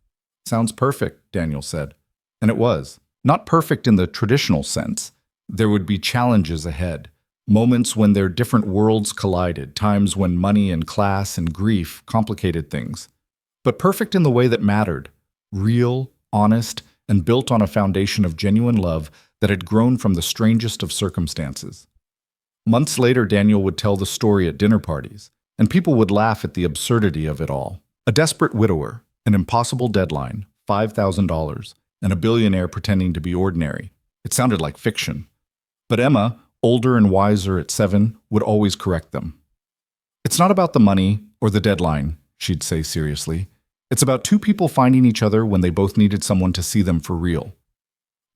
Sounds perfect, Daniel said. And it was. Not perfect in the traditional sense. There would be challenges ahead, moments when their different worlds collided, times when money and class and grief complicated things. But perfect in the way that mattered, real, honest, and built on a foundation of genuine love that had grown from the strangest of circumstances. Months later, Daniel would tell the story at dinner parties, and people would laugh at the absurdity of it all. A desperate widower, an impossible deadline, $5,000, and a billionaire pretending to be ordinary. It sounded like fiction. But Emma, older and wiser at 7, would always correct them. It's not about the money or the deadline, she'd say seriously. It's about two people finding each other when they both needed someone to see them for real.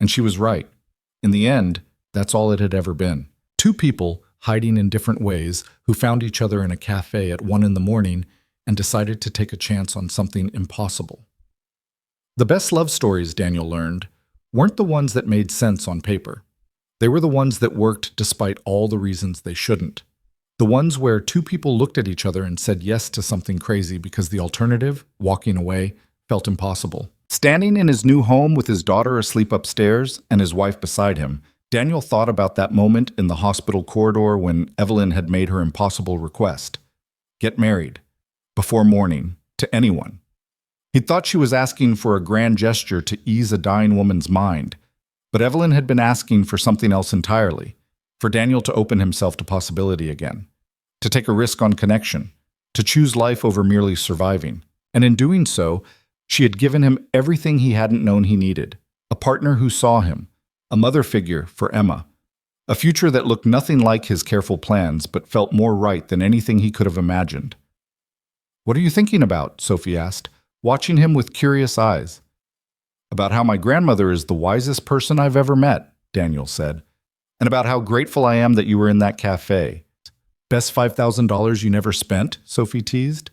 And she was right. In the end, that's all it had ever been. Two people, hiding in different ways, who found each other in a cafe at 1 in the morning and decided to take a chance on something impossible. The best love stories, Daniel learned, weren't the ones that made sense on paper. They were the ones that worked despite all the reasons they shouldn't. The ones where two people looked at each other and said yes to something crazy because the alternative, walking away, felt impossible. Standing in his new home with his daughter asleep upstairs and his wife beside him, Daniel thought about that moment in the hospital corridor when Evelyn had made her impossible request. Get married. Before morning. To anyone. He thought she was asking for a grand gesture to ease a dying woman's mind, but Evelyn had been asking for something else entirely, for Daniel to open himself to possibility again, to take a risk on connection, to choose life over merely surviving. And in doing so, she had given him everything he hadn't known he needed, a partner who saw him, a mother figure for Emma, a future that looked nothing like his careful plans but felt more right than anything he could have imagined. What are you thinking about? Sophie asked, watching him with curious eyes. About how my grandmother is the wisest person I've ever met, Daniel said, and about how grateful I am that you were in that cafe. Best $5,000 you never spent? Sophie teased.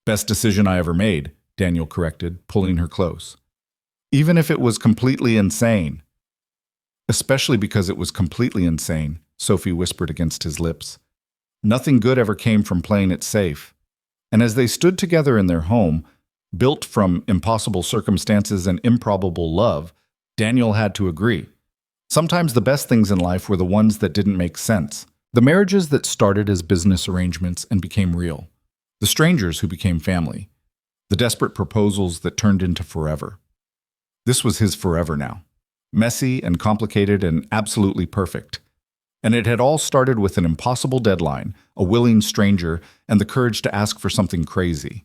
Best decision I ever made, Daniel corrected, pulling her close. Even if it was completely insane. Especially because it was completely insane, Sophie whispered against his lips. Nothing good ever came from playing it safe. And as they stood together in their home, built from impossible circumstances and improbable love, Daniel had to agree. Sometimes the best things in life were the ones that didn't make sense. The marriages that started as business arrangements and became real. The strangers who became family. The desperate proposals that turned into forever. This was his forever now. Messy and complicated and absolutely perfect. And it had all started with an impossible deadline, a willing stranger, and the courage to ask for something crazy.